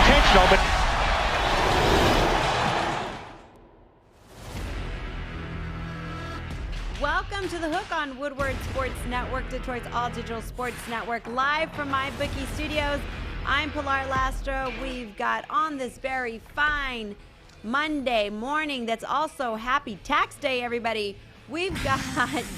intentional, but welcome to The Hook on Woodward Sports Network, Detroit's all-digital sports network, live from my bookie studios. I'm Pilar Lastra. We've got on this very fine Monday morning that's also Happy Tax Day, everybody. We've got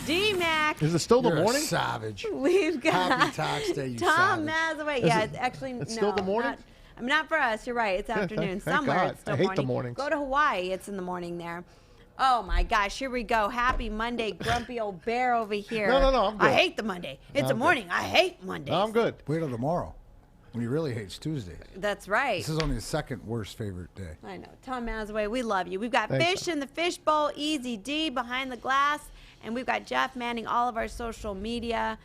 D-Mac. Is it still the You're morning? A savage. We've got Happy Tax Day, you Tom savage. Mazawey. Yeah, it's actually it's no, still the morning? Not for us. You're right. It's afternoon. Thank Somewhere God. it's still I hate morning. the mornings. Go to Hawaii. It's in the morning there. Oh, my gosh. Here we go. Happy Monday. Grumpy old bear over here. No, I'm good. I hate the Monday. It's a morning. I hate Mondays. No, I'm good. Wait till tomorrow when he really hates Tuesdays. That's right. This is only his second worst favorite day. I know. Tom Mazawey, we love you. We've got Thanks, Fish in the Fishbowl, Eazy D behind the glass, and we've got Jeff manning all of our social media.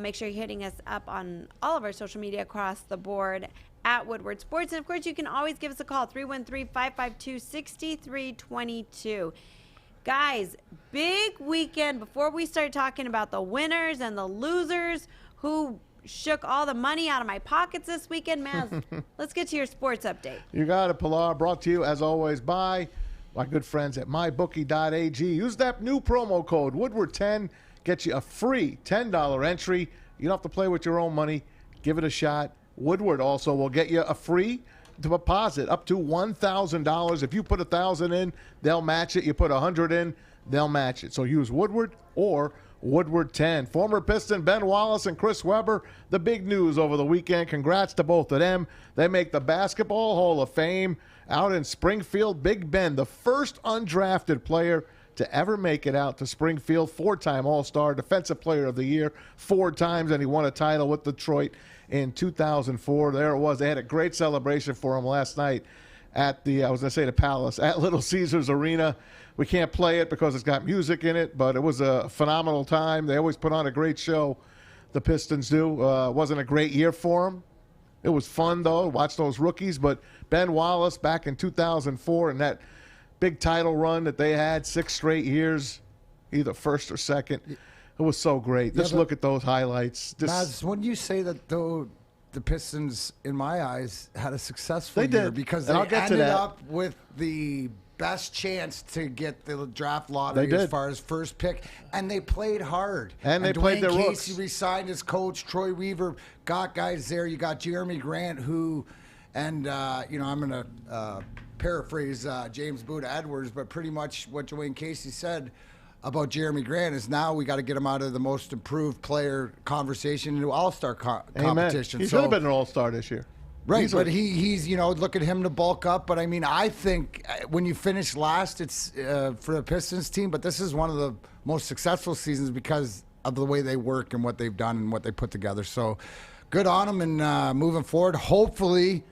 Make sure you're hitting us up on all of our social media across the board at Woodward Sports. And, of course, you can always give us a call, 313-552-6322. Guys, big weekend. Before we start talking about the winners and the losers who shook all the money out of my pockets this weekend, Maz, let's get to your sports update. You got it, Pilar. Brought to you, as always, by my good friends at mybookie.ag. Use that new promo code, Woodward10. Get you a free $10 entry. You don't have to play with your own money. Give it a shot. Woodward also will get you a free deposit up to $1,000. If you put $1,000 in, they'll match it. You put $100 in, they'll match it. So use Woodward or Woodward 10. Former Piston Ben Wallace and Chris Webber, the big news over the weekend. Congrats to both of them. They make the Basketball Hall of Fame out in Springfield. Big Ben, the first undrafted player to ever make it out to Springfield. 4-time All-Star, Defensive Player of the Year 4 times, and he won a title with Detroit in 2004. There it was. They had a great celebration for him last night at the, the Palace, at Little Caesars Arena. We can't play it because it's got music in it, but it was a phenomenal time. They always put on a great show, the Pistons do. Wasn't a great year for them. It was fun, though, watch those rookies. But Ben Wallace back in 2004 and that big title run that they had, 6 straight years, either first or second. It was so great. Just look at those highlights. Naz, when you say that, though, the Pistons, in my eyes, had a successful year did. because And they I'll get to ended that. up with the best chance to get the draft lottery as far as first pick, and they played hard. And they played their rooks. Casey resigned his coach. Troy Weaver got guys there. You got Jeremy Grant, who, and I'm going to paraphrase James Buddha Edwards, but pretty much what Dwayne Casey said about Jeremy Grant is now we got to get him out of the most improved player conversation into All-Star competition. He should have been an All-Star this year. Right, Easily. but he's look at him to bulk up. But I mean, I think when you finish last, it's for the Pistons team. But this is one of the most successful seasons because of the way they work and what they've done and what they put together. So good on them. And moving forward, hopefully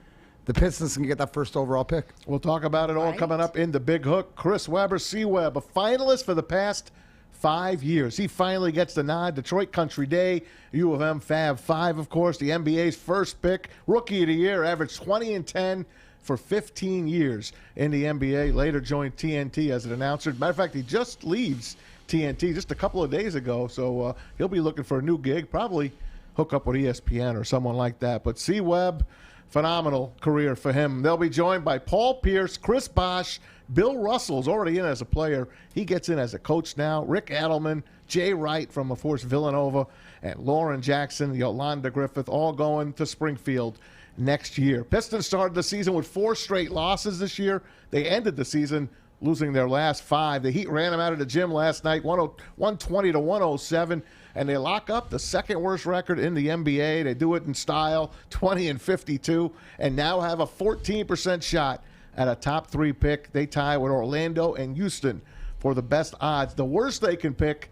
the Pistons can get that first overall pick. We'll talk about it all coming up in the Big Hook. Chris Webber, C-Web, a finalist for the past 5 years. He finally gets the nod. Detroit Country Day, U of M Fab 5, of course, the NBA's first pick. Rookie of the Year, averaged 20 and 10 for 15 years in the NBA. Later joined TNT as an announcer. Matter of fact, he just leaves TNT just a couple of days ago, so he'll be looking for a new gig, probably hook up with ESPN or someone like that. But C-Web, phenomenal career for him. They'll be joined by Paul Pierce, Chris Bosh, Bill Russell's already in as a player. He gets in as a coach now. Rick Adelman, Jay Wright from, of course, Villanova, and Lauren Jackson, Yolanda Griffith, all going to Springfield next year. Pistons started the season with 4 straight losses this year. They ended the season losing their last 5. The Heat ran them out of the gym last night, 120 to 107, and they lock up the second worst record in the NBA. They do it in style, 20 and 52, and now have a 14% shot at a top 3 pick. They tie with Orlando and Houston for the best odds. The worst they can pick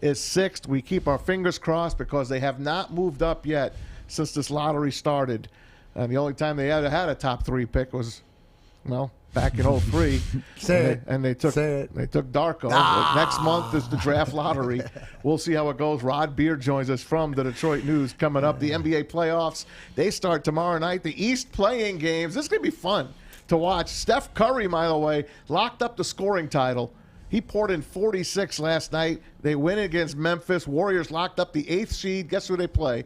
is 6th. We keep our fingers crossed because they have not moved up yet since this lottery started. And the only time they ever had a top 3 pick was, back in 03. And they took Darko. Next month is the draft lottery. We'll see how it goes. Rod Beard joins us from the Detroit News coming up. The NBA playoffs, they start tomorrow night. The East playing games. This is going to be fun to watch. Steph Curry, by the way, locked up the scoring title. He poured in 46 last night. They win against Memphis. Warriors locked up the 8th seed. Guess who they play?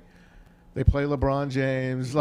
They play LeBron James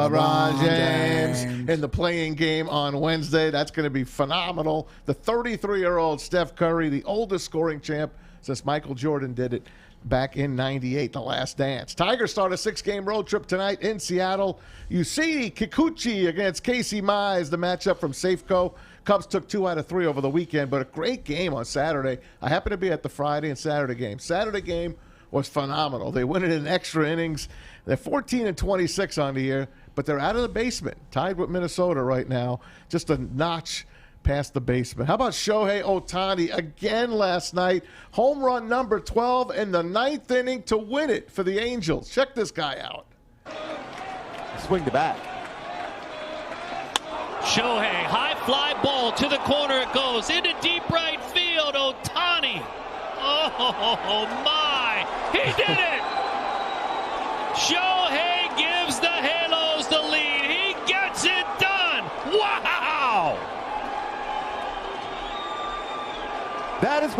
in the playing game on Wednesday. That's going to be phenomenal. The 33-year-old Steph Curry, the oldest scoring champ since Michael Jordan did it back in '98, the last dance. Tigers start a 6-game road trip tonight in Seattle. Yusei Kikuchi against Casey Mize, the matchup from Safeco. Cubs took 2 out of 3 over the weekend, but a great game on Saturday. I happened to be at the Friday and Saturday game. Saturday game was phenomenal. They win it in extra innings. They're 14-26 on the year, but they're out of the basement, tied with Minnesota right now, just a notch past the basement. How about Shohei Ohtani again last night? Home run number 12 in the 9th inning to win it for the Angels. Check this guy out. Swing the bat. Shohei, high fly ball to the corner it goes, into deep right field, Ohtani. Oh my, he did it! Shohei gives the Halos the lead. He gets it done. Wow! That is,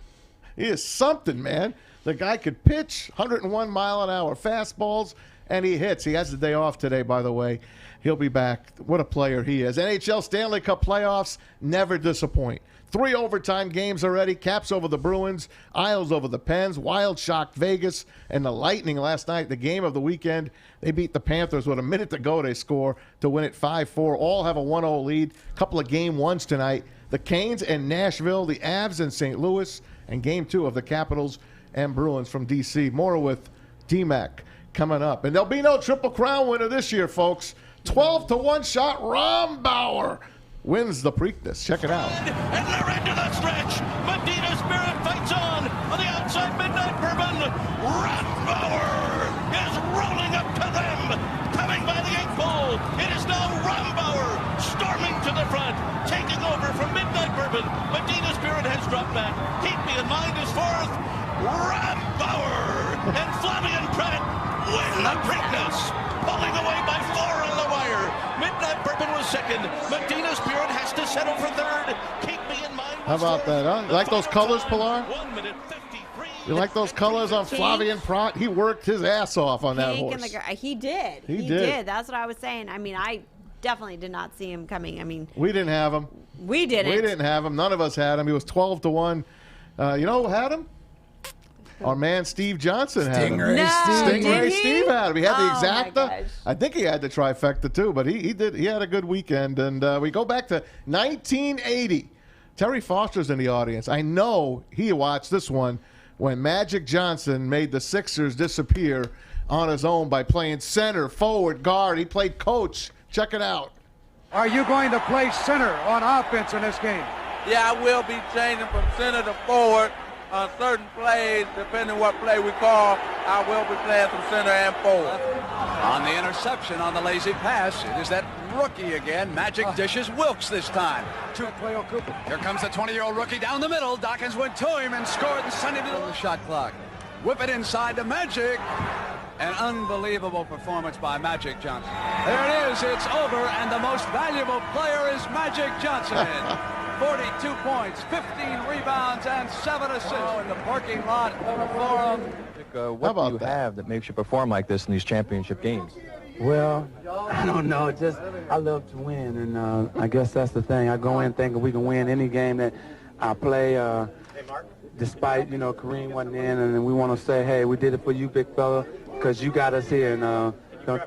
he is something, man. The guy could pitch 101-mile-an-hour fastballs, and he hits. He has the day off today, by the way. He'll be back. What a player he is. NHL Stanley Cup playoffs never disappoint. 3 overtime games already. Caps over the Bruins, Isles over the Pens, Wild shocked Vegas, and the Lightning last night, the game of the weekend. They beat the Panthers with a minute to go. They score to win it 5-4. All have a 1-0 lead. Couple of game ones tonight. The Canes and Nashville, the Avs in St. Louis, and game 2 of the Capitals and Bruins from D.C. More with D-Mac coming up. And there'll be no Triple Crown winner this year, folks. 12-1 shot, Rombauer wins the Preakness. Check it out. And they're into the stretch. Medina Spirit fights on the outside. Midnight Bourbon. Rombauer is rolling up to them. Coming by the 8th pole. It is now Rombauer storming to the front. Taking over from Midnight Bourbon. Medina Spirit has dropped back. Keep me in mind is 4th. Rombauer and Flavian Pratt win the Preakness. Pulling away by 4 on the wire. Midnight Bourbon was 2nd. Medina Spirit has to settle for 3rd. Keep me in mind. How about that, huh? You like those colors, Pilar? 1 minute 53. You like those colors on Flavian Pratt? He worked his ass off on that horse. He did. He did. That's what I was saying. I mean, I definitely did not see him coming. I mean, we didn't have him. We didn't. We didn't have him. None of us had him. He was 12-1. You know who had him? Our man Steve Johnson had him. Stingray Steve had him. He had the exacta. I think he had the trifecta too, but he did. He had a good weekend. And we go back to 1980. Terry Foster's in the audience. I know he watched this one when Magic Johnson made the Sixers disappear on his own by playing center, forward, guard. He played coach. Check it out. Are you going to play center on offense in this game? Yeah, I will be changing from center to forward. On certain plays, depending what play we call, I will be playing from center and forward. On the interception, on the lazy pass, it is that rookie again. Magic dishes Wilkes this time. Here comes the 20-year-old rookie down the middle. Dawkins went to him and scored and sent him to the shot clock. Whip it inside to Magic. An unbelievable performance by Magic Johnson. There it is. It's over, and the most valuable player is Magic Johnson. 42 points, 15 rebounds, and 7 assists in the parking lot of the Forum. What do you have that makes you perform like this in these championship games? Well, I don't know. Just I love to win, and I guess that's the thing. I go in thinking we can win any game that I play. Despite Kareem wasn't in, and we want to say, hey, we did it for you, big fella, because you got us here, and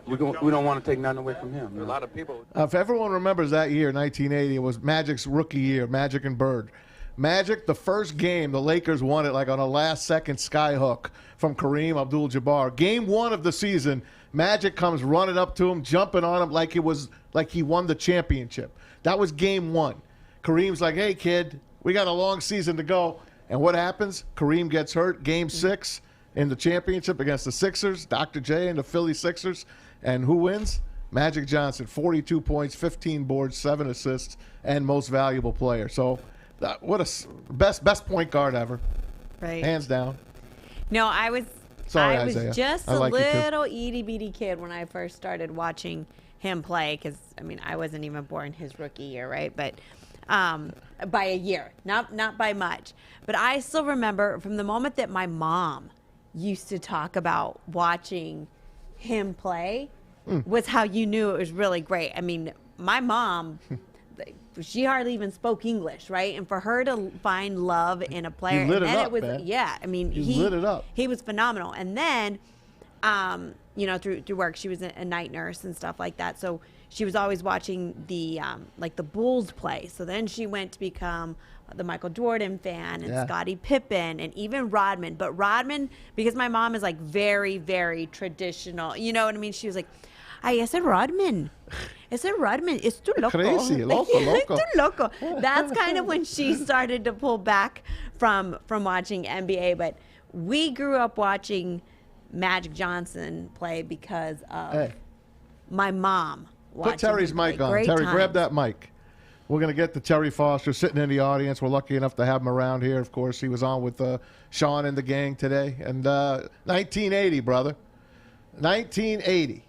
we don't want to take nothing away from him. A lot of people. If everyone remembers that year, 1980, it was Magic's rookie year, Magic and Bird. Magic, the first game, the Lakers won it like on a last-second skyhook from Kareem Abdul-Jabbar. Game 1 of the season, Magic comes running up to him, jumping on him like he won the championship. That was game 1. Kareem's like, hey, kid, we got a long season to go. And what happens? Kareem gets hurt. Game 6 in the championship against the Sixers, Dr. J and the Philly Sixers. And who wins? Magic Johnson, 42 points, 15 boards, 7 assists, and most valuable player. So what a best point guard ever. Right. Hands down. No, I was Isaiah. just a little itty-bitty kid when I first started watching him play because, I mean, I wasn't even born his rookie year, right? But by a year, not by much. But I still remember from the moment that my mom used to talk about watching him play, was how you knew it was really great. I mean, my mom, she hardly even spoke English, right? And for her to find love in a player, He lit and it then up, it was, man. yeah, I mean, He lit it up. He was phenomenal. And then, you know, through work, she was a night nurse and stuff like that. So she was always watching the like the Bulls play. So then she went to become the Michael Jordan fan and Scottie Pippen and even Rodman. But Rodman, because my mom is like very, very traditional, you know what I mean? She was like, ay, ese Rodman. Ese Rodman is too loco. Crazy, Like, loco, he's loco. too loco. That's kind of when she started to pull back from watching NBA. But we grew up watching Magic Johnson play because of my mom watching Put Terry's him play. mic on. Great Terry, times. grab that mic. We're going to get to Terry Foster sitting in the audience. We're lucky enough to have him around here. Of course, he was on with Sean and the gang today. And 1980, brother. 1980.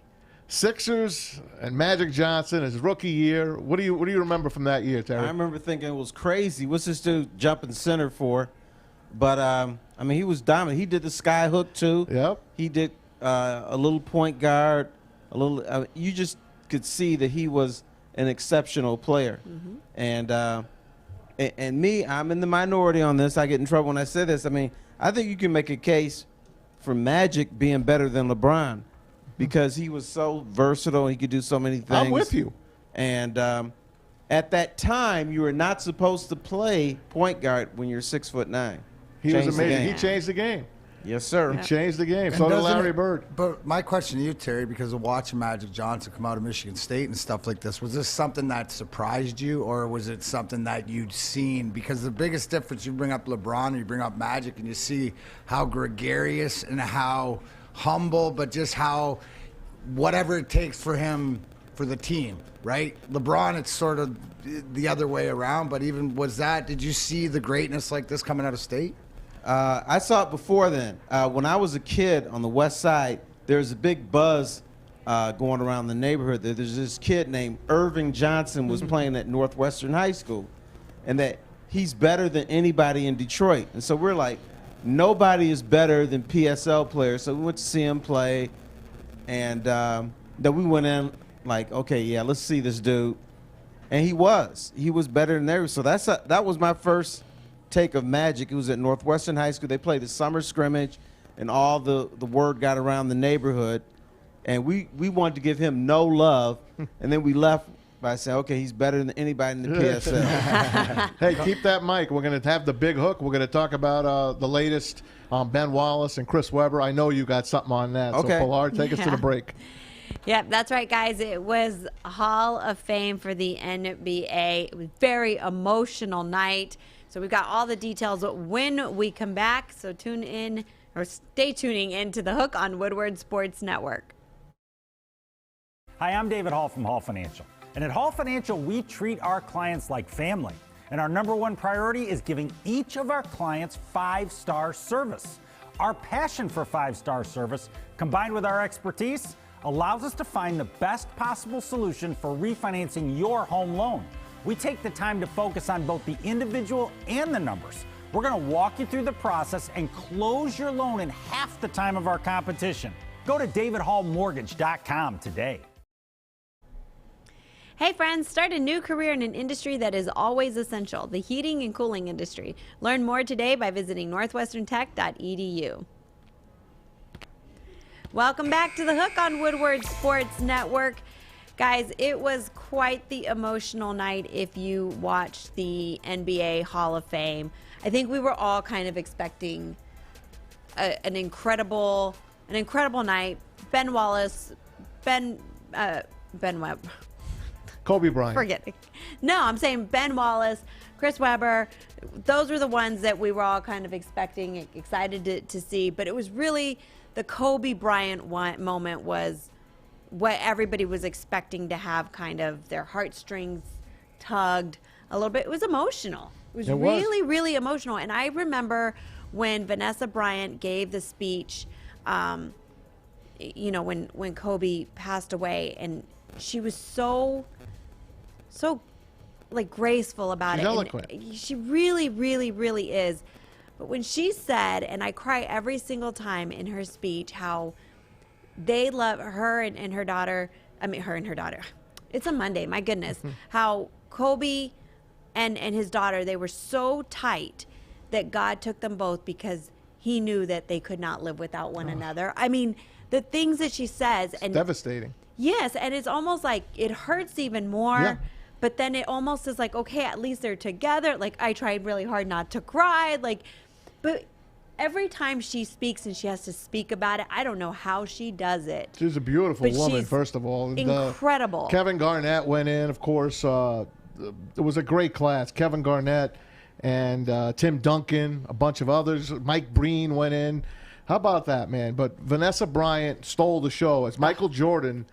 Sixers and Magic Johnson, his rookie year. What do you remember from that year, Terry? I remember thinking it was crazy. What's this dude jumping center for? But, I mean, he was dominant. He did the sky hook, too. Yep. He did a little point guard, a little. You just could see that he was an exceptional player. And me, I'm in the minority on this. I get in trouble when I say this. I mean, I think you can make a case for Magic being better than LeBron because he was so versatile. He could do so many things. I'm with you. And at that time, you were not supposed to play point guard when you're 6'9". He was Changed the amazing. game. He changed the game. Yes, sir. He changed the game. And So did doesn't Larry it- Bird. But my question to you, Terry, because of watching Magic Johnson come out of Michigan State and stuff like this, was this something that surprised you, or was it something that you'd seen? Because the biggest difference, you bring up LeBron or you bring up Magic, and you see how gregarious and how humble, but just how whatever it takes for him for the team, right? LeBron, it's sort of the other way around, but even did you see the greatness like this coming out of state? I saw it before then. When I was a kid on the west side, there was a big buzz going around the neighborhood. There's this kid named Irving Johnson was playing at Northwestern High School, and that he's better than anybody in Detroit. And so we're like, nobody is better than PSL players. So we went to see him play, and then we went in like, okay, yeah, let's see this dude. And he was better than everyone. So that was my first take of Magic. It was at Northwestern High School. They played a summer scrimmage, and all the word got around the neighborhood, and we wanted to give him no love, and then we left by saying, okay, he's better than anybody in the PSL. Hey, keep that mic. We're going to have the big hook. We're going to talk about the latest on Ben Wallace and Chris Webber. I know you got something on that. Okay. So, Pilar, take us to the break. Yep, that's right, guys. It was a Hall of Fame for the NBA. It was a very emotional night. So we've got all the details when we come back. So tune in or stay tuning into The Hook on Woodward Sports Network. Hi, I'm David Hall from Hall Financial. And at Hall Financial, we treat our clients like family. And our number one priority is giving each of our clients 5-star service. Our passion for 5-star service, combined with our expertise, allows us to find the best possible solution for refinancing your home loan. We take the time to focus on both the individual and the numbers. We're going to walk you through the process and close your loan in half the time of our competition. Go to davidhallmortgage.com today. Hey friends, start a new career in an industry that is always essential, the heating and cooling industry. Learn more today by visiting northwesterntech.edu. Welcome back to The Hook on Woodward Sports Network. Guys, it was quite the emotional night if you watched the NBA Hall of Fame. I think we were all kind of expecting an incredible night. Ben Wallace, Ben Webb. Kobe Bryant. Forget it. No, I'm saying Ben Wallace, Chris Webber. Those were the ones that we were all kind of expecting, excited to see. But it was really the Kobe Bryant moment was what everybody was expecting to have kind of their heartstrings tugged a little bit. It was emotional. It was really, really emotional. And I remember when Vanessa Bryant gave the speech, you know, when Kobe passed away, and she was so like graceful about She's it. eloquent. And she really, really, really is. But when she said, and I cry every single time in her speech, how they love her and her daughter. I mean, her and her daughter. It's a Monday, my goodness. How Kobe and his daughter, they were so tight that God took them both because he knew that they could not live without one another. I mean, the things that she says. And devastating. Yes, and it's almost like it hurts even more. Yeah. But then it almost is like, okay, at least they're together. Like, I tried really hard not to cry. Like, but every time she speaks and she has to speak about it, I don't know how she does it. She's a beautiful But woman, she's first of all. incredible. Kevin Garnett went in, of course. It was a great class. Kevin Garnett and Tim Duncan, a bunch of others. Mike Breen went in. How about that, man? But Vanessa Bryant stole the show as Michael Jordan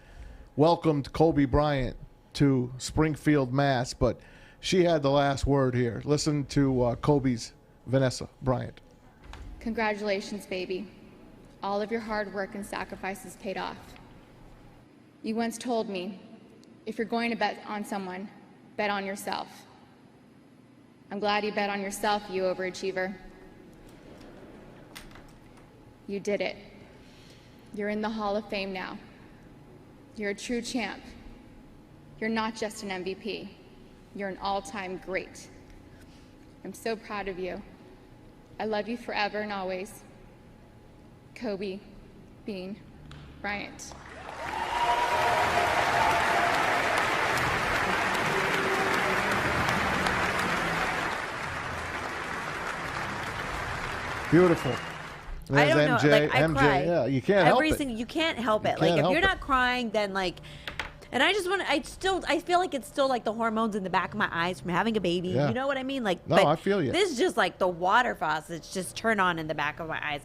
welcomed Kobe Bryant to Springfield, Mass. But she had the last word here. Listen to Kobe's Vanessa Bryant. Congratulations, baby. All of your hard work and sacrifices paid off. You once told me, if you're going to bet on someone, bet on yourself. I'm glad you bet on yourself, you overachiever. You did it. You're in the Hall of Fame now. You're a true champ. You're not just an MVP. You're an all-time great. I'm so proud of you. I love you forever and always. Kobe Bean Bryant. Beautiful. I don't MJ, know. Like, I MJ, cry. yeah, you can't help it. You can't help it. You Like, can't if help you're it. not crying, then like, and I just want to, I feel like it's still like the hormones in the back of my eyes from having a baby. Yeah. You know what I mean? Like, No, but I feel you. This is just like the water faucets just turn on in the back of my eyes.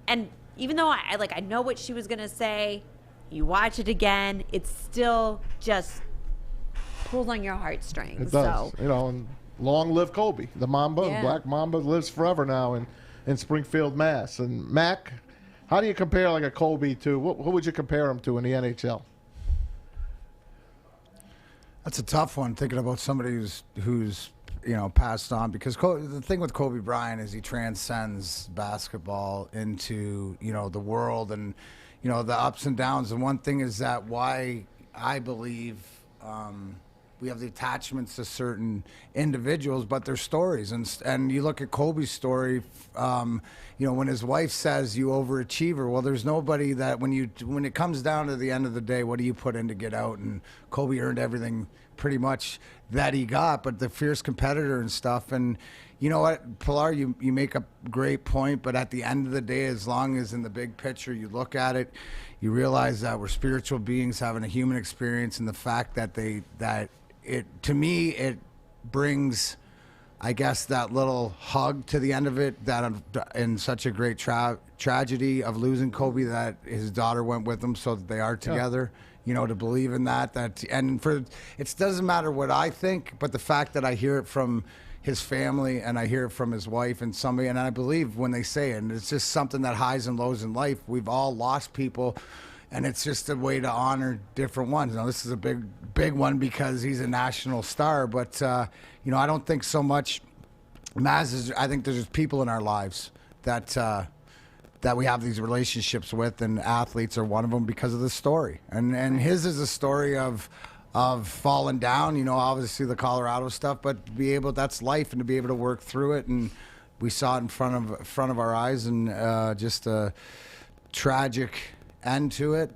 And even though I know what she was going to say, you watch it again, it's still just pulls on your heartstrings. It does. So. You know, and long live Kobe. The Mamba, Yeah. Black Mamba lives forever now in Springfield, Mass. And Mac, how do you compare like a Kobe to, who would you compare him to in the NHL? That's a tough one, thinking about somebody who's passed on, because the thing with Kobe Bryant is he transcends basketball into the world and the ups and downs. And one thing is that why I believe we have the attachments to certain individuals, but their stories. And you look at Kobe's story, when his wife says you overachiever, well, there's nobody that when it comes down to the end of the day, what do you put in to get out? And Kobe earned everything pretty much that he got, but the fierce competitor and stuff. And you know what, Pilar, you make a great point, but at the end of the day, as long as in the big picture you look at it, you realize that we're spiritual beings having a human experience, and the fact that to me, it brings, I guess, that little hug to the end of it, that in such a great tragedy of losing Kobe, that his daughter went with him so that they are together. To believe in that and it doesn't matter what I think, but the fact that I hear it from his family and I hear it from his wife and somebody, and I believe when they say it, and it's just something that highs and lows in life. We've all lost people, and it's just a way to honor different ones. Now, this is a big one because he's a national star, but I don't think so much Maz I think there's just people in our lives that we have these relationships with, and athletes are one of them because of the story. And his is a story of falling down, obviously the Colorado stuff, but to be able, that's life, and to be able to work through it. And we saw it in front of our eyes, and just a tragic end to it.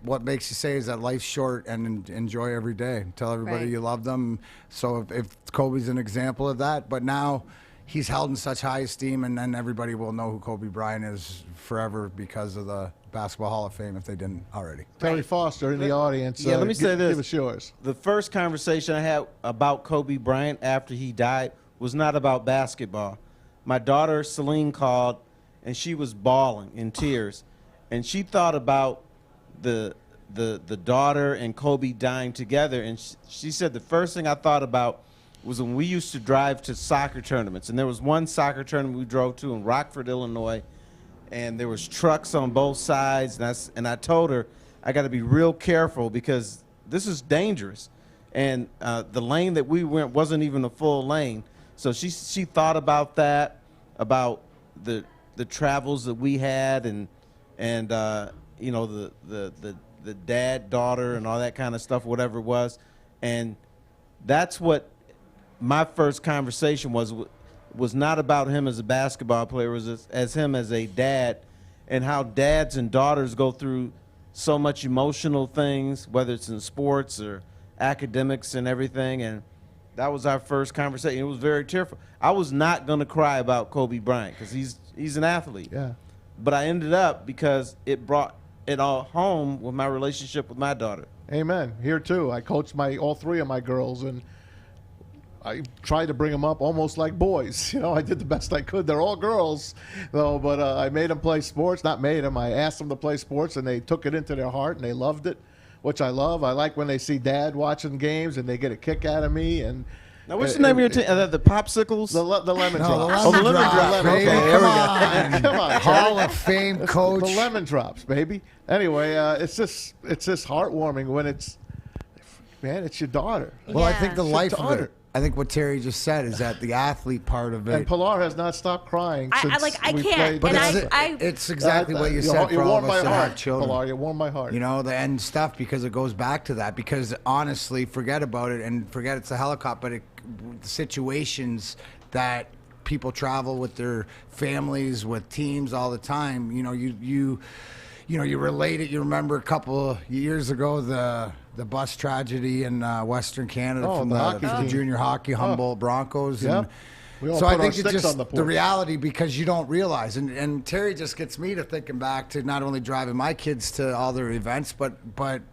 What makes you say is that life's short, and enjoy every day. Tell everybody you love them. So if Kobe's an example of that, but now he's held in such high esteem, and then everybody will know who Kobe Bryant is forever because of the Basketball Hall of Fame, if they didn't already. Terry Foster in the audience. Yeah, let me say this. Give us yours. The first conversation I had about Kobe Bryant after he died was not about basketball. My daughter Celine called, and she was bawling in tears, and she thought about the daughter and Kobe dying together, and she said the first thing I thought about was when we used to drive to soccer tournaments. And there was one soccer tournament we drove to in Rockford, Illinois, and there was trucks on both sides. And I told her, I got to be real careful because this is dangerous. And the lane that we went wasn't even a full lane. So she thought about that, about the travels that we had, and and you know, the dad, daughter, and all that kind of stuff, whatever it was. And that's what my first conversation was not about him as a basketball player, it was as him as a dad, and how dads and daughters go through so much emotional things, whether it's in sports or academics and everything. And that was our first conversation. It was very tearful. I was not going to cry about Kobe Bryant because he's an athlete. Yeah. But I ended up because it brought it all home with my relationship with my daughter. Amen. Here too. I coached all three of my girls, and I tried to bring them up almost like boys. You know, I did the best I could. They're all girls, though, but I made them play sports. Not made them. I asked them to play sports, and they took it into their heart, and they loved it, which I love. I like when they see Dad watching games, and they get a kick out of me. And now, what's the name of your team? The Popsicles? The Lemon No, Drops. the Lemon Drops, baby. Okay, here we go. Come on. Hall of Fame coach. The Lemon Drops, baby. Anyway, it's just heartwarming when it's your daughter. Well, I think the It's life your of daughter. it. I think what Terry just said is that the athlete part of it. And Pilar has not stopped crying since I we can't. played. And it's exactly what you said for all warmed of us my that heart, have children. Pilar, you warmed my heart. You know, the end stuff, because it goes back to that. Because honestly, forget about it and forget it's a helicopter, but the situations that people travel with their families, with teams all the time, you know, you relate it. You remember a couple of years ago the bus tragedy in Western Canada from the junior hockey Humboldt Broncos. Yeah. And We all so put I our think it's sticks just on the the porch. reality, because you don't realize. And Terry just gets me to thinking back to not only driving my kids to all their events, but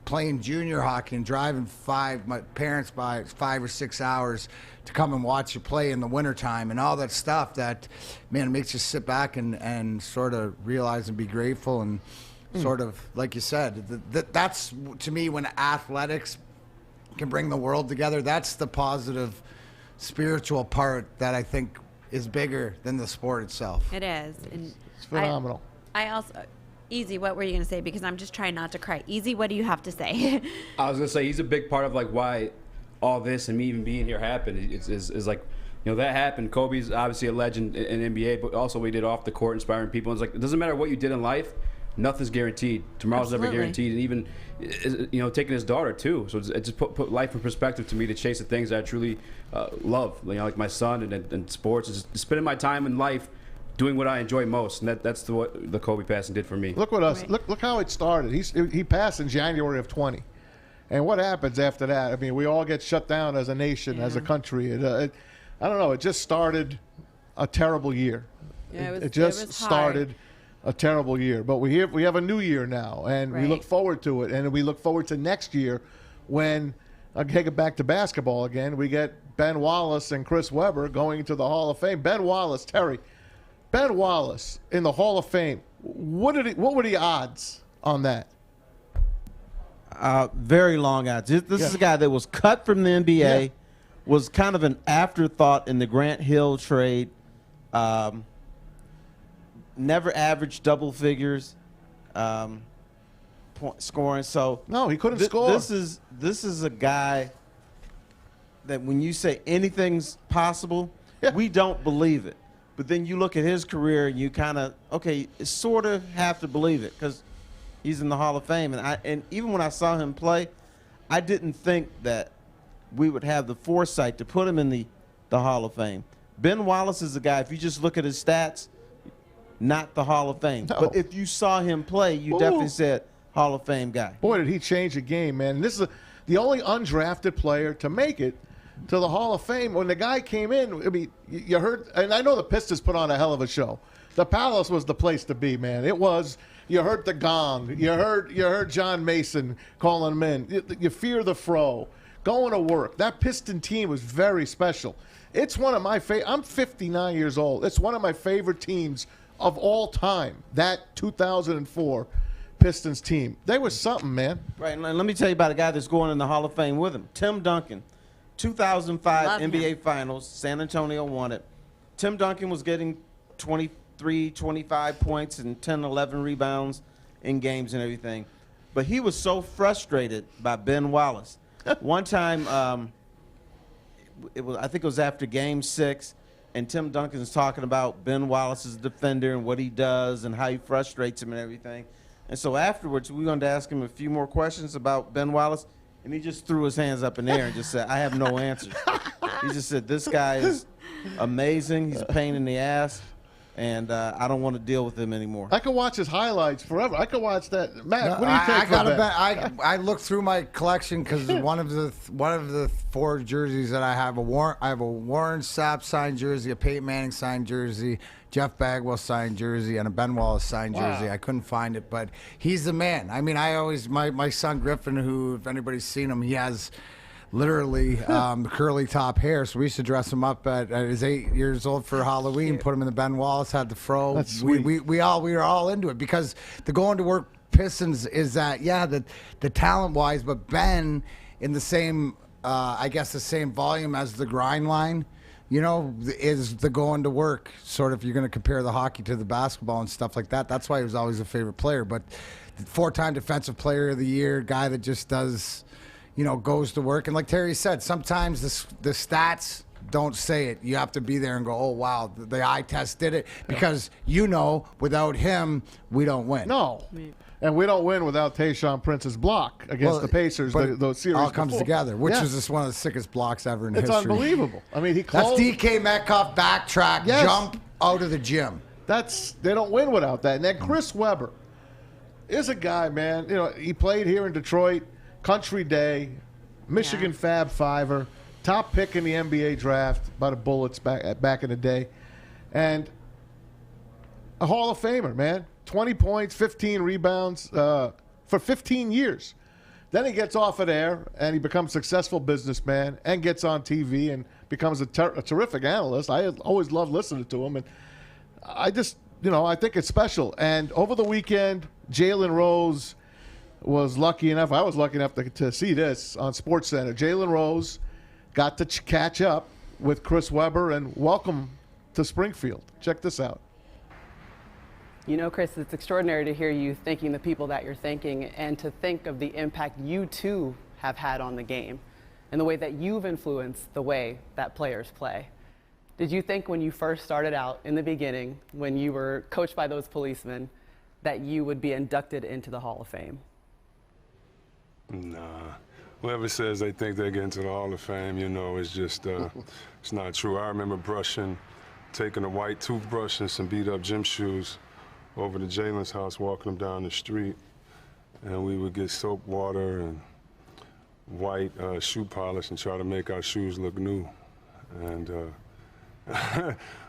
playing junior hockey and driving my parents by 5 or 6 hours to come and watch you play in the wintertime and all that stuff that, man, it makes you sit back and sort of realize and be grateful. And sort of, like you said, that's, to me, when athletics can bring the world together, that's the positive spiritual part that I think is bigger than the sport itself. It is. And It's phenomenal. I also, Eazy, what were you going to say? Because I'm just trying not to cry. Eazy, what do you have to say? I was going to say he's a big part of like why all this and me even being here happened. Is like, you know, that happened. Kobe's obviously a legend in NBA, but also what he did off the court, inspiring people. It's like, it doesn't matter what you did in life, nothing's guaranteed. Tomorrow's never guaranteed. And even, you know, taking his daughter too. So it just put life in perspective to me, to chase the things that I truly love. You know, like my son and sports. Just spending my time in life doing what I enjoy most. And that's what the Kobe passing did for me. Look what us. Look how it started. He passed in January of 20. And what happens after that? I mean, we all get shut down as a nation, as a country. I don't know. It just started a terrible year. Yeah, it just started a terrible year. But we have a new year now, and we look forward to it. And we look forward to next year when, I'll take it back to basketball again, we get Ben Wallace and Chris Webber going to the Hall of Fame. Ben Wallace, Terry, Ben Wallace in the Hall of Fame. What were the odds on that? Very long odds. This is a guy that was cut from the NBA, was kind of an afterthought in the Grant Hill trade, never averaged double figures scoring. So no, he couldn't score. This is a guy that when you say anything's possible, we don't believe it. But then you look at his career and you kind of, sort of have to believe it because he's in the Hall of Fame. And even when I saw him play, I didn't think that we would have the foresight to put him in the Hall of Fame. Ben Wallace is a guy, if you just look at his stats, not the Hall of Fame. No. But if you saw him play, you definitely said Hall of Fame guy. Boy, did he change the game, man. This is the only undrafted player to make it to the Hall of Fame. When the guy came in, I mean, you heard, and I know the Pistons put on a hell of a show. The Palace was the place to be, man. It was. You heard the gong. You heard John Mason calling him in. You fear the fro. Going to work. That Piston team was very special. It's one of my favorite. I'm 59 years old. It's one of my favorite teams of all time. That 2004 Pistons team. They were something, man. Right. And let me tell you about a guy that's going in the Hall of Fame with him. Tim Duncan. 2005 Love NBA him. Finals. San Antonio won it. Tim Duncan was getting 23, 25 points and 10, 11 rebounds in games and everything. But he was so frustrated by Ben Wallace. One time, I think it was after Game 6, and Tim Duncan's talking about Ben Wallace's defender and what he does and how he frustrates him and everything. And so afterwards, we wanted to ask him a few more questions about Ben Wallace, and he just threw his hands up in the air and just said, I have no answers. He just said, this guy is amazing. He's a pain in the ass, and I don't want to deal with him anymore. I could watch his highlights forever. I could watch that. Matt, what do you think? I looked through my collection because one of the 4 jerseys that I have a Warren Sapp signed jersey, a Peyton Manning signed jersey, Jeff Bagwell signed jersey, and a Ben Wallace signed jersey. I couldn't find it, but he's the man. I mean, my son Griffin, who, if anybody's seen him, he has literally curly top hair. So we used to dress him up at his 8 years old for Halloween, put him in the Ben Wallace, had the fro. That's sweet. We were all into it because the going to work Pistons is that, the talent wise, but Ben in the same, I guess the same volume as the grind line, is the going to work sort of, if you're going to compare the hockey to the basketball and stuff like that. That's why he was always a favorite player. But 4-time defensive player of the year, guy that just does, goes to work. And like Terry said, sometimes the stats don't say it. You have to be there and go, oh, wow, the eye test did it. Because, without him, we don't win. No. And we don't win without Tayshaun Prince's block against the Pacers. Those series all comes together, which was just one of the sickest blocks ever in history. It's unbelievable. I mean, that's DK Metcalf backtrack, jump out of the gym. They don't win without that. And then Chris Webber is a guy, man. He played here in Detroit, Country Day, Michigan Fab Fiver, top pick in the NBA draft by the Bullets back in the day, and a Hall of Famer, man. 20 points, 15 rebounds for 15 years. Then he gets off of there, and he becomes a successful businessman and gets on TV and becomes a terrific analyst. I always love listening to him, and I just, I think it's special. And over the weekend, Jalen Rose was lucky enough, I was lucky enough to see this on SportsCenter. Jalen Rose got to catch up with Chris Webber and welcome to Springfield. Check this out. Chris, it's extraordinary to hear you thanking the people that you're thanking and to think of the impact you too have had on the game and the way that you've influenced the way that players play. Did you think when you first started out in the beginning, when you were coached by those policemen, that you would be inducted into the Hall of Fame? Nah. Whoever says they think they get into the Hall of Fame, it's just, it's not true. I remember taking a white toothbrush and some beat up gym shoes over to Jalen's house, walking him down the street, and we would get soap water and white shoe polish and try to make our shoes look new. And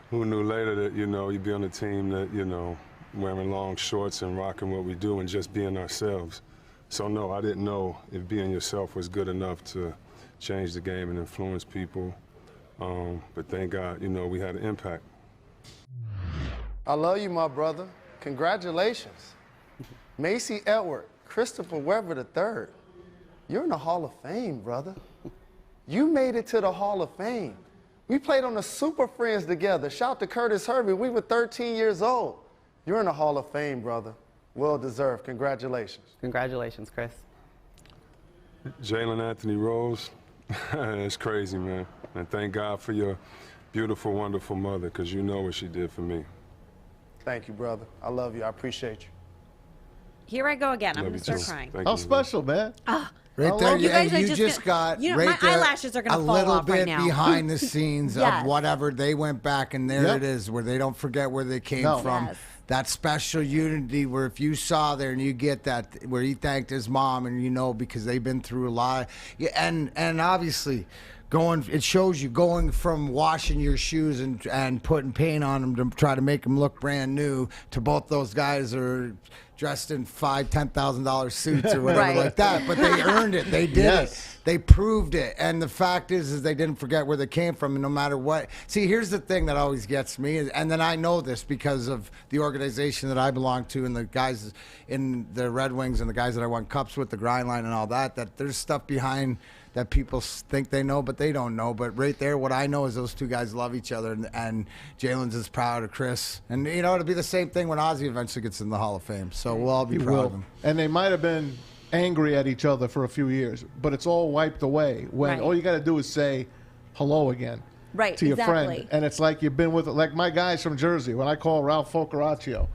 who knew later that, you'd be on a team that, wearing long shorts and rocking what we do and just being ourselves. So no, I didn't know if being yourself was good enough to change the game and influence people. But thank God, we had an impact. I love you, my brother. Congratulations. Macy Edward, Christopher Webber III. You're in the Hall of Fame, brother. You made it to the Hall of Fame. We played on the Super Friends together. Shout out to Curtis Hervey. We were 13 years old. You're in the Hall of Fame, brother. Well deserved. Congratulations. Congratulations, Chris. Jalen Anthony Rose, it's crazy, man. And thank God for your beautiful, wonderful mother, because you know what she did for me. Thank you, brother. I love you. I appreciate you. Here I go again. I'm Love going to you start too. crying. How special, man. Right there, you guys are you just got my right there, eyelashes are going to fall a little off right bit now. behind the scenes Yes. of whatever they went back, and there it is, where they don't forget where they came from. Yes. That special unity where if you saw there and you get that, where he thanked his mom, and because they've been through a lot. And obviously, it shows you going from washing your shoes and putting paint on them to try to make them look brand new to both those guys are dressed in $10,000 suits or whatever like that, but they earned it. They did it. They proved it. And the fact is they didn't forget where they came from, and no matter what. See, here's the thing that always gets me, and then I know this because of the organization that I belong to and the guys in the Red Wings and the guys that I won cups with, the grind line and all that there's stuff behind that people think they know, but they don't know. But right there, what I know is those two guys love each other, and Jalen's is proud of Chris. And, it'll be the same thing when Ozzy eventually gets in the Hall of Fame. So we'll all be proud of him. And they might have been angry at each other for a few years, but it's all wiped away when all you got to do is say hello again. Right, to your exactly. friend. And it's like you've been with, like my guys from Jersey, when I call Ralph Focaraccio,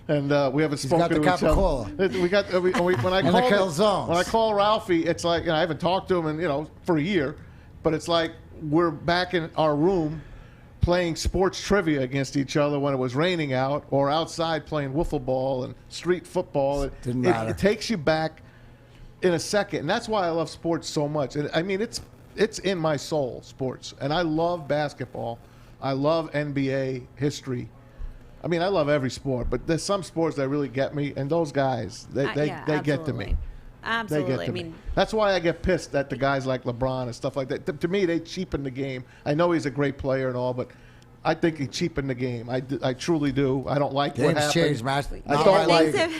and we haven't spoken to each other. We got, when I call Ralphie, it's like, I haven't talked to him for a year, but it's like we're back in our room playing sports trivia against each other when it was raining out, or outside playing wiffle ball and street football. It takes you back in a second, and that's why I love sports so much. And I mean, it's in my soul, sports, and I love basketball. I love NBA history. I mean, I love every sport, but there's some sports that really get me, and those guys, they get to me. Absolutely. They get to me. That's why I get pissed at the guys like LeBron and stuff like that. To me, they cheapen the game. I know he's a great player and all, but I think he cheapened the game. I truly do. I don't like what happened. Changed, Matt. I don't like it.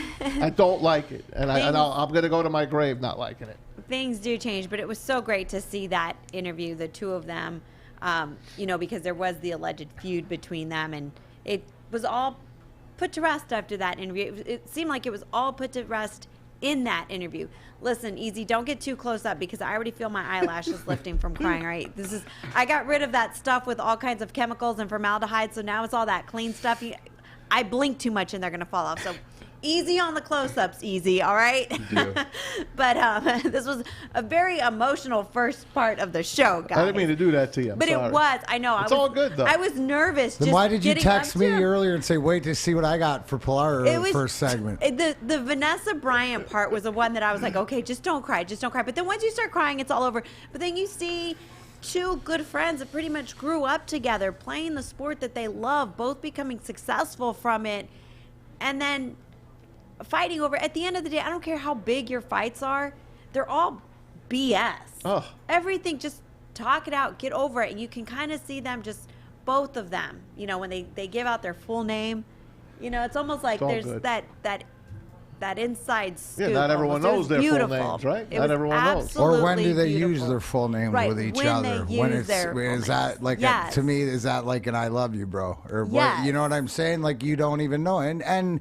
I don't like it, and I'm going to go to my grave not liking it. Things do change, but it was so great to see that interview, the two of them, because there was the alleged feud between them, and it was all put to rest after that interview. It seemed like it was all put to rest in that interview. Listen, Eazy, don't get too close up because I already feel my eyelashes lifting from crying, right? I got rid of that stuff with all kinds of chemicals and formaldehyde, so now it's all that clean stuff. I blink too much and they're going to fall off. So easy on the close-ups, Eazy, all right? But this was a very emotional first part of the show, guys. I didn't mean to do that to you. But sorry. It was. I know. It's all good, though. I was nervous. Then why did you text me earlier and say, wait to see what I got for Pilar first segment? The Vanessa Bryant part was the one that I was like, okay, just don't cry. Just don't cry. But then once you start crying, it's all over. But then you see two good friends that pretty much grew up together, playing the sport that they love, both becoming successful from it, and then fighting over. At the end of the day, I don't care how big your fights are, they're all BS. Everything, just talk it out, get over it. And you can kind of see them, just both of them, when they give out their full name, it's almost like there's that inside scoop. Yeah, not everyone knows their full names, right? Not everyone knows. Or when do they use their full names with each other? When is that like to me? Is that like an "I love you, bro"? Or what? You know what I'm saying? Like you don't even know. And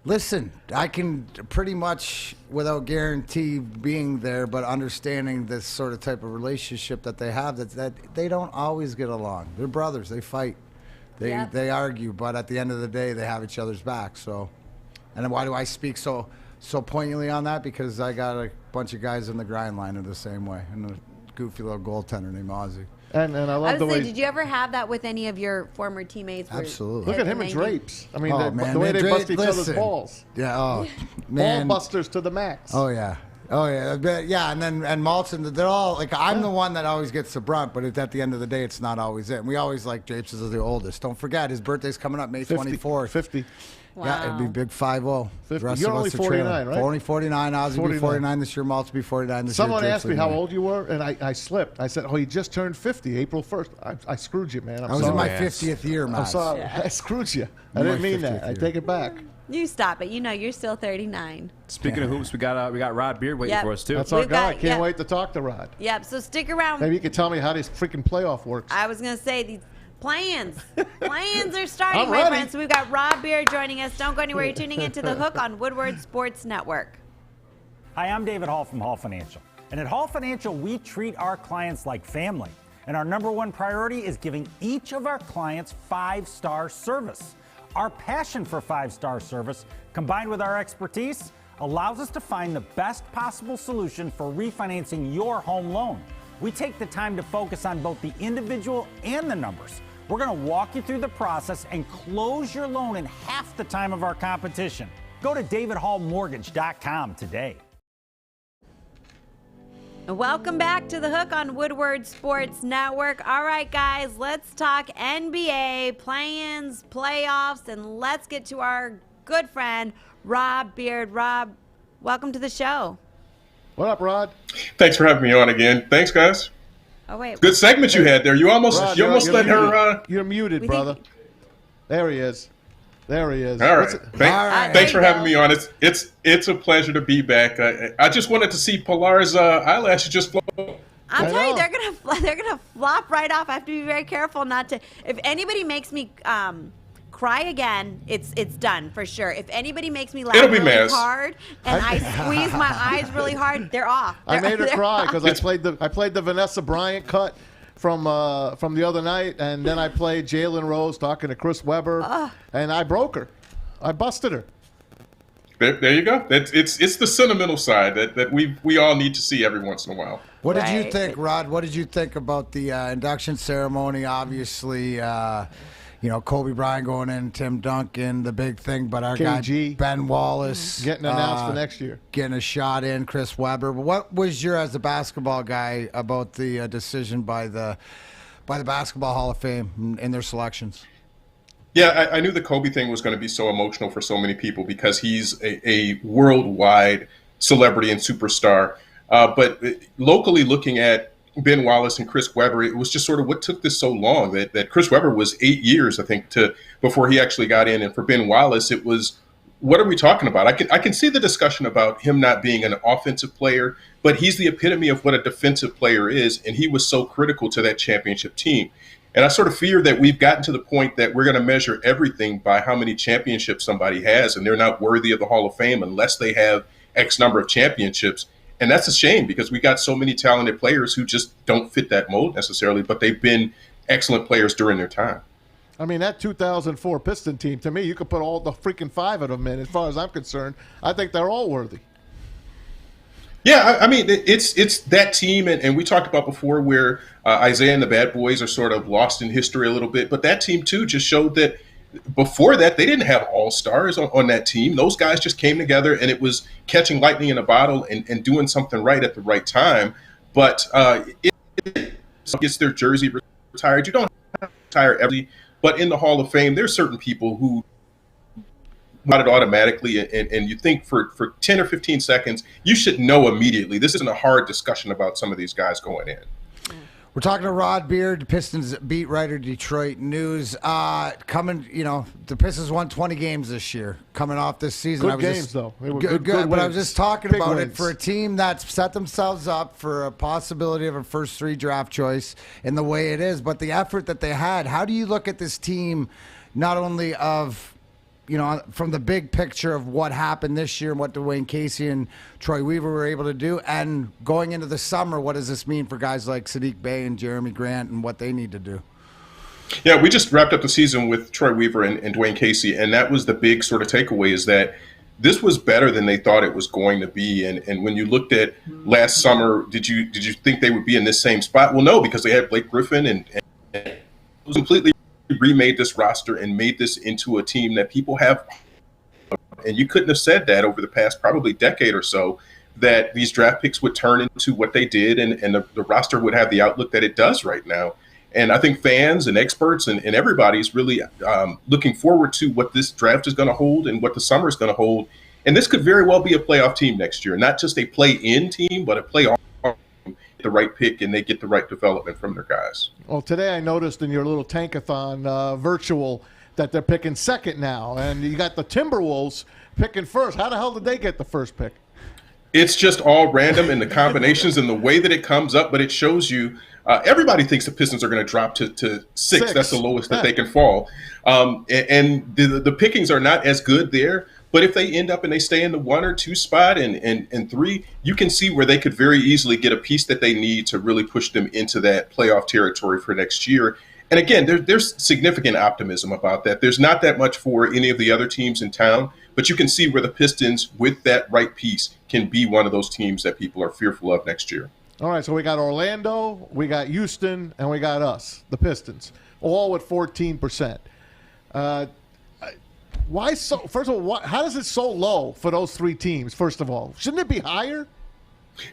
listen, I can pretty much, without guarantee being there, but understanding this sort of type of relationship that they have, that they don't always get along. They're brothers. They fight. They argue, but at the end of the day, they have each other's back. So. And then why do I speak so poignantly on that? Because I got a bunch of guys in the grind line are the same way, and a goofy little goaltender named Ozzy. And I love the way. Did you ever have that with any of your former teammates? Absolutely. Look at him and Drapes. I mean, the way they bust each other's balls. Yeah. Oh, man. Ball busters to the max. Oh yeah. Oh yeah. Yeah. And then Malton, they're all like, I'm the one that always gets the brunt, but at the end of the day, it's not always it. And we always like Drapes is the oldest. Don't forget, his birthday's coming up May 24th. 50. Wow. Yeah, it'd be big 5-0. You're only 49, right? Only 49. Ozzy will be 49 this year. Maltz will be 49 this year. Someone asked me how old you were, and I slipped. I said, you just turned 50, April 1st. I screwed you, man. I was in my 50th year, man. I'm sorry. Yeah. I screwed you. I didn't mean that. I take it back. You stop it. You're still 39. Speaking of hoops, we got Rod Beard waiting for us, too. That's our guy. Can't wait to talk to Rod. Yep, so stick around. Maybe you can tell me how this freaking playoff works. I was going to say, these plans are starting, my friends. So we've got Rob Beard joining us. Don't go anywhere. You're tuning into The Hook on Woodward Sports Network. Hi, I'm David Hall from Hall Financial. And at Hall Financial, we treat our clients like family. And our number one priority is giving each of our clients 5-star service. Our passion for 5-star service, combined with our expertise, allows us to find the best possible solution for refinancing your home loan. We take the time to focus on both the individual and the numbers. We're going to walk you through the process and close your loan in half the time of our competition. Go to davidhallmortgage.com today. Welcome back to The Hook on Woodward Sports Network. All right, guys, let's talk NBA play-ins, playoffs, and let's get to our good friend, Rob Beard. Rob, welcome to the show. What up, Rod? Thanks for having me on again. Thanks, guys. Oh, wait. Good segment you had there. You almost Rod, let her. You're muted, brother. There he is. There he is. All right. Thanks for having me on. It's a pleasure to be back. I just wanted to see Pilar's eyelashes just flow. I'm telling you, they're gonna flop right off. I have to be very careful not to. If anybody makes me cry again, it's done for sure. If anybody makes me laugh really hard and I squeeze my eyes really hard, they're off. I made her cry because I played the Vanessa Bryant cut, from the other night, and then I played Jalen Rose talking to Chris Webber, and I broke her. I busted her. There you go. It's the sentimental side that we all need to see every once in a while. What did you think, Rod? What did you think about the induction ceremony? Obviously, Kobe Bryant going in, Tim Duncan, the big thing, but our KG. guy Ben Wallace Getting announced for next year. Getting a shot in, Chris Webber. But what was your, as a basketball guy, about the decision by the Basketball Hall of Fame in their selections? Yeah, I knew the Kobe thing was going to be so emotional for so many people because he's a worldwide celebrity and superstar. But locally, looking at Ben Wallace and Chris Webber, it was just sort of what took this so long. That Chris Webber was 8 years, I think, before he actually got in. And for Ben Wallace, it was, what are we talking about? I can see the discussion about him not being an offensive player, but he's the epitome of what a defensive player is, and he was so critical to that championship team. And I sort of fear that we've gotten to the point that we're going to measure everything by how many championships somebody has, and they're not worthy of the Hall of Fame unless they have X number of championships. And that's a shame because we got so many talented players who just don't fit that mold necessarily, but they've been excellent players during their time. I mean, that 2004 Piston team, to me, you could put all the freaking 5 of them in. As far as I'm concerned, I think they're all worthy. Yeah, I mean, it's that team, and we talked about before where Isaiah and the Bad Boys are sort of lost in history a little bit, but that team, too, just showed that before that, they didn't have all-stars on that team. Those guys just came together, and it was catching lightning in a bottle and doing something right at the right time. But it gets their jersey retired. You don't have to retire every, but in the Hall of Fame, there's certain people who got it automatically, and you think for 10 or 15 seconds, you should know immediately. This isn't a hard discussion about some of these guys going in. We're talking to Rod Beard, Pistons beat writer, Detroit News. The Pistons won 20 games this year, coming off this season. Good games, though. They were good. But I was just talking Big about wins. it for a team that's set themselves up for a possibility of a first 3 draft choice in the way it is. But the effort that they had, how do you look at this team, not only of from the big picture of what happened this year and what Dwayne Casey and Troy Weaver were able to do, and going into the summer, what does this mean for guys like Sadiq Bey and Jeremy Grant and what they need to do? Yeah, we just wrapped up the season with Troy Weaver and Dwayne Casey, and that was the big sort of takeaway, is that this was better than they thought it was going to be. And when you looked at last summer, did you think they would be in this same spot? Well, no, because they had Blake Griffin and completely remade this roster and made this into a team that people have. And you couldn't have said that over the past probably decade or so, that these draft picks would turn into what they did, and the roster would have the outlook that it does right now. And I think fans and experts and everybody's really looking forward to what this draft is going to hold and what the summer is going to hold. And this could very well be a playoff team next year, not just a play-in team, but a playoff team. The right pick and they get the right development from their guys. Well, today I noticed in your little tankathon virtual that they're picking second now, and you got the Timberwolves picking first. How the hell did they get the first pick? It's just all random in the combinations and the way that it comes up, but it shows you everybody thinks the Pistons are going to drop to six. That's the lowest that they can fall. And the pickings are not as good there. But if they end up and they stay in the 1 or 2 spot and 3, you can see where they could very easily get a piece that they need to really push them into that playoff territory for next year. And again, there's significant optimism about that. There's not that much for any of the other teams in town, but you can see where the Pistons, with that right piece, can be one of those teams that people are fearful of next year. All right, so we got Orlando, we got Houston, and we got us, the Pistons, all with 14%. Why so? First of all, how is it so low for those 3 teams? First of all, shouldn't it be higher?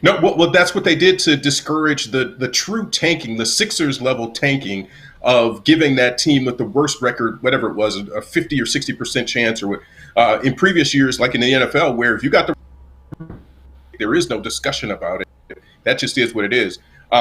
No, well, that's what they did to discourage the true tanking, the Sixers level tanking of giving that team with the worst record, whatever it was, a 50 or 60% chance, or what. In previous years, like in the NFL, where if you got there is no discussion about it. That just is what it is.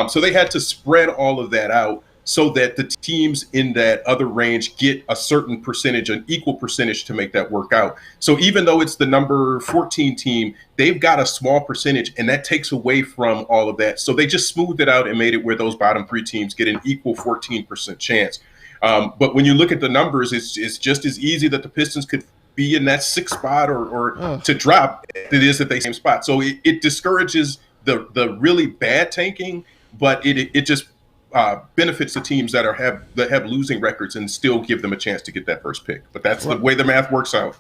So they had to spread all of that out so that the teams in that other range get a certain percentage, an equal percentage to make that work out. So even though it's the number 14 team, they've got a small percentage, and that takes away from all of that. So they just smoothed it out and made it where those bottom 3 teams get an equal 14% chance. But when you look at the numbers, it's just as easy that the Pistons could be in that 6th spot or to drop it is at the same spot. So it discourages the really bad tanking, but it just benefits the teams that have losing records and still give them a chance to get that first pick. But that's the way the math works out.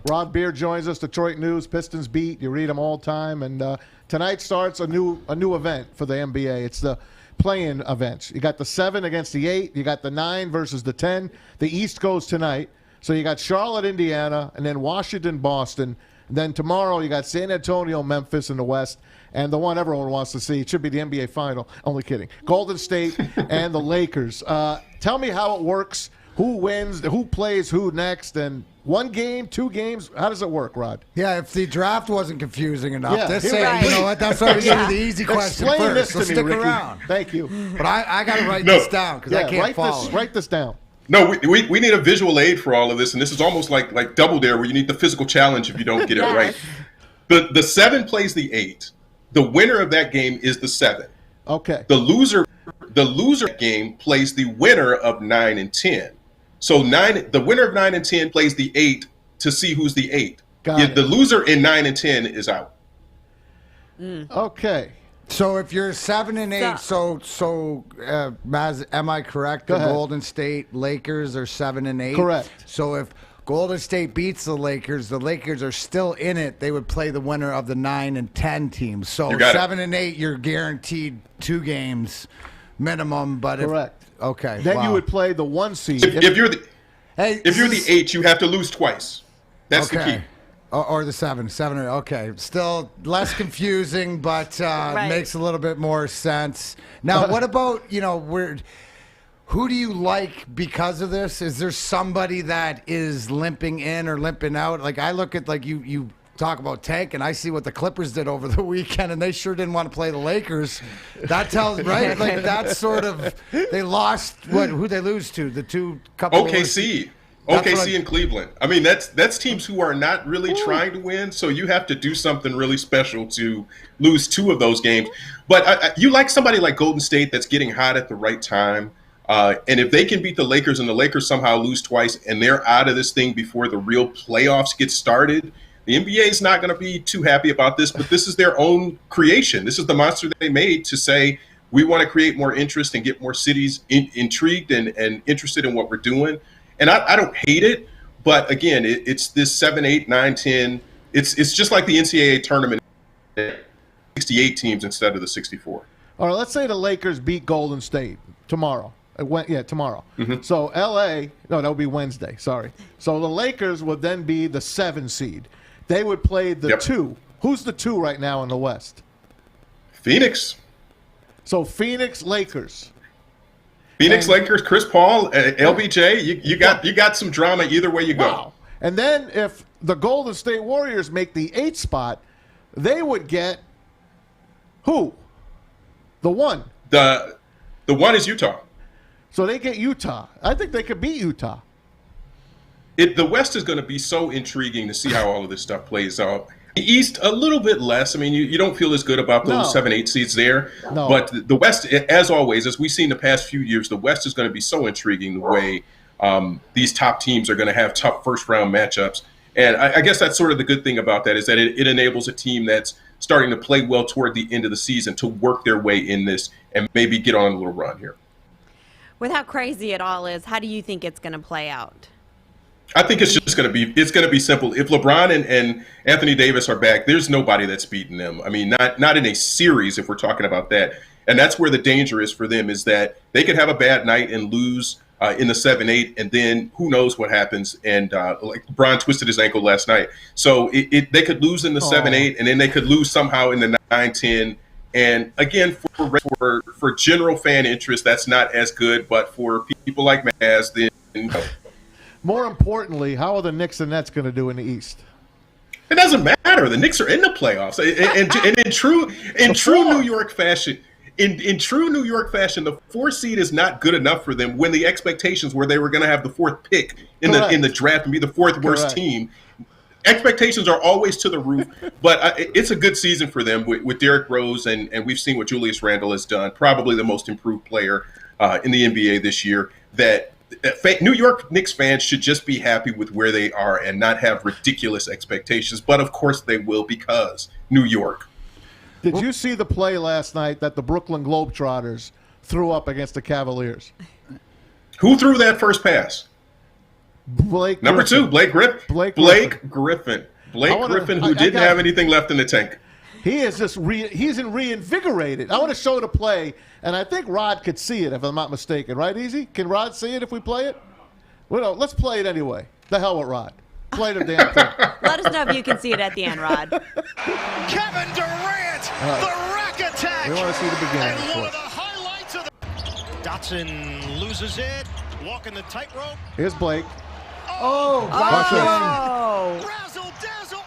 Rod Beard joins us. Detroit News, Pistons beat. You read them all the time. And tonight starts a new event for the NBA. It's the play-in events. You got the 7 against the 8. You got the 9 versus the 10. The East goes tonight. So you got Charlotte, Indiana, and then Washington, Boston. And then tomorrow you got San Antonio, Memphis in the West. And the one everyone wants to see, it should be the NBA Final. Only kidding. Golden State and the Lakers. Tell me how it works. Who wins? Who plays who next? And 1 game, 2 games? How does it work, Rod? Yeah, if the draft wasn't confusing enough, Yeah, this right. you know what? That's why we give you the easy question Explain first. this to So me, stick Ricky. around. Thank you. But I got to write this down because I can't follow. Write this down. No, we need a visual aid for all of this, and this is almost like Double Dare, where you need the physical challenge if you don't get it right. The 7 plays the 8. The winner of that game is the 7. Okay. The loser game plays the winner of 9 and 10. So the winner of 9 and 10 plays the 8 to see who's the 8. The loser in 9 and 10 is out. Okay. So if you're 7 and 8, Maz, am I correct? Go The ahead. Golden State Lakers are 7 and 8. Correct. So if Golden State beats the Lakers are still in it. They would play the winner of the 9 and 10 teams. So You got it. 7 and 8, you're guaranteed 2 games minimum. But Correct. Okay. Then you would play the 1 seed. If you're the 8, you have to lose twice. That's the key. Or the 7 or okay. Still less confusing, but makes a little bit more sense. Now, what about who do you like because of this? Is there somebody that is limping in or limping out? Like I look at you talk about tank, and I see what the Clippers did over the weekend, and they sure didn't want to play the Lakers. That tells right, like that's sort of they lost. Who they lose to? The two couple. OKC. OKC and Cleveland. I mean, that's teams who are not really trying to win, so you have to do something really special to lose 2 of those games. But you like somebody like Golden State that's getting hot at the right time. And if they can beat the Lakers and the Lakers somehow lose twice and they're out of this thing before the real playoffs get started, the NBA is not going to be too happy about this, but this is their own creation. This is the monster that they made to say, we want to create more interest and get more cities intrigued and interested in what we're doing. And I don't hate it, but again, it's this 7, 8, 9, 10. It's just like the NCAA tournament, 68 teams instead of the 64. All right, let's say the Lakers beat Golden State tomorrow. Tomorrow. Mm-hmm. So L.A. No, that would be Wednesday. Sorry. So the Lakers would then be the 7 seed. They would play the 2. Who's the 2 right now in the West? Phoenix. So Phoenix, Lakers. Lakers, Chris Paul, LBJ. You got some drama either way you go. Wow. And then if the Golden State Warriors make the 8 spot, they would get who? The 1. The 1 is Utah. So they get Utah. I think they could beat Utah. The West is going to be so intriguing to see how all of this stuff plays out. The East, a little bit less. I mean, you don't feel as good about those 7, 8 seeds there. No. But the West, as always, as we've seen the past few years, the West is going to be so intriguing the way these top teams are going to have tough first-round matchups. And I guess that's sort of the good thing about that is that it enables a team that's starting to play well toward the end of the season to work their way in this and maybe get on a little run here. With how crazy it all is, how do you think it's going to play out? I think it's just going to be simple. If LeBron and Anthony Davis are back, there's nobody that's beating them. I mean, not in a series if we're talking about that. And that's where the danger is for them is that they could have a bad night and lose in the 7-8, and then who knows what happens. And like LeBron twisted his ankle last night. So they could lose in the 7-8, and then they could lose somehow in the 9-10. And again, for general fan interest, that's not as good. But for people like Maz, then More importantly, how are the Knicks and Nets going to do in the East? It doesn't matter. The Knicks are in the playoffs, and in true New York fashion, in true New York fashion, the 4 seed is not good enough for them when the expectations were they were going to have the 4th pick in the draft and be the 4th worst team. Expectations are always to the roof, but it's a good season for them with Derrick Rose, and we've seen what Julius Randle has done, probably the most improved player in the NBA this year. That New York Knicks fans should just be happy with where they are and not have ridiculous expectations. But, of course, they will because New York. Did you see the play last night that the Brooklyn Globetrotters threw up against the Cavaliers. Who threw that first pass? Blake Number Griffin. 2, Blake Griffin. Blake Griffin, who didn't have anything left in the tank. He is just he's reinvigorated. I want to show the play, and I think Rod could see it if I'm not mistaken. Right, Eazy? Can Rod see it if we play it? Well, no, let's play it anyway. The hell with Rod. Play the damn thing. Let us know if you can see it at the end, Rod. Kevin Durant, the rack attack. We want to see the beginning. And one of the highlights of the Dotson loses it, walking the tightrope. Here's Blake. Oh, watch Razzle dazzle.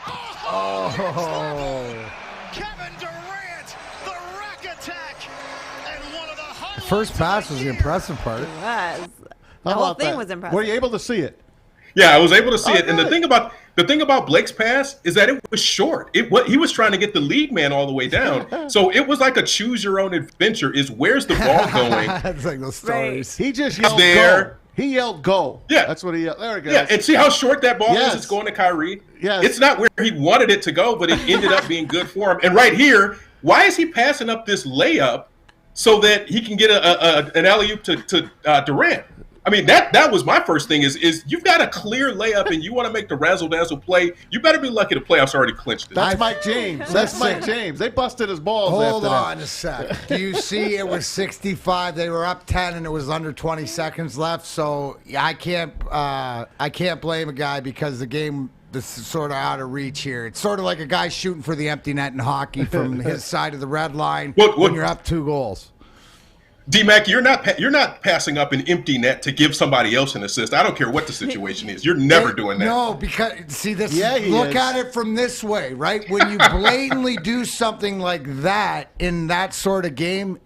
Oh. Kevin Durant, the rack attack, and one of the highlights. The first pass was the impressive part. It was. The How whole about thing that? was impressive. Were you able to see it? Yeah, I was able to see it. good. And the thing about Blake's pass is that it was short. He was trying to get the lead man all the way down. So it was like a choose your own adventure. Is where's the ball going? It's like those stories. He just yelled there. go. He yelled go. Yeah. That's what he yelled. There it goes. Yeah, and see how short that ball Yes. is? It's going to Kyrie. Yes. It's not where he wanted it to go, but it ended up being good for him. And right here, why is he passing up this layup so that he can get an alley-oop to Durant? I mean, that was my first thing is you've got a clear layup and you want to make the razzle-dazzle play. You better be lucky the playoffs already clinched it. That's Mike James. That's Mike James. They busted his balls Hold after on that. a sec. Do you see it was 65? They were up 10 and it was under 20 seconds left. So yeah, I can't blame a guy because the game is sort of out of reach here. It's sort of like a guy shooting for the empty net in hockey from his side of the red line when you're up 2 goals. D-Mac, you're not passing up an empty net to give somebody else an assist. I don't care what the situation is. You're never doing that. No, because see this. Yeah, he look is. at it from this way, right? When you blatantly do something like that in that sort of game,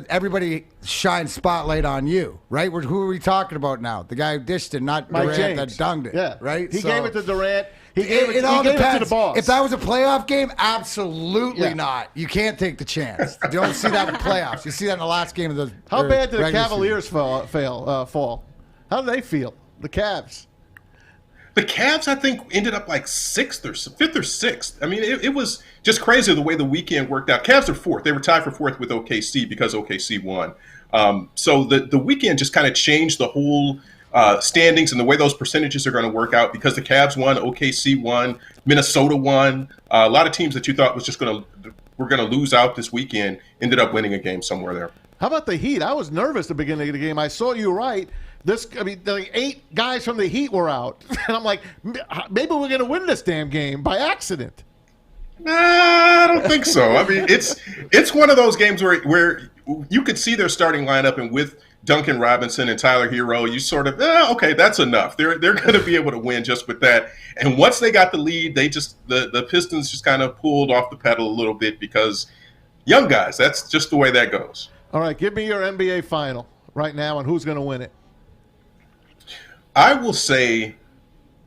everybody shines spotlight on you, right? Who are we talking about now? The guy who dished it, not Mike Durant James. that dunged it. Yeah. right. He So- gave it to Durant. He gave It all it to depends. the boss. If that was a playoff game, absolutely Yeah. not. You can't take the chance. You don't see that in playoffs. You see that in the last game of the. How bad did the regular Cavaliers fall? How did they feel? The Cavs. The Cavs, I think, ended up like 5th or 6th. I mean, it was just crazy the way the weekend worked out. Cavs are 4th. They were tied for 4th with OKC because OKC won. So the weekend just kind of changed the whole standings and the way those percentages are going to work out because the Cavs won, OKC won, Minnesota won. A lot of teams that you thought was just were going to lose out this weekend ended up winning a game somewhere there. How about the Heat? I was nervous at the beginning of the game. I saw you right. The 8 guys from the Heat were out, and I'm like, maybe we're going to win this damn game by accident. Nah, I don't think so. I mean, it's one of those games where you could see their starting lineup, and with Duncan Robinson and Tyler Hero, you sort of, okay, that's enough. They're going to be able to win just with that. And once they got the lead, the Pistons just kind of pulled off the pedal a little bit because young guys, that's just the way that goes. All right, give me your NBA final right now and who's going to win it. I will say,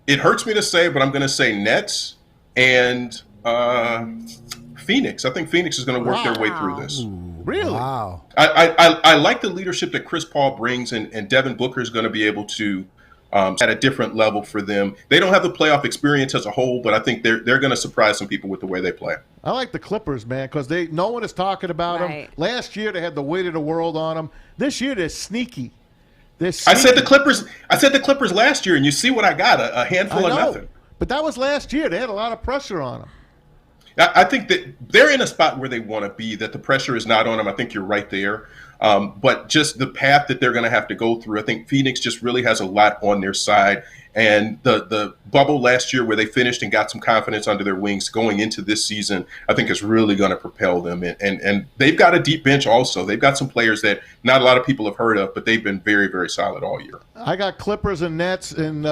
it hurts me to say, but I'm going to say Nets and Phoenix. I think Phoenix is going to work their way through this. Really? Wow. I like the leadership that Chris Paul brings, and Devin Booker is going to be able to at a different level for them. They don't have the playoff experience as a whole, but I think they're going to surprise some people with the way they play. I like the Clippers, man, because no one is talking about them. Last year they had the weight of the world on them. This year they're sneaky. I said the Clippers last year, and you see what I got, a handful of nothing. But that was last year. They had a lot of pressure on them. I think that they're in a spot where they want to be, that the pressure is not on them. I think you're right there. But just the path that they're going to have to go through, I think Phoenix just really has a lot on their side. And the bubble last year where they finished and got some confidence under their wings going into this season, I think is really going to propel them. And they've got a deep bench also. They've got some players that not a lot of people have heard of, but they've been very, very solid all year. I got Clippers and Nets, and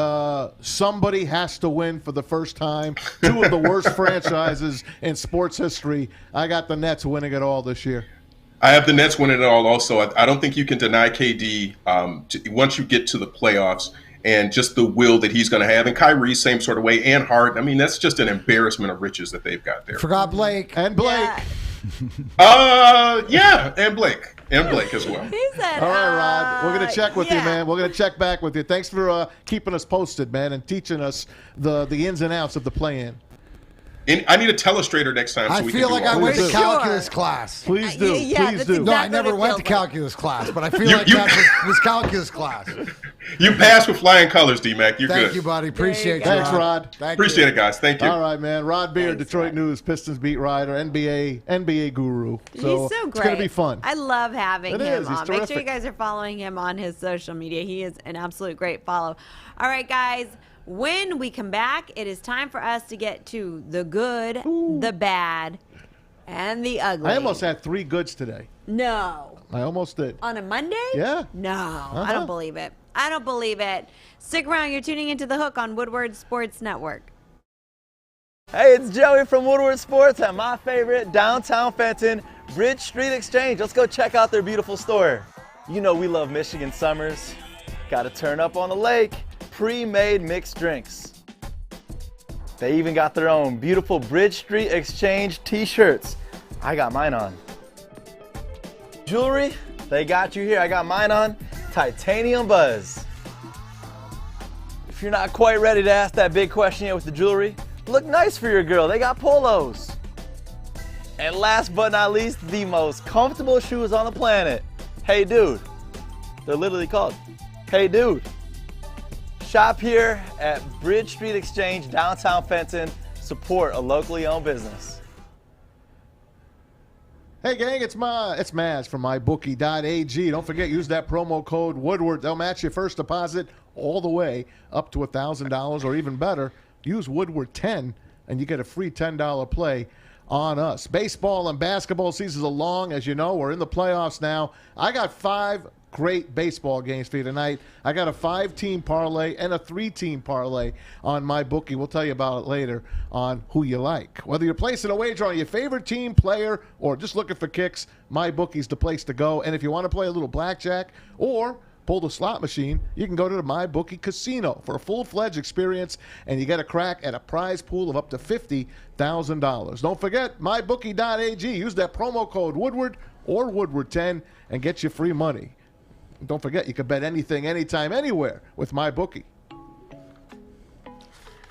somebody has to win for the first time. 2 of the worst franchises in sports history. I got the Nets winning it all this year. I have the Nets winning it all also. I don't think you can deny KD once you get to the playoffs and just the will that he's going to have. And Kyrie, same sort of way, and Hart. I mean, that's just an embarrassment of riches that they've got there. Forgot Blake. And Blake. Yeah, and Blake. And Blake as well. He said, all right, Rod. We're going to check with you, man. We're going to check back with you. Thanks for keeping us posted, man, and teaching us the ins and outs of the play-in. I need a telestrator next time. I feel like I went to calculus class. Please do. Yeah, Please do. No, I never went to calculus class, but I feel like that was calculus class. You passed with flying colors, D-Mac. You're good. Thank you, buddy. Appreciate you. Thanks, Rod. Appreciate it, guys. Thank you. All right, man. Rod Beard, Detroit News, Pistons beat writer, NBA guru. So He's so great. It's going to be fun. I love having It him is. He's on. Make sure you terrific. guys are following him on his social media. He is an absolute great follow. All right, guys. When we come back, it is time for us to get to the good, the bad, and the ugly. I almost had 3 goods today. No. I almost did. On a Monday? Yeah. No, I don't believe it. I don't believe it. Stick around. You're tuning into The Hook on Woodward Sports Network. Hey, it's Joey from Woodward Sports at my favorite downtown Fenton, Bridge Street Exchange. Let's go check out their beautiful store. You know we love Michigan summers. Got to turn up on the lake. Pre-made mixed drinks. They even got their own beautiful Bridge Street Exchange t-shirts. I got mine on. Jewelry, they got you here. I got mine on. Titanium Buzz. If you're not quite ready to ask that big question yet with the jewelry, look nice for your girl. They got polos. And last but not least, the most comfortable shoes on the planet. Hey Dude. They're literally called Hey Dude. Shop here at Bridge Street Exchange, downtown Fenton. Support a locally owned business. Hey, gang, it's Maz from MyBookie.ag. Don't forget, use that promo code Woodward. They'll match your first deposit all the way up to $1,000 or even better. Use Woodward 10, and you get a free $10 play on us. Baseball and basketball seasons are long. As you know, we're in the playoffs now. I got 5 great baseball games for you tonight. I got a 5-team parlay and a 3-team parlay on my bookie. We'll tell you about it later on Who You Like. Whether you're placing a wager on your favorite team, player, or just looking for kicks, my bookie's the place to go. And if you want to play a little blackjack or pull the slot machine, you can go to the MyBookie Casino for a full-fledged experience, and you get a crack at a prize pool of up to $50,000. Don't forget, MyBookie.ag. Use that promo code Woodward or Woodward10 and get your free money. Don't forget, you can bet anything, anytime, anywhere with MyBookie.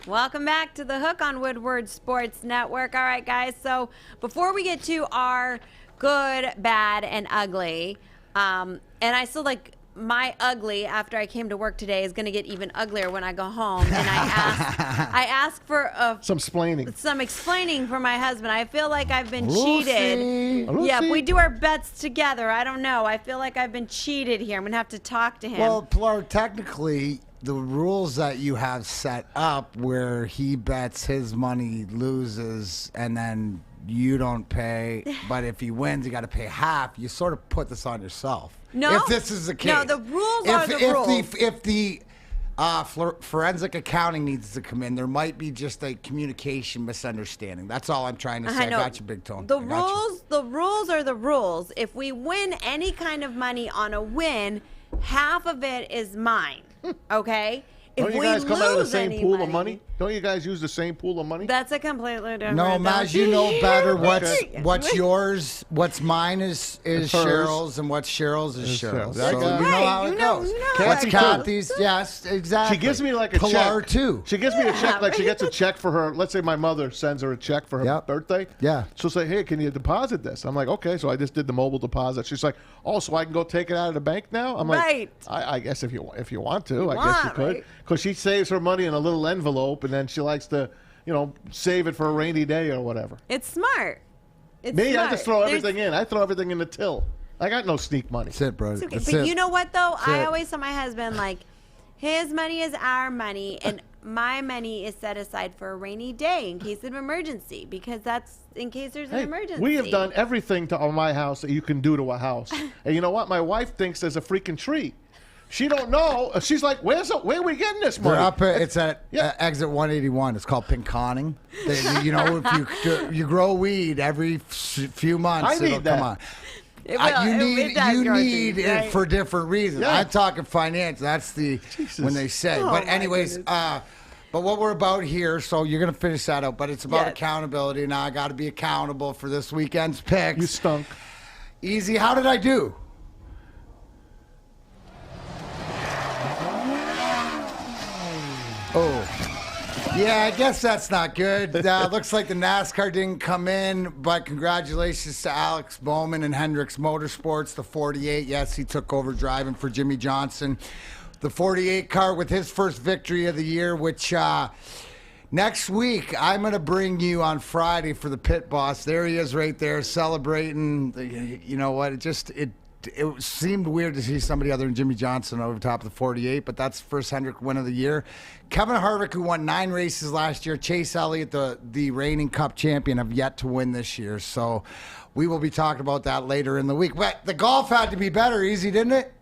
Welcome back to The Hook on Woodward Sports Network. All right, guys, so before we get to our good, bad, and ugly, and I still like my ugly after I came to work today is going to get even uglier when I go home. And I ask for some explaining from my husband. I feel like I've been cheated. Yeah, we do our bets together. I don't know. I feel like I've been cheated here. I'm going to have to talk to him. Well, Pilar, technically, the rules that you have set up where he bets his money loses and then you don't pay, but if he wins, you got to pay half. You sort of put this on yourself. No. If this is the case. No, the rules are the rules. If the forensic accounting needs to come in, there might be just a communication misunderstanding. That's all I'm trying to say. I got you, Big Tone. The rules are the rules. If we win any kind of money on a win, half of it is mine. Okay? Don't you guys come out of the same pool of money? Don't you guys use the same pool of money? That's a completely different. No, Maz, you know better. What's yours, what's mine is Cheryl's, and what's Cheryl's is Cheryl's. So you know how it goes. What's Kathy's? Yes, exactly. She gives me like a Pilar check. too. She gives me a check, like she gets a check for her. Let's say my mother sends her a check for her birthday. Yeah. She'll say, hey, can you deposit this? I'm like, okay. So I just did the mobile deposit. She's like, oh, so I can go take it out of the bank now? I'm like, I guess if you want to, I guess you could. Because she saves her money in a little envelope, and then she likes to, save it for a rainy day or whatever. It's smart. It's Me, smart. I just throw everything in. I throw everything in the till. I got no sneak money. That's it, bro. It's okay. But you know what, though? I always tell my husband, like, his money is our money, and my money is set aside for a rainy day in case of emergency, because that's in case there's an emergency. We have done everything to my house that you can do to a house. And you know what? My wife thinks there's a freaking tree. She don't know. She's like, where are we getting this money? It's at exit 181. It's called pinconning. If you grow weed every few months, it'll come on. You need it for different reasons. I'm talking finance. That's when they say. But anyways, but what we're about here, so you're going to finish that out, but it's about accountability. Now I got to be accountable for this weekend's picks. You stunk. Easy. How did I do? Oh, Yeah, I guess that's not good. Looks like the NASCAR didn't come in, but congratulations to Alex Bowman and Hendricks Motorsports, the 48. Yes, he took over driving for Jimmy Johnson. The 48 car with his first victory of the year, which next week I'm going to bring you on Friday for the pit boss. There he is right there celebrating. You know what? It seemed weird to see somebody other than Jimmy Johnson over top of the 48, but that's the first Hendrick win of the year. Kevin Harvick, who won 9 races last year, Chase Elliott, the reigning Cup champion, have yet to win this year. So we will be talking about that later in the week. But the golf had to be better, Easy, didn't it?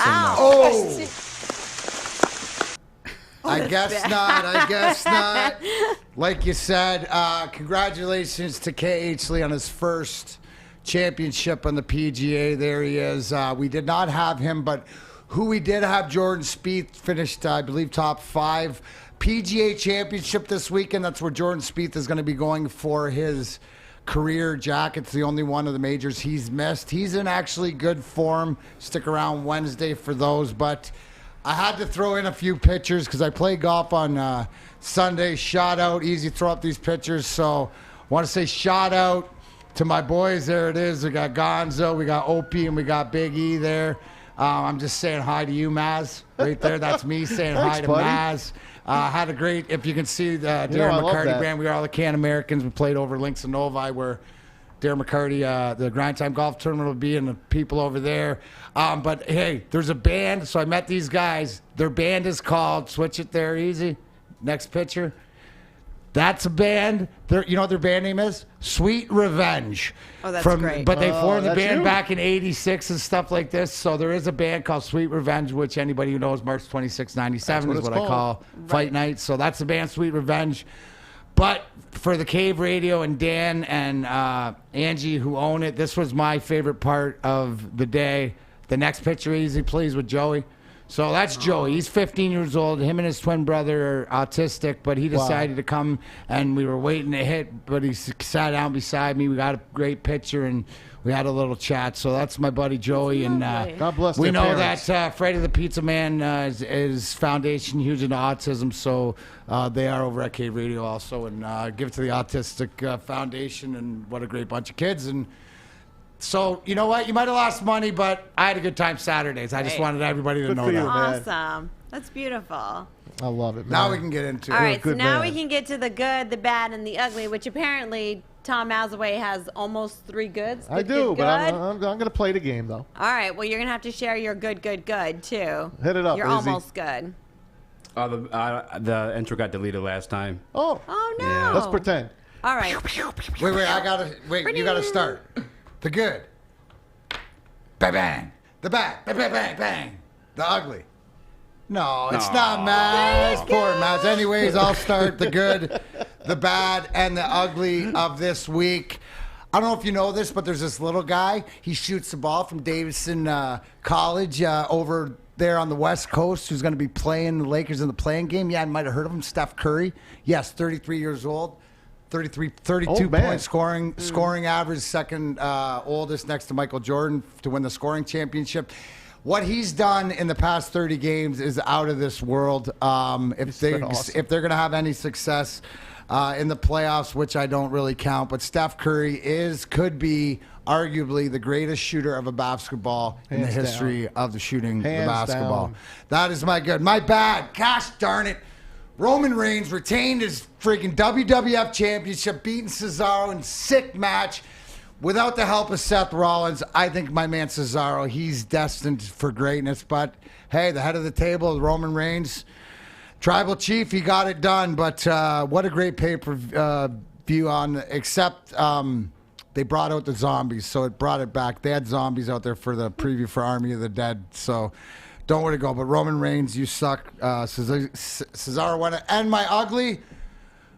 Oh! I guess not. Like you said, congratulations to K.H. Lee on his first championship on the PGA. There he is. We did not have him, but who we did have, Jordan Spieth, finished, I believe, top 5. PGA championship this weekend. That's where Jordan Spieth is going to be going for his career jacket. It's the only one of the majors he's missed. He's in actually good form. Stick around Wednesday for those, but I had to throw in a few pictures because I play golf on Sunday. Shout out, Easy, throw up these pictures. So I want to say shout out to my boys. There it is. We got Gonzo, we got Opie, and we got Big E there. I'm just saying hi to you, Maz. Right there, that's me saying hi to Maz. Had a great, if you can see the Darren McCarty brand, we are all the Can Americans. We played over Links and Novi where Darren McCarty, the Grind Time Golf Tournament will be, and the people over there. But hey, there's a band, so I met these guys. Their band is called, switch it there, Easy. Next picture. That's a band. You know what their band name is? Sweet Revenge. Oh, that's great. But they formed the band back in '86 and stuff like this. So there is a band called Sweet Revenge, which anybody who knows March 26, '97 is what I call Fight Night. So that's the band Sweet Revenge. But for the Cave Radio and Dan and Angie who own it, this was my favorite part of the day. The next picture, Easy, please, with Joey. So that's Joey. He's 15 years old. Him and his twin brother are autistic, but he decided to come, and we were waiting to hit, but he sat down beside me. We got a great picture, and we had a little chat. So that's my buddy Joey. And God bless we their know parents. that Freddie the Pizza Man is foundation huge into autism, so they are over at Cave Radio also. And give it to the Autistic Foundation, and what a great bunch of kids. And so, you know what? You might have lost money, but I had a good time Saturdays. I just wanted everybody to know that. Awesome. That's beautiful. I love it, man. Now we can get into it. All right, so now we can get to the good, the bad, and the ugly, which apparently Tom Mazawey has almost 3 goods. I do, but I'm going to play the game, though. All right, well, you're going to have to share your good, too. Hit it up, You're Izzy. almost good. The intro got deleted last time. Oh, no. Yeah. Let's pretend. All right. Wait, you gotta start. The good. Bang, bang. The bad. Bang, bang, bang, bang. The ugly. No, it's not Maz. Poor Maz. Anyways, I'll start the good, the bad, and the ugly of this week. I don't know if you know this, but there's this little guy. He shoots the ball from Davidson College over there on the West Coast, who's going to be playing the Lakers in the playing game. Yeah, I might have heard of him. Steph Curry. Yes, 33 years old. 32 point scoring average, second oldest next to Michael Jordan to win the scoring championship. What he's done in the past 30 games is out of this world. If they're going to have any success in the playoffs, which I don't really count, but Steph Curry could be arguably the greatest shooter of a basketball in the history of the shooting the basketball. That is my good. My bad. Gosh darn it. Roman Reigns retained his freaking WWF championship, beating Cesaro in sick match without the help of Seth Rollins. I think my man Cesaro, he's destined for greatness. But, hey, the head of the table, Roman Reigns, Tribal Chief, he got it done. But what a great pay-per-view on, except they brought out the zombies, so it brought it back. They had zombies out there for the preview for Army of the Dead, so don't want to go. But Roman Reigns, you suck. Cesaro won it. And my ugly,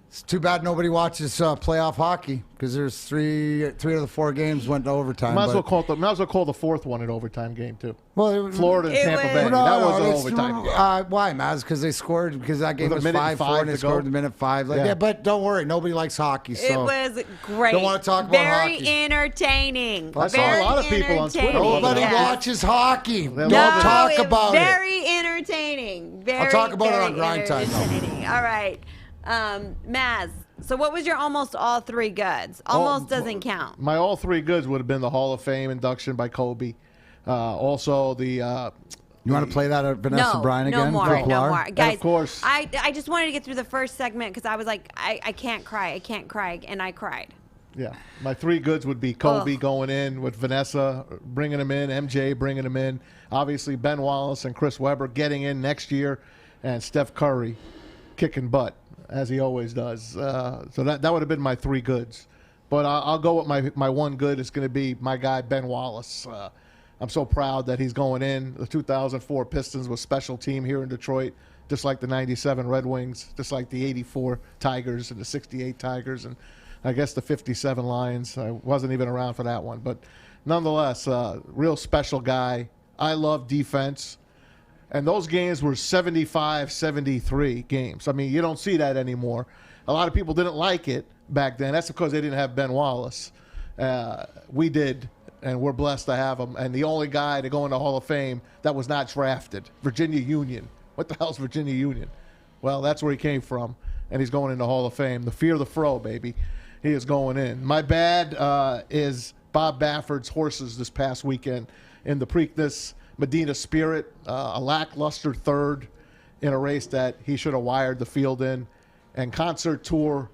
It's too bad nobody watches playoff hockey because there's three of the 4 games went to overtime. Might as well call the 4th one an overtime game too. Well, Florida and Tampa Bay. That was an overtime game. Why, Maz? Because they scored because that game With was a minute 5-4 and they scored in minute 5. Yeah, but don't worry, nobody likes hockey. So it was great. Don't want to talk about Very hockey. entertaining. I saw a lot of people on Twitter. Nobody watches hockey. No, Don't talk about it. Very entertaining. Very, I'll talk about it on very grind time. entertaining. All right. Maz, so what was your almost all 3 goods? Almost doesn't count. My all 3 goods would have been the Hall of Fame induction by Kobe. Also the. You want to play that at Vanessa Bryant again? No more. Guys, of course. I just wanted to get through the first segment because I was like, I can't cry, and I cried. Yeah, my 3 goods would be Kobe going in with Vanessa, bringing him in, MJ bringing him in, obviously Ben Wallace and Chris Webber getting in next year, and Steph Curry kicking butt, as he always does. So that would have been my 3 goods. But I'll go with my 1 good. It's going to be my guy, Ben Wallace. I'm so proud that he's going in. The 2004 Pistons was special team here in Detroit, just like the 97 Red Wings, just like the 84 Tigers and the 68 Tigers, and I guess the 57 Lions. I wasn't even around for that one. But nonetheless, real special guy. I love defense. And those games were 75-73 games. I mean, you don't see that anymore. A lot of people didn't like it back then. That's because they didn't have Ben Wallace. We did, and we're blessed to have him. And the only guy to go in the Hall of Fame that was not drafted, Virginia Union. What the hell's Virginia Union? Well, that's where he came from, and he's going in the Hall of Fame. The fear of the fro, baby. He is going in. My bad is Bob Baffert's horses this past weekend in the Preakness Medina Spirit, a lackluster third in a race that he should have wired the field in. And Concert Tour,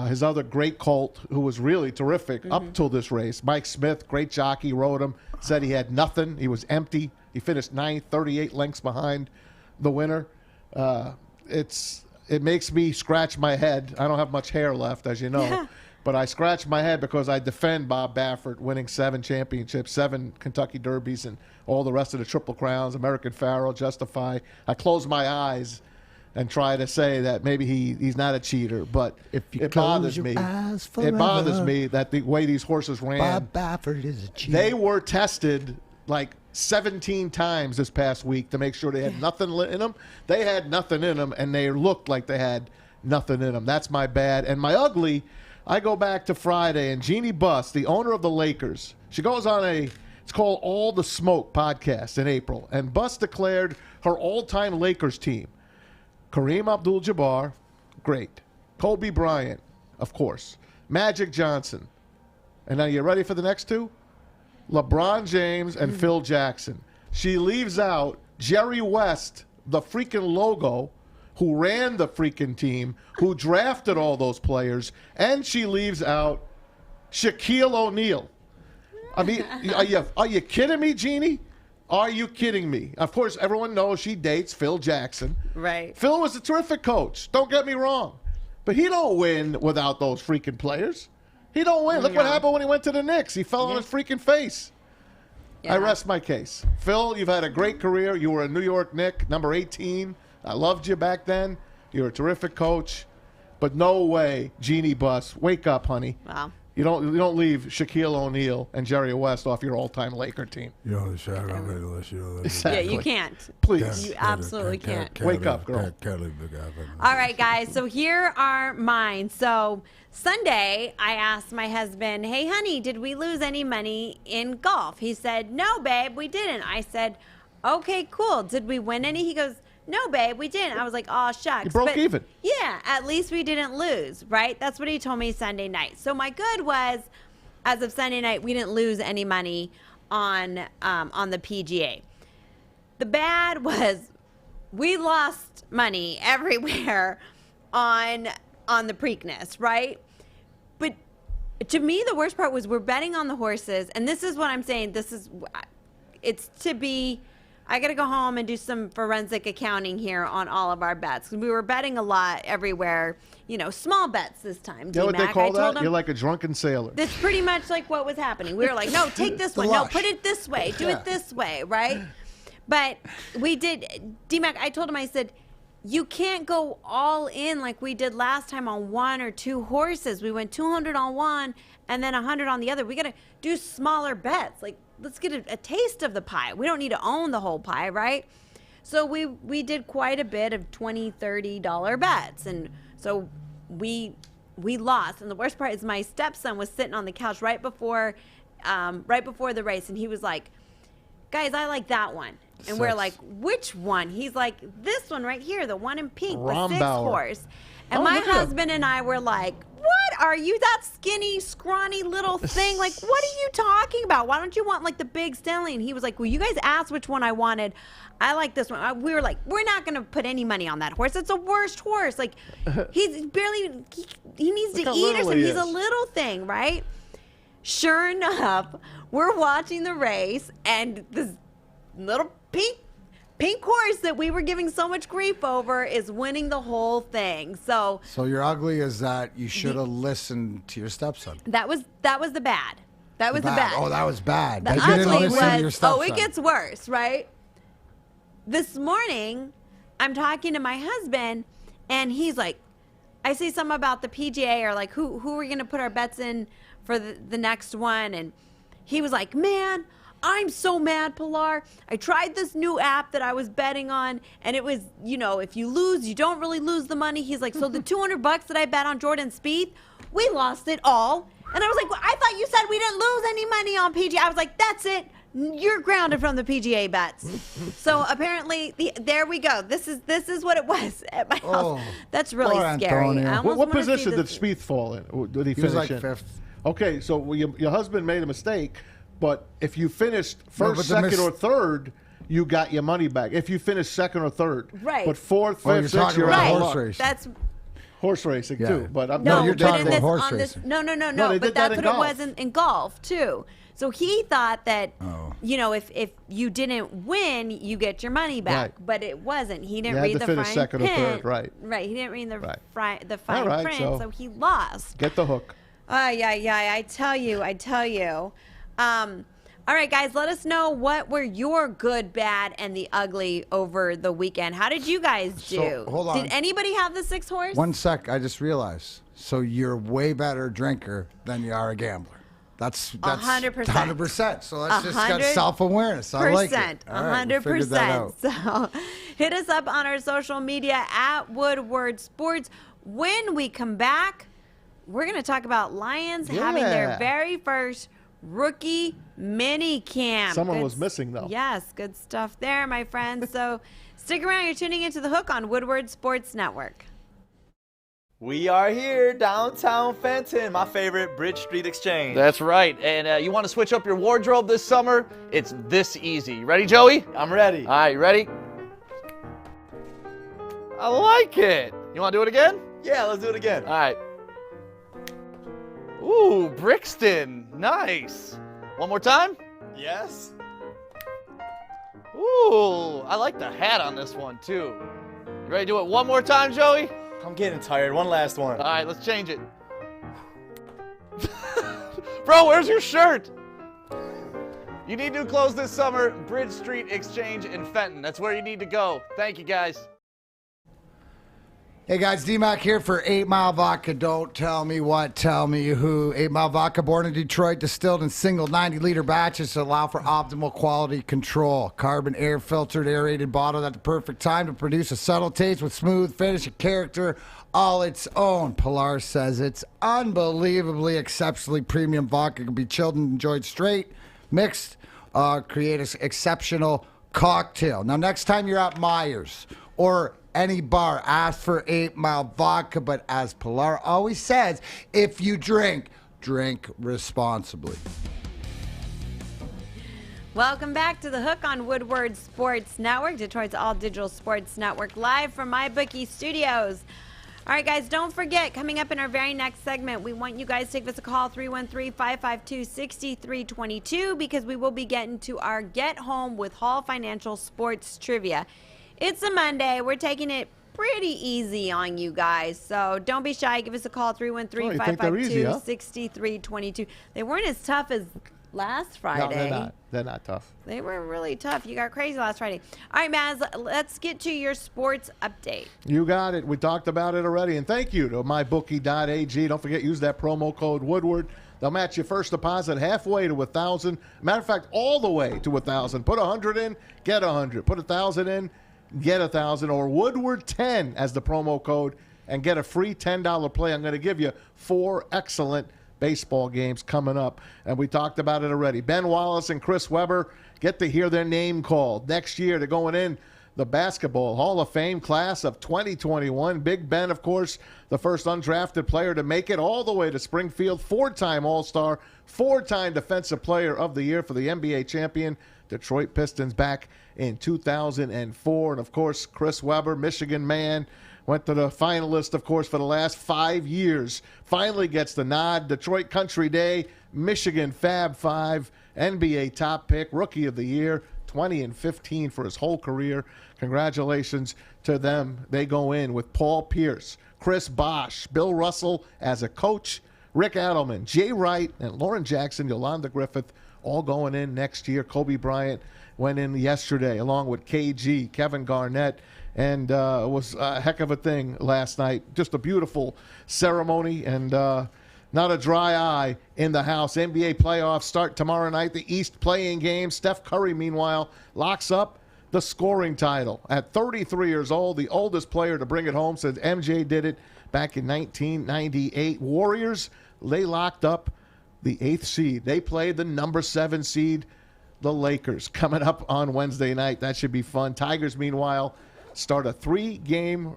his other great colt, who was really terrific up till this race. Mike Smith, great jockey, rode him, said he had nothing. He was empty. He finished 9th, 38 lengths behind the winner. It makes me scratch my head. I don't have much hair left, as you know. But I scratch my head because I defend Bob Baffert winning 7 championships, 7 Kentucky Derbies, and all the rest of the Triple Crowns, American Pharoah, Justify. I close my eyes and try to say that maybe he's not a cheater, but it bothers me. It bothers me that the way these horses ran. Bob Baffert is a cheater. They were tested like 17 times this past week to make sure they had nothing in them. They had nothing in them, and they looked like they had nothing in them. That's my bad. And my ugly, I go back to Friday, and Jeannie Buss, the owner of the Lakers, she goes on it's called All the Smoke podcast in April, and Buss declared her all-time Lakers team. Kareem Abdul-Jabbar, great. Kobe Bryant, of course. Magic Johnson. And now you ready for the next 2? LeBron James and Phil Jackson. She leaves out Jerry West, the freaking logo, who ran the freaking team, who drafted all those players, and she leaves out Shaquille O'Neal. I mean, are you kidding me, Jeannie? Are you kidding me? Of course, everyone knows she dates Phil Jackson. Right. Phil was a terrific coach. Don't get me wrong. But he don't win without those freaking players. He don't win. Look what happened when he went to the Knicks. He fell on his freaking face. I rest my case. Phil, you've had a great career. You were a New York Knick, number 18. I loved you back then. You're a terrific coach. But no way, Jeannie Buss. Wake up, honey. Wow. You don't leave Shaquille O'Neal and Jerry West off your all-time Laker team. You know the shot I made unless you Yeah, you can't. Please. You absolutely can't. Wake up, girl. All right, guys. So here are mine. So Sunday, I asked my husband, hey, honey, did we lose any money in golf? He said, no, babe, we didn't. I said, okay, cool. Did we win any? He goes, no, babe, we didn't. I was like, oh, shucks. You broke even. Yeah, at least we didn't lose, right? That's what he told me Sunday night. So my good was, as of Sunday night, we didn't lose any money on the PGA. The bad was we lost money everywhere on the Preakness, right? But to me, the worst part was we're betting on the horses, and this is what I'm saying. It's to be. I got to go home and do some forensic accounting here on all of our bets. We were betting a lot everywhere, small bets this time. You know what they call that? You're like a drunken sailor. That's pretty much like what was happening. We were like, no, take this one. No, put it this way. Do it this way, right? But we did. D-Mac, I told him, I said, you can't go all in like we did last time on 1 or 2 horses. We went 200 on one and then 100 on the other. We got to do smaller bets. Like, let's get a taste of the pie. We don't need to own the whole pie, right? So we did quite a bit of $20, $30 bets. And so we lost. And the worst part is my stepson was sitting on the couch right before the race. And he was like, guys, I like that one. And we're like, which one? He's like, this one right here, the one in pink, the 6 horse. And my husband and I were like, what are you, that skinny, scrawny little thing? Like, what are you talking about? Why don't you want like the big stallion? He was like, well, you guys asked which one I wanted. I like this one. We were like, we're not going to put any money on that horse. It's a worst horse. Like, he's barely, he needs to eat or something. He's a little thing, right? Sure enough, we're watching the race, and this little pink horse that we were giving so much grief over is winning the whole thing. So your ugly is that you should have listened to your stepson. That was the bad. That was the bad. Oh, that was bad. The ugly was, it gets worse, right? This morning, I'm talking to my husband, and he's like, I say something about the PGA, or like, who are we going to put our bets in for the next one? And he was like, man, I'm so mad, Pilar. I tried this new app that I was betting on, and it was, if you lose, you don't really lose the money. He's like, so the $200 that I bet on Jordan Spieth, we lost it all. And I was like, well, I thought you said we didn't lose any money on PGA. I was like, that's it. You're grounded from the PGA bets. So apparently, there we go. This is what it was at my house. That's really scary. What position did Spieth fall in? Did he finish in? 5th. Okay, so your husband made a mistake, but if you finished first, second, or third, you got your money back. If you finished second or third, right? But 4th, 5th, 6th, you're out of luck. Horse race. That's horse racing too. But no, you're talking about horse racing. No. But that's what it was in golf too. So he thought that, if you didn't win, you get your money back. Right. But it wasn't. He didn't You read had to the finish fine second print. or third, right. Right. He didn't read the Right. fine print, so he lost. Get the hook. I tell you. All right, guys, let us know what were your good, bad, and the ugly over the weekend. How did you guys do? So, hold on. Did anybody have the 6 horse? 1 sec. I just realized. So you're way better drinker than you are a gambler. That's 100%. 100%. So that's just got self-awareness. I like it. All right, 100%. So hit us up on our social media at Woodward Sports. When we come back, we're going to talk about Lions having their very first rookie mini camp. Someone was missing, though. Yes, good stuff there, my friends. So stick around. You're tuning into The Hook on Woodward Sports Network. We are here, downtown Fenton, my favorite Bridge Street Exchange. That's right. And you want to switch up your wardrobe this summer? It's this easy. You ready, Joey? I'm ready. All right, you ready? I like it. You want to do it again? Yeah, let's do it again. All right. Ooh, Brixton. Nice. One more time? Yes. Ooh, I like the hat on this one, too. You ready to do it one more time, Joey? I'm getting tired. One last one. All right, let's change it. Bro, where's your shirt? You need new clothes this summer. Bridge Street Exchange in Fenton. That's where you need to go. Thank you, guys. Hey guys, D-Mac here for 8 Mile Vodka. Don't tell me what, tell me who. 8 Mile Vodka, born in Detroit, distilled in single 90-liter batches to allow for optimal quality control. Carbon air filtered, aerated, bottled at the perfect time to produce a subtle taste with smooth finish and character all its own. Pilar says it's unbelievably, exceptionally premium vodka. It can be chilled and enjoyed straight, mixed, create an exceptional cocktail. Now, next time you're at Myers or any bar, ask for 8 Mile Vodka, but as Pilar always says, if you drink, drink responsibly. Welcome back to The Hook on Woodward Sports Network, Detroit's all-digital sports network, live from MyBookie Studios. All right, guys, don't forget, coming up in our very next segment, we want you guys to give us a call, 313-552-6322, because we will be getting to our Get Home with Hall Financial Sports Trivia. It's a Monday. We're taking it pretty easy on you guys, so don't be shy. Give us a call, 313-552-6322. They weren't as tough as last Friday. No, they're not tough. They were really tough. You got crazy last Friday. All right, Maz, let's get to your sports update. You got it. We talked about it already. And thank you to mybookie.ag. Don't forget, use that promo code Woodward. They'll match your first deposit halfway to $1,000. Matter of fact, all the way to $1,000. Put $100 in, get $100. Put $1,000 in, get $1,000. Or Woodward10 as the promo code and get a free $10 play. I'm going to give you 4 excellent baseball games coming up. And we talked about it already. Ben Wallace and Chris Webber get to hear their name called. Next year, they're going in the Basketball Hall of Fame class of 2021. Big Ben, of course, the first undrafted player to make it all the way to Springfield, 4-time All-Star, 4-time Defensive Player of the Year for the NBA champion Detroit Pistons back in 2004. And, of course, Chris Webber, Michigan man, went to the finalist, of course, for the last 5 years. Finally gets the nod. Detroit Country Day, Michigan Fab 5, NBA top pick, Rookie of the Year, 20 and 15 for his whole career. Congratulations to them. They go in with Paul Pierce, Chris Bosh, Bill Russell as a coach, Rick Adelman, Jay Wright, and Lauren Jackson, Yolanda Griffith, all going in next year. Kobe Bryant went in yesterday along with KG, Kevin Garnett, and it was a heck of a thing last night. Just a beautiful ceremony, and not a dry eye in the house. NBA playoffs start tomorrow night. The East playing game. Steph Curry, meanwhile, locks up the scoring title. At 33 years old, the oldest player to bring it home since MJ did it back in 1998. Warriors, they locked up the 8th seed. They played the number 7 seed, the Lakers, coming up on Wednesday night. That should be fun. Tigers, meanwhile, start a 6-game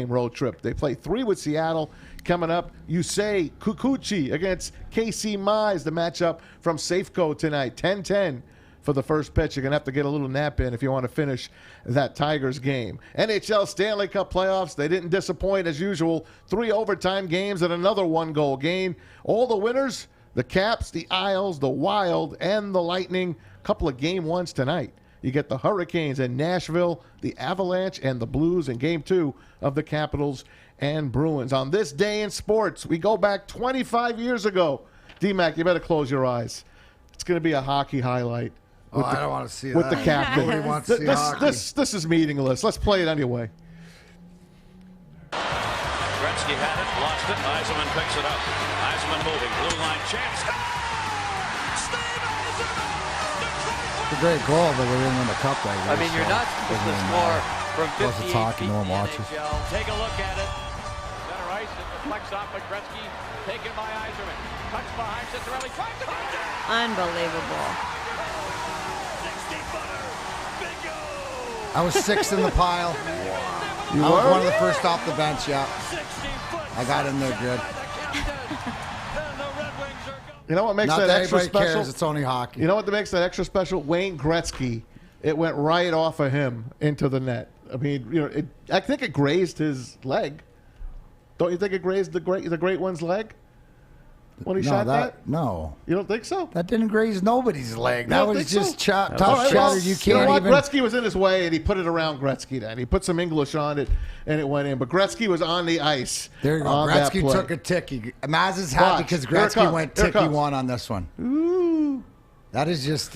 road trip. They play 3 with Seattle. Coming up, Yusei Kikuchi against KC Mize, the matchup from Safeco tonight. 10-10 for the first pitch. You're going to have to get a little nap in if you want to finish that Tigers game. NHL Stanley Cup playoffs, they didn't disappoint as usual. 3 overtime games and another 1-goal game. All the winners, the Caps, the Isles, the Wild, and the Lightning. Couple of game ones tonight. You get the Hurricanes in Nashville, the Avalanche, and the Blues in Game 2 of the Capitals and Bruins. On this day in sports, we go back 25 years ago. D-Mac, you better close your eyes. It's going to be a hockey highlight. I don't want to see with that. The captain. Nobody wants to see hockey. This is meaningless. Let's play it anyway. Gretzky had it, lost it. Yzerman picks it up. Yzerman moving. Blue line chance. It's a great goal, but we didn't win the cup that year. I mean, you're not supposed to score from 58 talk, feet no one in the watches. NHL. Take a look at it. Center ice, it deflects off by Gretzky. Taken by Yzerman. Cuts behind Citarelli. Tries to find it. Unbelievable. I was 6th in the pile. You I was were? one of the first off the bench, yeah. I got in there good. You know what makes Not that that extra anybody special? cares, it's only hockey. You know what makes that extra special? Wayne Gretzky. It went right off of him into the net. I mean, I think it grazed his leg. Don't you think it grazed the great one's leg when he shot that? No. You don't think so? That didn't graze nobody's leg. You That don't was think just so? tough All right, well, shattered. You know can't what? even. Gretzky was in his way, and he put it around Gretzky then. He put some English on it, and it went in. But Gretzky was on the ice. There you go. on that Gretzky play. took a ticky. Maz is happy Watch. because Here it Gretzky comes. went Here it ticky comes. one on this one. Ooh. That is just,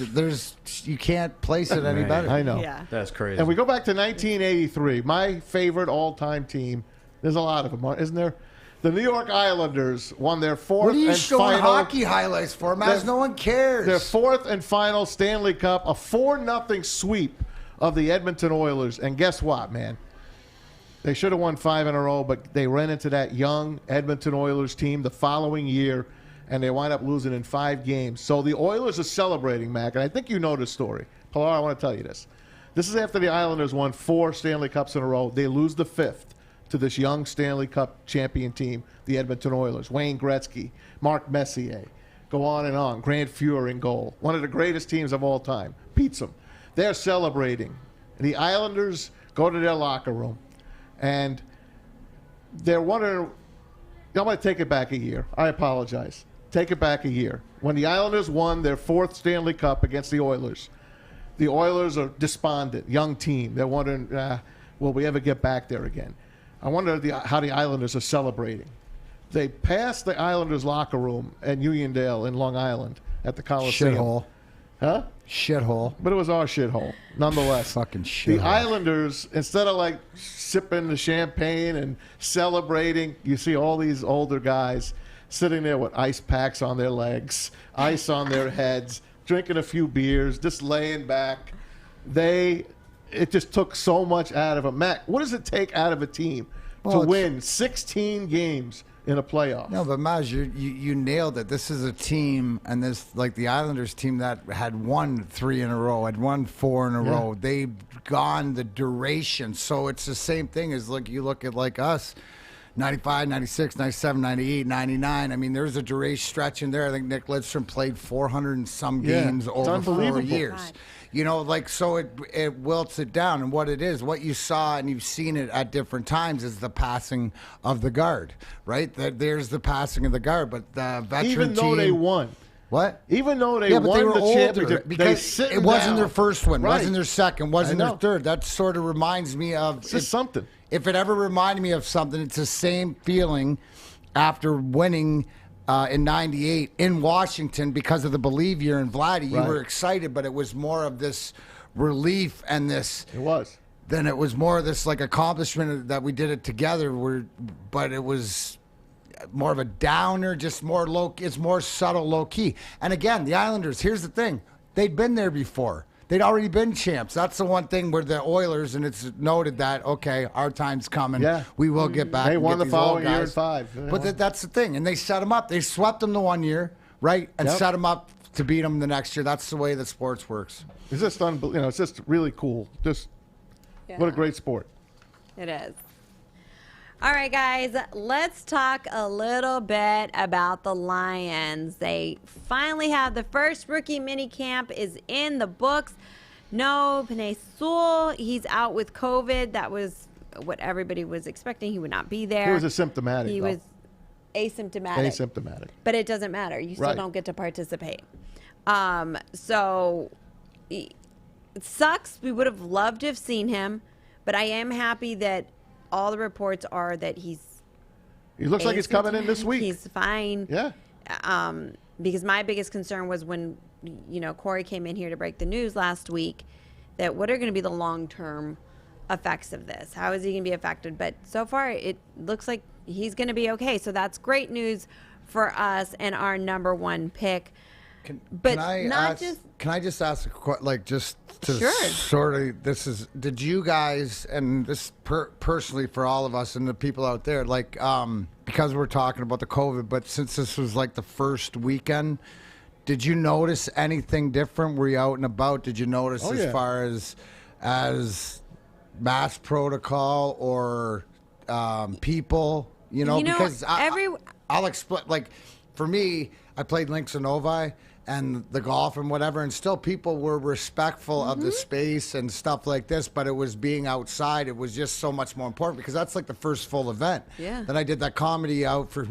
you can't place it any better. I know. Yeah. That's crazy. And we go back to 1983. My favorite all-time team. There's a lot of them, isn't there? The New York Islanders won their 4th What are you and showing final. hockey highlights for, Maz? No one cares. Their 4th and final Stanley Cup, a 4-0 sweep of the Edmonton Oilers. And guess what, man? They should have won 5 in a row, but they ran into that young Edmonton Oilers team the following year, and they wind up losing in 5 games. So the Oilers are celebrating, Mac, and I think you know this story. Pilar, I want to tell you this. This is after the Islanders won 4 Stanley Cups in a row. They lose the 5th to this young Stanley Cup champion team, the Edmonton Oilers. Wayne Gretzky, Mark Messier, go on and on. Grant Fuhr in goal. One of the greatest teams of all time. Beats them. They're celebrating. The Islanders go to their locker room, and they're wondering, I'm going to take it back a year. I apologize. Take it back a year. When the Islanders won their 4th Stanley Cup against the Oilers are despondent, young team. They're wondering, will we ever get back there again? I wonder how the Islanders are celebrating. They passed the Islanders locker room at Uniondale in Long Island, at the Coliseum. Shithole. Huh? Shithole. But it was our shithole, nonetheless. Fucking shithole. The Islanders, instead of like sipping the champagne and celebrating, you see all these older guys sitting there with ice packs on their legs, ice on their heads, drinking a few beers, just laying back. It just took so much out of them. Matt, what does it take out of a team to win 16 games in a playoff? No, but Maz, you nailed it. This is a team, and this like the Islanders team that had won 3 in a row, had won 4 in a row. They've gone the duration. So it's the same thing as you look at like us, 95, 96, 97, 98, 99. I mean, there's a duration stretch in there. I think Nick Lidstrom played 400 and some games over 4 years. God. You know, so it wilts it down. And what it is, what you saw, and you've seen it at different times, is the passing of the guard, right? There's the passing of the guard, but the veteran even though team, they won. What? Even though they won the championship, because it wasn't their first win, right. wasn't their second, wasn't their third. That sort of reminds me of... It's just something. If it ever reminded me of something, it's the same feeling after winning... in 98 in Washington because of the Believe year in Vladdy. You were excited, but it was more of this relief and this. It was. Then it was more of this like accomplishment that we did it together. But it was more of a downer, just more low. It's more subtle, low key. And again, the Islanders. Here's the thing: they'd been there before. They'd already been champs. That's the one thing where the Oilers, and it's noted that, okay, our time's coming. Yeah. We will get back. They and won get the these following old year in guys. 5. But that's the thing. And they set them up. They swept them the one year, right? And set them up to beat them the next year. That's the way that sports works. It's just unbelievable. It's just really cool. Just what a great sport. It is. All right, guys, let's talk a little bit about the Lions. They finally have the first rookie minicamp is in the books. No, Penei Sewell, he's out with COVID. That was what everybody was expecting. He would not be there. He was asymptomatic. He was asymptomatic. But it doesn't matter. You still don't get to participate. So it sucks. We would have loved to have seen him, but I am happy that all the reports are that he looks like he's coming in this week. He's fine. Yeah. Because my biggest concern was when, Corey came in here to break the news last week, that what are going to be the long-term effects of this? How is he going to be affected? But so far, it looks like he's going to be okay. So that's great news for us and our number 1 pick. Can I just ask a question, just to sort of, did you guys, and this personally for all of us and the people out there, because we're talking about the COVID, but since this was like the first weekend, did you notice anything different? Were you out and about? Did you notice far as mass protocol or people, because I'll explain, for me, I played Links and Novi and the golf and whatever, and still people were respectful of the space and stuff like this, but it was being outside. It was just so much more important because that's like the first full event. Yeah. Then I did that comedy out for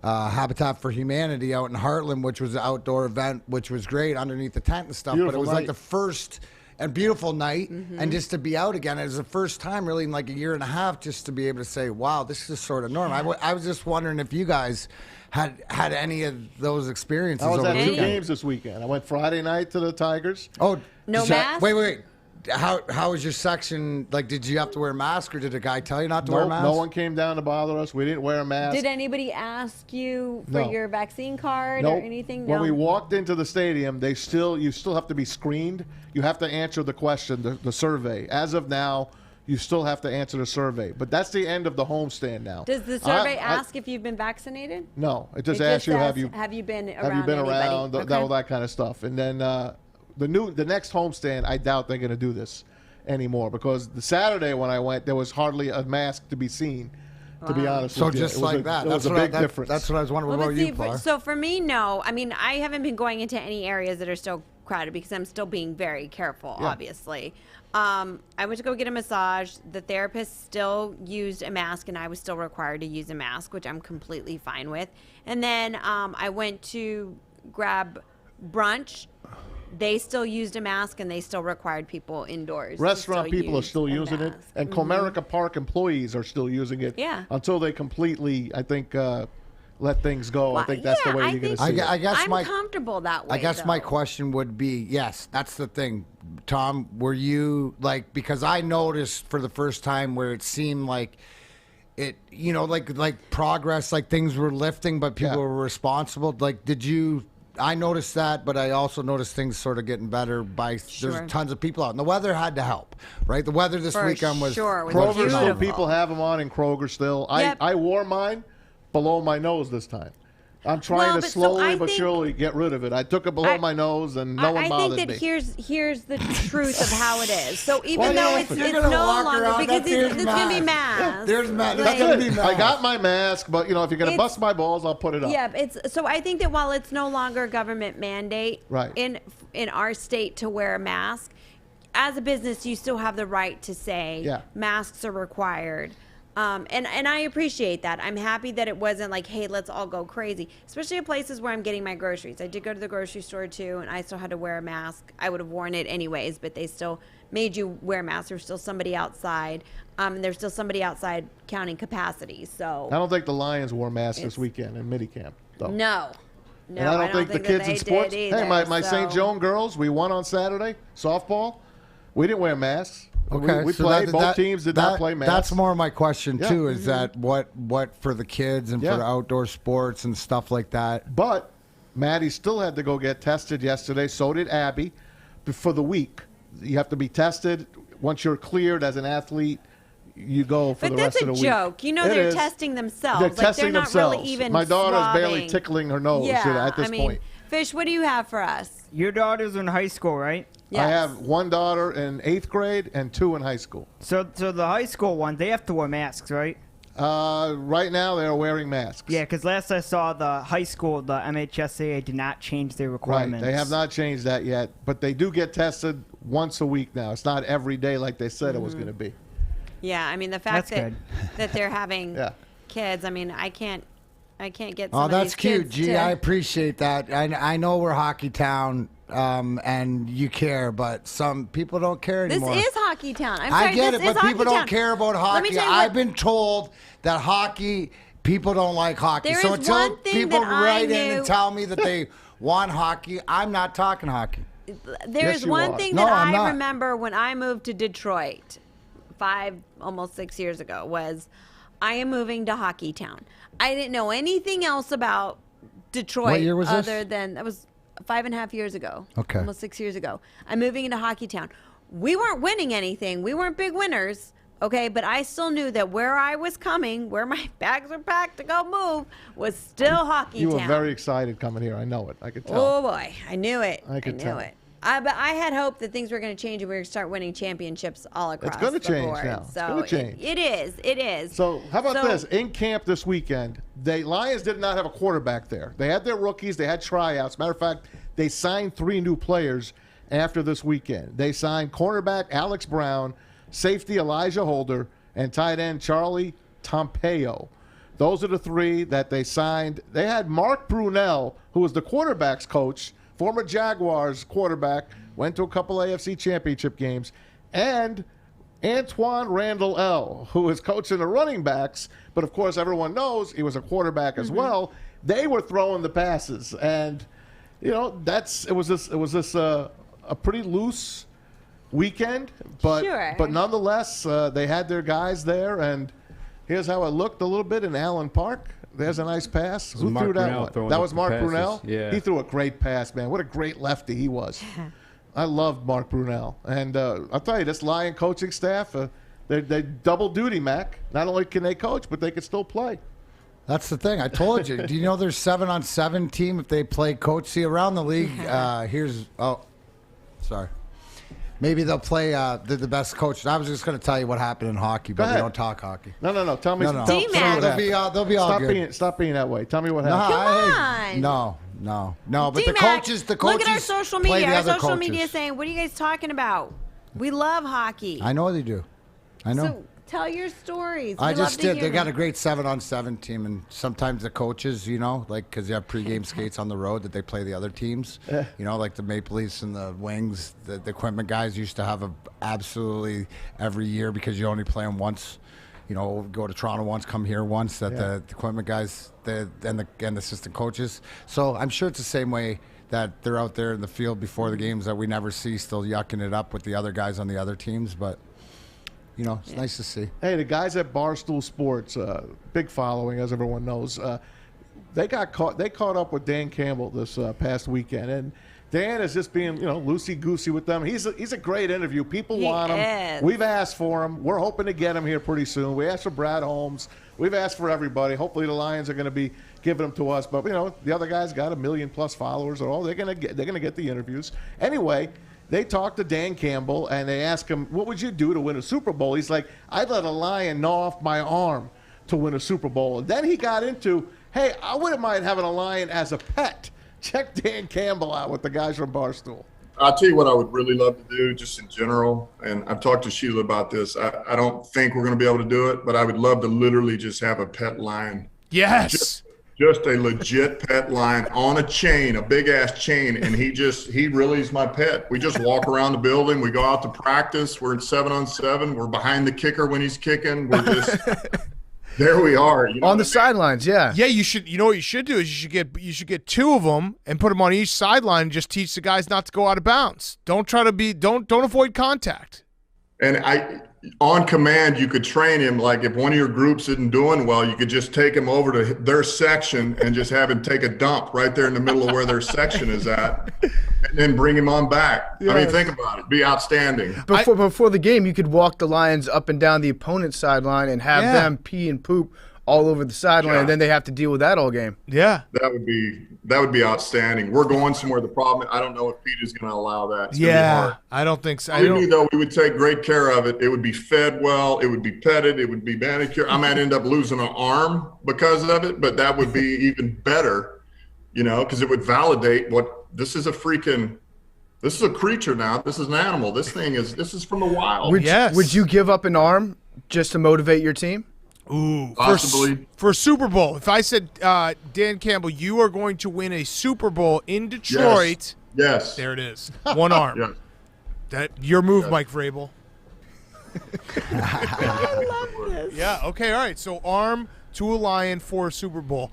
Habitat for Humanity out in Heartland, which was an outdoor event, which was great underneath the tent and stuff. But it was like the first and beautiful night, and just to be out again. It was the first time really in like a year and a half just to be able to say, wow, this is sort of normal. I was just wondering if you guys had any of those experiences. I was over at the 2 weekend. games this weekend. I went Friday night to the Tigers. Oh, no mask? Wait. How was your section? Did you have to wear a mask, or did a guy tell you not to wear a mask? No one came down to bother us. We didn't wear a mask. Did anybody ask you for your vaccine card or anything? When we walked into the stadium, you still have to be screened. You have to answer the question, the survey. As of now, you still have to answer the survey. But that's the end of the homestand now. Does the survey ask if you've been vaccinated? No, it just asks you have you been around around, all that kind of stuff. And then the next homestand, I doubt they're going to do this anymore, because the Saturday when I went, there was hardly a mask to be seen. To be honest with you, just like that. It was a big difference. That's what I was wondering about you, Pilar. So for me, no. I mean, I haven't been going into any areas that are still crowded because I'm still being very careful, obviously. I went to go get a massage. The therapist still used a mask, and I was still required to use a mask, which I'm completely fine with. And then I went to grab brunch. They still used a mask, and they still required people indoors. Restaurant people are still using it, and Comerica Park employees are still using it. Yeah. Until they completely, I think, let things go. I think that's the way you're going to see it. I guess I'm comfortable that way. I guess though. my question would be, yes, that's the thing. Tom, were you like, because I noticed for the first time where it seemed like it, you know, like progress, like things were lifting, but people were responsible. Like, did you? I noticed that, but I also noticed things sort of getting better there's tons of people out. And the weather had to help, right? The weather this weekend was Kroger still, people have them on in Kroger still. I wore mine below my nose this time. I'm trying to slowly but surely get rid of it. I took it below my nose, and no one bothered me. I think that here's the truth of how it is. So even though it's no longer, because it's going to be masked. There's mask. I got my mask, but, you know, if you're going to bust my balls, I'll put it up. Yeah, so I think that while it's no longer a government mandate in our state to wear a mask, as a business, you still have the right to say masks are required. And I appreciate that. I'm happy that it wasn't like, hey, let's all go crazy, especially at places where I'm getting my groceries. I did go to the grocery store too, and I still had to wear a mask. I would have worn it anyways, but they still made you wear a mask. There's still somebody outside. And there's still somebody outside counting capacity. So I don't think the Lions wore masks this weekend in minicamp, though. No. And I don't think the kids in sports. Hey, my St. Joan girls, we won on Saturday, softball. We didn't wear masks. Okay, we played. Both teams did not play masks. That's more my question too. Is that what for the kids and for the outdoor sports and stuff like that? But Maddie still had to go get tested yesterday. So did Abby. For the week, you have to be tested. Once you're cleared as an athlete, you go for the rest of the week. But that's a joke. You know, they're testing themselves. They're testing not themselves. Really even my daughter's swabbing. barely tickling her nose at this point. Fish, what do you have for us? Your daughter's in high school, right? Yes. I have one daughter in 8th grade and 2 in high school. So the high school one, they have to wear masks, right? Right now, they're wearing masks. Yeah, because last I saw the high school, the MHSAA did not change their requirements. Right, they have not changed that yet, but they do get tested once a week now. It's not every day like they said it was going to be. Yeah, I mean, the fact that they're having kids, I mean, I can't get some of that's these cute, kids G. I appreciate that. I know we're hockey town, and you care, but some people don't care anymore. This is hockey town. I'm sorry, I get it, but people don't town. care about hockey. I've been told that hockey, people don't like hockey. There so is until one thing people that I write in knew- and tell me that they want hockey, I'm not talking hockey. There's one thing that I remember when I moved to Detroit 5, almost 6 years ago was I am moving to hockey town. I didn't know anything else about Detroit. What year was this? Other than that was 5.5 years ago. Okay. Almost 6 years ago. I'm moving into hockey town. We weren't winning anything. We weren't big winners. Okay, but I still knew that where I was coming, where my bags were packed to go move, was still hockey You town. were very excited coming here. I know it. I could tell. Oh boy, I knew it. I could knew tell. it. But I had hoped that things were going to change and we were going to start winning championships all across It's going to the change board. now. So It's going to change. It is. It is. So how about this? In camp this weekend, the Lions did not have a quarterback there. They had their rookies. They had tryouts. Matter of fact, they signed 3 new players after this weekend. They signed cornerback Alex Brown, safety Elijah Holder, and tight end Charlie Tompeo. Those are the 3 that they signed. They had Mark Brunell, who was the quarterback's coach, former Jaguars quarterback, went to a couple AFC championship games, and Antoine Randall L., who is coaching the running backs, but of course everyone knows he was a quarterback as well. They were throwing the passes, and you know it was a pretty loose weekend, but nonetheless they had their guys there, and here's how it looked a little bit in Allen Park. There's a nice pass. Who threw that one? That was Mark Brunell? Yeah. He threw a great pass, man. What a great lefty he was. I loved Mark Brunell. And I'll tell you, this Lion coaching staff, they double duty, Mac. Not only can they coach, but they can still play. That's the thing. I told you. Do you know there's 7-on-7 team if they play coach? See, around the league, sorry. Maybe they'll play the best coach. I was just going to tell you what happened in hockey, but we don't talk hockey. No. Tell me. No. Tell me what happened. They'll be all good. Stop being that way. Tell me what happened. No. But the D-Mac, coaches look at our social play media. the Our other social coaches. media is saying, what are you guys talking about? We love hockey. I know they do. I know. So tell your stories. I We just love to did. hear They got a them. great 7-on-7 team, and sometimes the coaches, because they have pregame skates on the road that they play the other teams. Like the Maple Leafs and the Wings, the equipment guys used to have absolutely every year because you only play them once. go to Toronto once, come here once. That the equipment guys, and the assistant coaches. So I'm sure it's the same way that they're out there in the field before the games that we never see, still yucking it up with the other guys on the other teams. But it's nice to see. Hey, the guys at Barstool Sports, big following, as everyone knows. They caught up with Dan Campbell this past weekend, and Dan is just being, loosey-goosey with them. He's a great interview. People want him. We've asked for him. We're hoping to get him here pretty soon. We asked for Brad Holmes. We've asked for everybody. Hopefully the Lions are going to be giving them to us. But, the other guys got 1 million+ followers. They're going to get the interviews. Anyway, they talked to Dan Campbell, and they asked him, what would you do to win a Super Bowl? He's like, I'd let a lion gnaw off my arm to win a Super Bowl. And then he got into, hey, I wouldn't mind having a lion as a pet. Check Dan Campbell out with the guys from Barstool. I'll tell you what I would really love to do just in general, and I've talked to Sheila about this. I don't think we're going to be able to do it, but I would love to literally just have a pet lion. Yes. Just a legit pet lion on a chain, a big-ass chain, and he really is my pet. We just walk around the building. We go out to practice. We're at 7-on-7. We're behind the kicker when he's kicking. We're just – there we are. On the sidelines, yeah. Yeah, you should. You know what you should do is you should get 2 of them and put them on each sideline and just teach the guys not to go out of bounds. Don't avoid contact. And on command, you could train him. Like if one of your groups isn't doing well, you could just take him over to their section and just have him take a dump right there in the middle of where their section is at, and then bring him on back. Yes. I mean, think about it. It'd be outstanding. Before the game, you could walk the Lions up and down the opponent's sideline and have them pee and poop all over the sideline, and then they have to deal with that all game. Yeah. That would be outstanding. We're going somewhere. The problem, I don't know if Pete is going to allow that. It's I don't think so. We knew, though, we would take great care of it. It would be fed well. It would be petted. It would be manicured. I might end up losing an arm because of it, but that would be even better, because it would validate this is a creature now. This is an animal. This is from the wild. Would you give up an arm just to motivate your team? Ooh, possibly for Super Bowl. If I said, Dan Campbell, you are going to win a Super Bowl in Detroit. Yes. There it is. 1 arm. Yes. That your move, Mike Vrabel. I love this. Yeah. Okay. All right. So arm to a lion for a Super Bowl.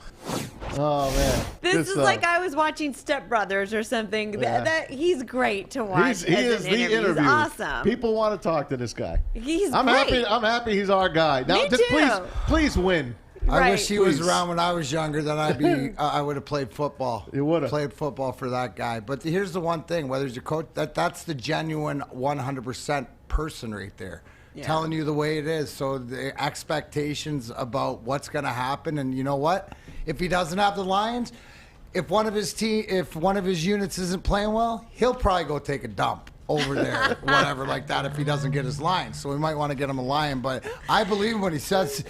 Oh man, This is like I was watching Step Brothers or something. That he's great to watch. He is the interview. He's awesome. People want to talk to this guy. I'm great. happy he's our guy. Now, Me just too. please win. I wish he was around when I was younger. Then I would have played football. You would have played football for that guy. But here's the one thing: whether he's your coach, that's the genuine 100% person right there. Yeah. Telling you the way it is. So the expectations about what's going to happen, and you know what? If he doesn't have the Lions, if one of his units isn't playing well, he'll probably go take a dump over there, whatever like that. If he doesn't get his Lions, so we might want to get him a Lion. But I believe him when he says,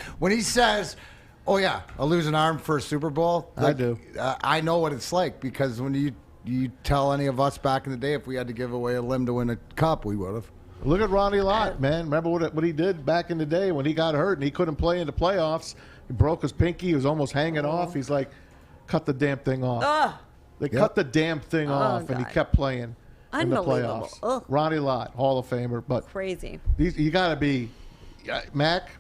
"Oh yeah, I'll lose an arm for a Super Bowl." I do. I know what it's like because when you tell any of us back in the day, if we had to give away a limb to win a cup, we would have. Look at Ronnie Lott, man. Remember what he did back in the day when he got hurt and he couldn't play in the playoffs. He broke his pinky. He was almost hanging off. He's like, cut the damn thing off. They cut the damn thing off, and he kept playing in the playoffs. Ronnie Lott, Hall of Famer. But crazy. You got to be, Mac,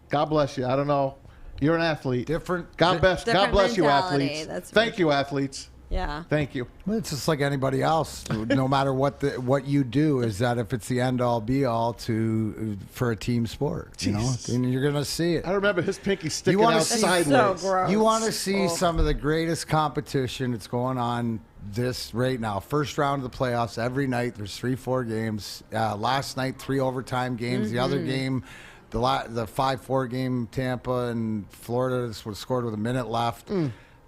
God bless you. I don't know. You're an athlete. God bless you, athletes. Thank you, athletes. Yeah. Thank you. Well, it's just like anybody else. No matter what you do, is that if it's the end all be all for a team sport, and you're gonna see it. I remember his pinky sticking out sideways. So gross. You want to see some of the greatest competition that's going on this right now. First round of the playoffs every night. There's 3-4 games. Last night 3 overtime games. The other game, the 5-4 game, Tampa and Florida was scored with a minute left.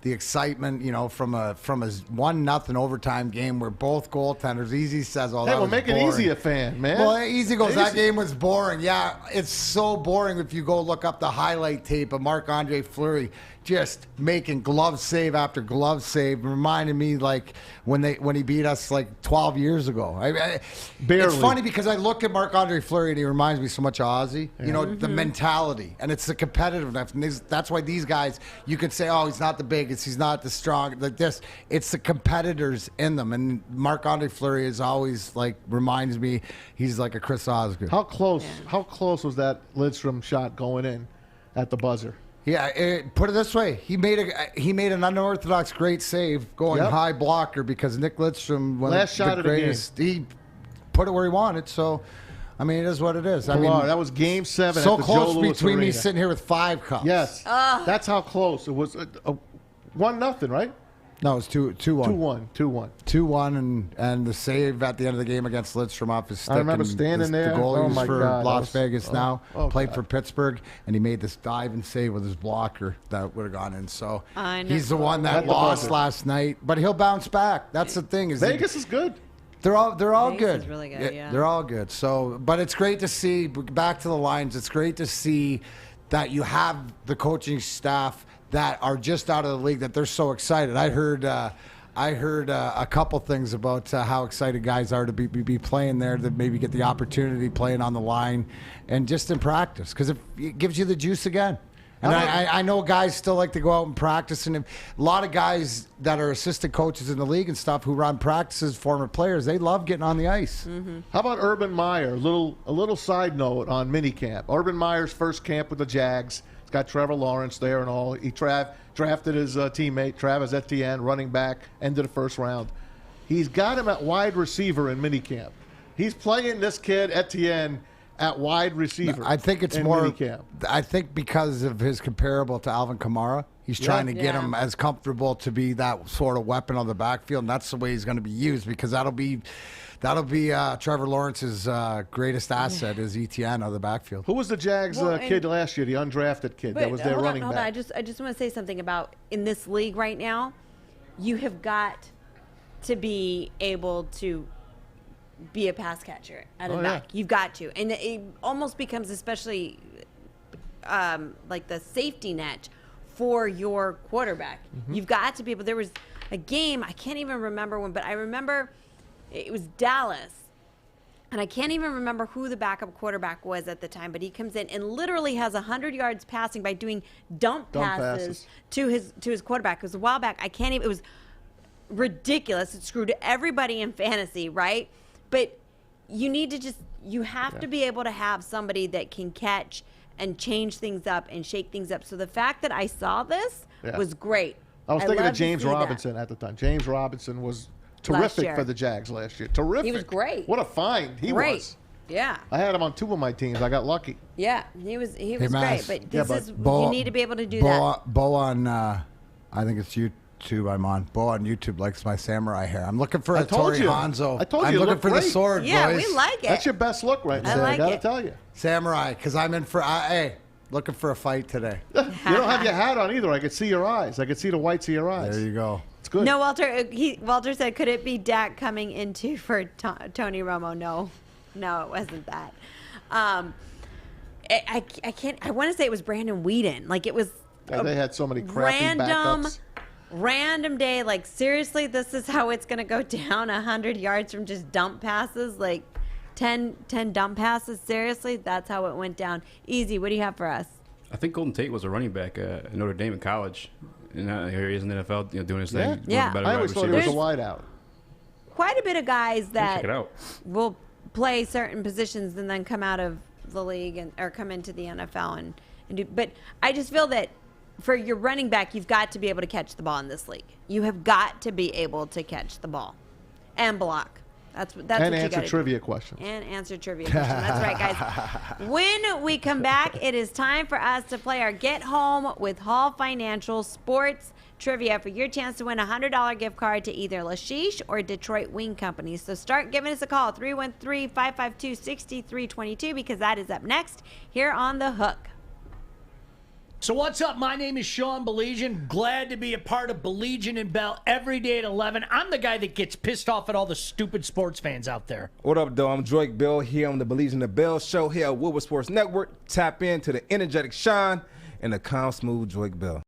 The excitement, from a 1-0 overtime game where both goaltenders, Eazy says, "Oh, that was make boring." Eazy a fan, man. Well, Eazy goes, "That game was boring." Yeah, it's so boring if you go look up the highlight tape of Marc-Andre Fleury just making glove save after glove save, reminded me like when he beat us like 12 years ago. Barely. It's funny because I look at Marc-Andre Fleury and he reminds me so much of Ozzy. Yeah. The mentality, and it's the competitiveness. And that's why these guys, you could say, "Oh, he's not the biggest, he's not the strong." Like this, it's the competitors in them. And Marc-Andre Fleury is always reminds me he's like a Chris Osgood. How close was that Lidstrom shot going in? at the buzzer. Yeah, put it this way: he made an unorthodox great save going high blocker because Nick Lidstrom, last shot of the game, he put it where he wanted. So, I mean, it is what it is. I mean, that was Game 7. So at the close Joe Louis between me Arena. sitting here with 5 cups. Yes, that's how close it was. 1-0, right? No, it was 2-1. 2-1. and the save at the end of the game against Lidstrom off his stick. I remember standing there. The goalie Oh, was my for God. Las Vegas now. Played God. for Pittsburgh, and he made this dive and save with his blocker that would have gone in. So I know. he's the one that At the lost buzzer. last night, but he'll bounce back. That's the thing. Is Vegas is good. They're all Vegas good. is really good, yeah. They're all good. So, but it's great to see. Back to the lines. It's great to see that you have the coaching staff that are just out of the league, that they're so excited. I heard a couple things about how excited guys are to be playing there, to maybe get the opportunity playing on the line and just in practice, because it gives you the juice again. And I know guys still like to go out and practice, and a lot of guys that are assistant coaches in the league and stuff who run practices, former players, they love getting on the ice. Mm-hmm. How about Urban Meyer? A little side note on minicamp. Urban Meyer's first camp with the Jags. He's got Trevor Lawrence there and all. He drafted his teammate, Travis Etienne, running back, end of the first round. He's got him at wide receiver in minicamp. He's playing this kid, Etienne, at wide receiver. I think it's in more. minicamp. I think because of his comparable to Alvin Kamara, he's trying to get him as comfortable to be that sort of weapon on the backfield, and that's the way he's going to be used, because that'll be Trevor Lawrence's greatest asset is Etienne on the backfield. Who was the Jags kid last year? The undrafted kid that was their running back. Hold on. I just want to say something about in this league right now. You have got to be able to be a pass catcher at a back. You've got to, and it almost becomes especially like the safety net for your quarterback. Mm-hmm. You've got to be able. There was a game, I can't even remember when, but I remember it was Dallas, and I can't even remember who the backup quarterback was at the time, but he comes in and literally has 100 yards passing by doing dump passes to his quarterback. It was a while back. It was ridiculous. It screwed everybody in fantasy, right? But you have to be able to have somebody that can catch and change things up and shake things up. So the fact that I saw this was great. I was thinking of love to James see that. Robinson at the time. James Robinson was terrific for the Jags last year. Terrific. He was great. What a find he was. Yeah. I had him on 2 of my teams. I got lucky. Yeah, he was great. But Bo, you need to be able to do that. Bo on, I think it's YouTube I'm on. Bo on YouTube likes my samurai hair. I'm looking for a Tori Hanzo. I told you, I'm looking for the sword, yeah, boys. we like it. That's your best look right now. I gotta tell you. Samurai, because I'm in for, looking for a fight today. You don't have your hat on either. I could see your eyes. I could see the whites of your eyes. There you go. It's good. No, Walter said, could it be Dak coming into for Tony Romo? No, it wasn't that. I can't. I want to say it was Brandon Whedon. Like it was. They had so many crappy backups. Random day. Like seriously, this is how it's gonna go down. 100 yards from just dump passes. Like 10 dump passes. Seriously, that's how it went down. Easy. What do you have for us? I think Golden Tate was a running back at Notre Dame in college. And here he is in the NFL, doing his thing. Yeah. I always thought he was a wideout. Quite a bit of guys that check it out. will play certain positions and then come out of the league or come into the NFL and do. But I just feel that for your running back, you've got to be able to catch the ball in this league. You have got to be able to catch the ball and block. That's what you answer gotta trivia do. questions. And answer trivia questions. That's right, guys. When we come back, it is time for us to play our Get Home with Hall Financial Sports Trivia for your chance to win a $100 gift card to either Lashish or Detroit Wing Company. So start giving us a call, 313-552-6322, because that is up next here on The Hook. So what's up? My name is Sean Baligian. Glad to be a part of Baligian and Bell every day at 11. I'm the guy that gets pissed off at all the stupid sports fans out there. What up, though? I'm Drake Bell here on the Baligian and Bell show here at Woodward Sports Network. Tap into the energetic Sean and the calm, smooth Drake Bell.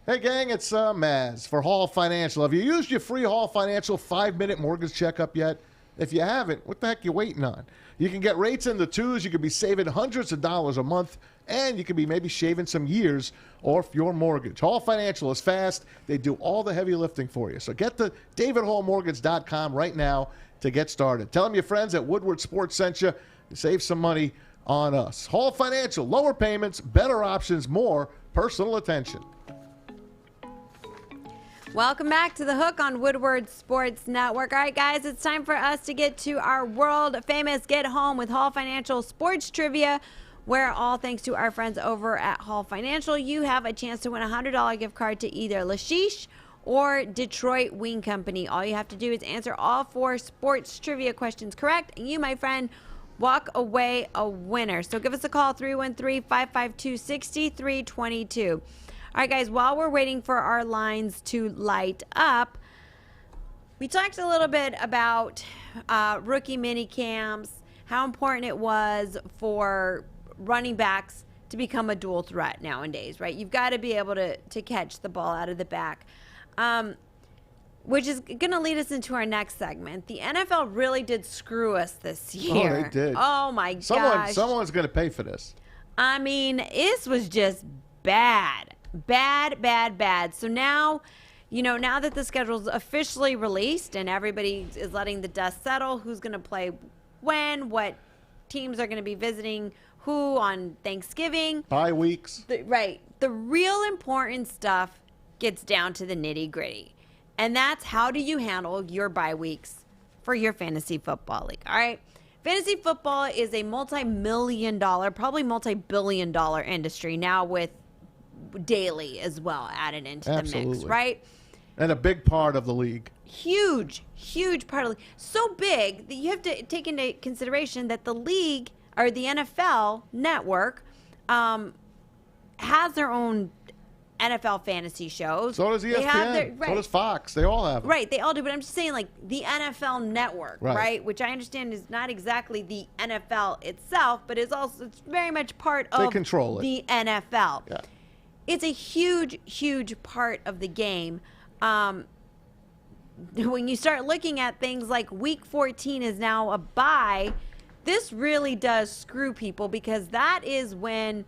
Hey, gang, it's Maz for Hall Financial. Have you used your free Hall Financial 5-minute mortgage checkup yet? If you haven't, what the heck are you waiting on? You can get rates in the twos. You could be saving hundreds of dollars a month, and you could be maybe shaving some years off your mortgage. Hall Financial is fast. They do all the heavy lifting for you. So get to davidhallmortgage.com right now to get started. Tell them your friends at Woodward Sports sent you to save some money on us. Hall Financial, lower payments, better options, more personal attention. Welcome back to The Hook on Woodward Sports Network. All right, guys, it's time for us to get to our world-famous Get Home with Hall Financial Sports Trivia, where all thanks to our friends over at Hall Financial, you have a chance to win a $100 gift card to either Lashish or Detroit Wing Company. All you have to do is answer all 4 sports trivia questions correct, and you, my friend, walk away a winner. So give us a call, 313-552-6322. All right, guys, while we're waiting for our lines to light up, we talked a little bit about rookie mini camps, how important it was for running backs to become a dual threat nowadays, right? You've got to be able to catch the ball out of the back, which is going to lead us into our next segment. The NFL really did screw us this year. Oh, they did. Oh, my gosh. Someone's going to pay for this. I mean, this was just bad. Bad. So now, now that the schedule's officially released and everybody is letting the dust settle, who's going to play when, what teams are going to be visiting who on Thanksgiving. Bye weeks. Right. The real important stuff gets down to the nitty-gritty. And that's how do you handle your bye weeks for your fantasy football league, all right? Fantasy football is a multi-million-dollar, probably multi-billion-dollar industry now with daily as well added into the mix, right? And a big part of the league. Huge part of the league. So big that you have to take into consideration that the league or the NFL network has their own NFL fantasy shows. So does ESPN. So does Fox. They all have them. Right, they all do. But I'm just saying, like, the NFL network, right? Which I understand is not exactly the NFL itself, but it's very much part of the NFL. Yeah. It's a huge part of the game. When you start looking at things like Week 14 is now a bye, this really does screw people because that is when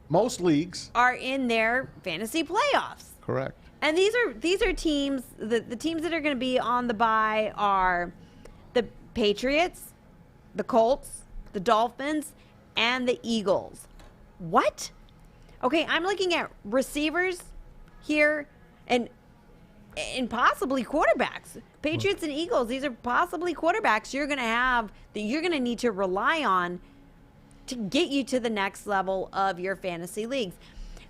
most leagues are in their fantasy playoffs. Correct. And these are teams, the teams that are going to be on the bye are the Patriots, the Colts, the Dolphins, and the Eagles. What? Okay, I'm looking at receivers here and possibly quarterbacks. Patriots and Eagles, these are possibly quarterbacks you're going to have that you're going to need to rely on to get you to the next level of your fantasy leagues.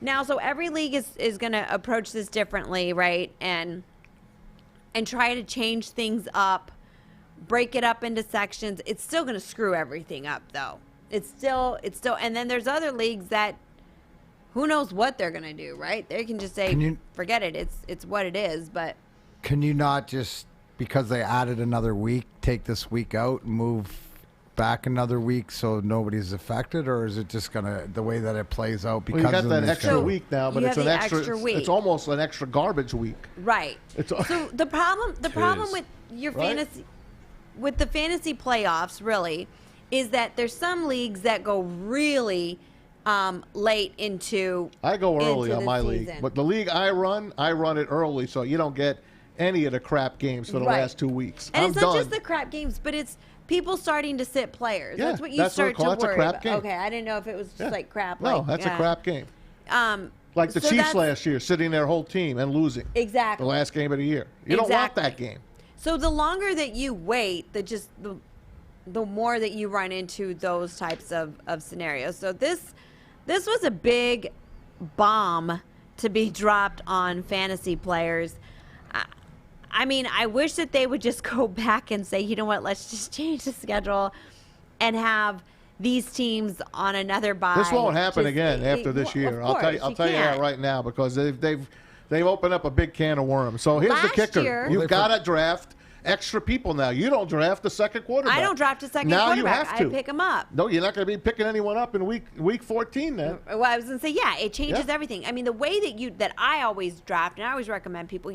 Now, so every league is going to approach this differently, right? And try to change things up, break it up into sections. It's still going to screw everything up, though. It's still, and then there's other leagues that who knows what they're going to do, right? They can just say, forget it. It's what it is, but. Can you not just, because they added another week, take this week out and move back another week so nobody's affected, or is it just gonna the way that it plays out because you got that extra week now, but it's an extra week. It's almost an extra garbage week. Right. So the problem with your fantasy, with the fantasy playoffs, really, is that there's some leagues that go really late into. I go early on my season. league, but the league I run it early, so you don't get any of the crap games for the last 2 weeks. And I'm it's not done. just the crap games, but it's people starting to sit players. Yeah, that's what you start to worry that's a crap about. Game. Okay, I didn't know if it was just like crap. No, like, that's a crap game. Like the so Chiefs last year, sitting their whole team and losing. Exactly. The last game of the year. You don't want that game. So the longer that you wait, the more that you run into those types of scenarios. So this was a big bomb to be dropped on fantasy players. I mean, I wish that they would just go back and say, you know what, let's just change the schedule and have these teams on another bye. This won't happen again after this year. I'll tell you that right now, because they've opened up a big can of worms. So here's the kicker: you've got to draft extra people now. You don't draft the second quarterback. I don't draft a second now quarterback. You have to. I pick them up. No, you're not going to be picking anyone up in week 14 then. Well, I was going to say, yeah, it changes everything. I mean, the way that I always draft, and I always recommend people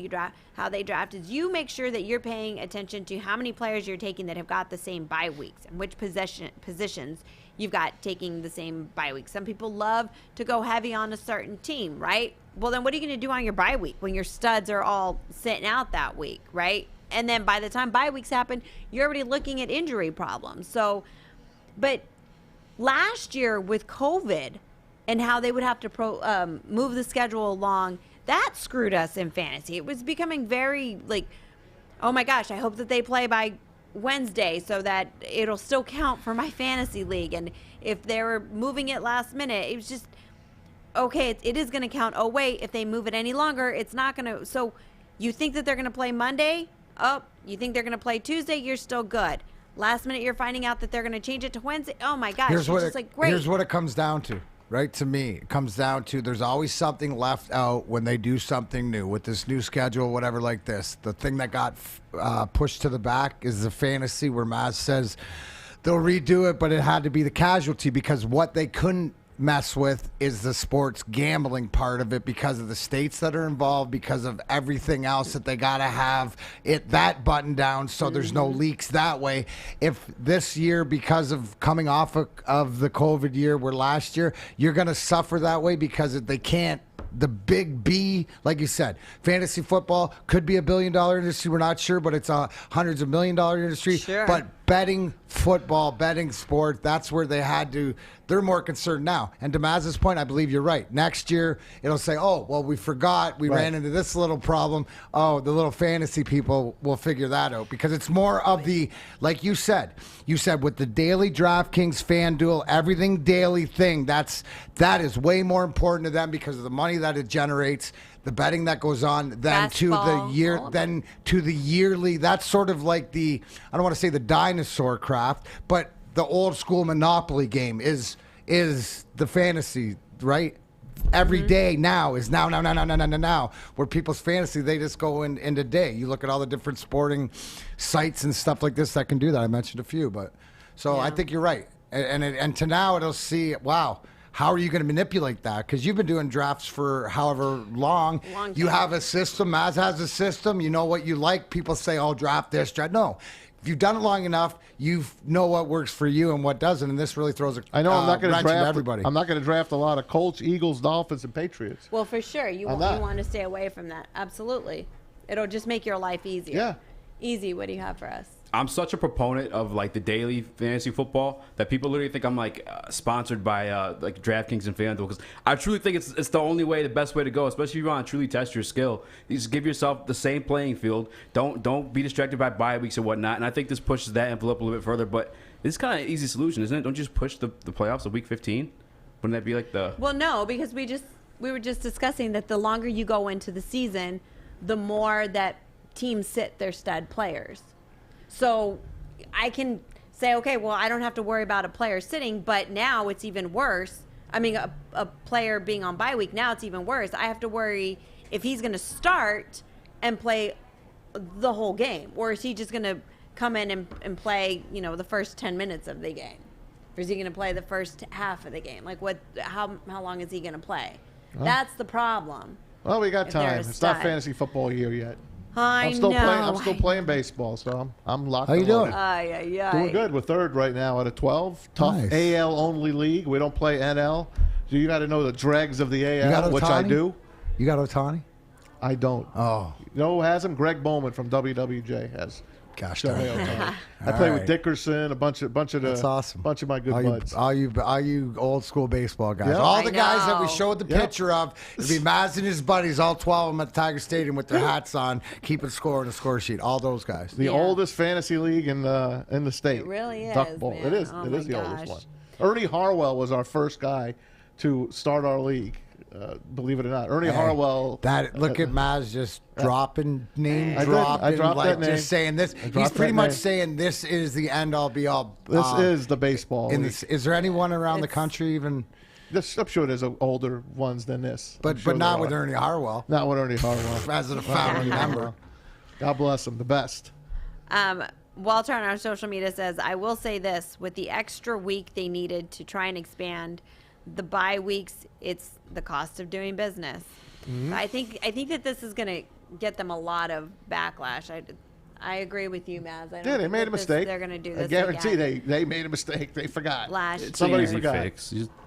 how they draft, is you make sure that you're paying attention to how many players you're taking that have got the same bye weeks and which positions you've got taking the same bye week. Some people love to go heavy on a certain team, right? Well, then what are you going to do on your bye week when your studs are all sitting out that week, right? And then by the time bye weeks happen, you're already looking at injury problems. So, but last year with COVID and how they would have to move the schedule along, that screwed us in fantasy. It was becoming very like, oh my gosh, I hope that they play by Wednesday so that it'll still count for my fantasy league. And if they were moving it last minute, it was just, okay, it is going to count. Oh, wait, if they move it any longer, it's not going to. So you think that they're going to play Monday? Oh, you think they're going to play Tuesday? You're still good. Last minute, you're finding out that they're going to change it to Wednesday. Oh, my gosh. Here's it's just great. Here's what it comes down to, right? To me, it comes down to there's always something left out when they do something new with this new schedule, whatever like this. The thing that got pushed to the back is the fantasy where Maz says they'll redo it, but it had to be the casualty because what they couldn't mess with is the sports gambling part of it because of the states that are involved, because of everything else that they got to have it that button down so there's no leaks that way. If this year, because of coming off of the COVID year where last year, you're going to suffer that way because they can't. The big B, like you said, fantasy football could be $1 billion industry. We're not sure, but it's a hundreds of $1 million industry. Sure. But betting football, betting sport, that's where they had to. They're more concerned now. And to Maz's point, I believe you're right. Next year, it'll say, oh, well, we forgot. We ran into this little problem. Oh, the little fantasy people will figure that out. Because it's more of the, like you said with the daily DraftKings, FanDuel, everything daily thing, that is way more important to them because of the money that it generates, the betting that goes on, than to the yearly. That's sort of like the, I don't want to say the dinosaur craft, but the old school Monopoly game is the fantasy, right? Every day now is now. Where people's fantasy, they just go into day. You look at all the different sporting sites and stuff like this that can do that. I mentioned a few, but so I think you're right. And to now it'll see, wow, how are you going to manipulate that? Because you've been doing drafts for however long. You have a system. Maz has a system. You know what you like. People say, oh, draft this, draft. No. If you've done it long enough, you know what works for you and what doesn't, and this really throws a I know I'm not going to draft everybody. I'm not going to draft a lot of Colts, Eagles, Dolphins, and Patriots. Well, for sure, you want to stay away from that. Absolutely, it'll just make your life easier. Yeah. Easy. What do you have for us? I'm such a proponent of like the daily fantasy football that people literally think I'm like sponsored by like DraftKings and FanDuel, because I truly think it's the only way, the best way to go, especially if you want to truly test your skill. You just give yourself the same playing field. Don't be distracted by bye weeks and whatnot. And I think this pushes that envelope a little bit further. But it's kind of an easy solution, isn't it? Don't you just push the playoffs to week 15? Wouldn't that be like the? Well, no, because we were just discussing that the longer you go into the season, the more that teams sit their stud players. So I can say, okay, well, I don't have to worry about a player sitting, but now it's even worse. I mean, a player being on bye week, now it's even worse. I have to worry if he's going to start and play the whole game, or is he just going to come in and play, the first 10 minutes of the game? Or is he going to play the first half of the game? Like, how long is he going to play? Well, that's the problem. Well, we got time. It's not fantasy football year yet. I'm still playing baseball, so I'm locked. How you doing? Doing good. We're third right now out of 12. Tough AL only league. We don't play NL. So you got to know the dregs of the AL, which I do. You got Ohtani? I don't. Oh. You know who has him? Greg Bowman from WWJ has. Gosh darn it. I play with Dickerson, a bunch of That's awesome. bunch of my good buds. All you old school baseball guys. Yep. All the guys that we showed the picture of. It'd be Maz and his buddies, all 12 of them at Tiger Stadium with their hats on, keeping score on a score sheet. All those guys. The oldest fantasy league in the state. It really is. Duck Bowl. Man. It is. It is the oldest one. Ernie Harwell was our first guy to start our league. Believe it or not, Ernie Harwell. Look at Maz just dropping dropping. I dropped that name. Just saying this. He's pretty much saying this is the end all be all. This is the baseball. Is there anyone around the country even? I'm sure there's older ones than this. But not with Ernie Harwell. Not with Ernie Harwell. As a founding member. God bless him. The best. Walter on our social media says, I will say this, with the extra week they needed to try and expand the bye weeks, it's the cost of doing business. Mm-hmm. I think that this is going to get them a lot of backlash. I agree with you, Maz. They made a mistake. They're going to do this. I guarantee again. they made a mistake. They forgot. Somebody forgot.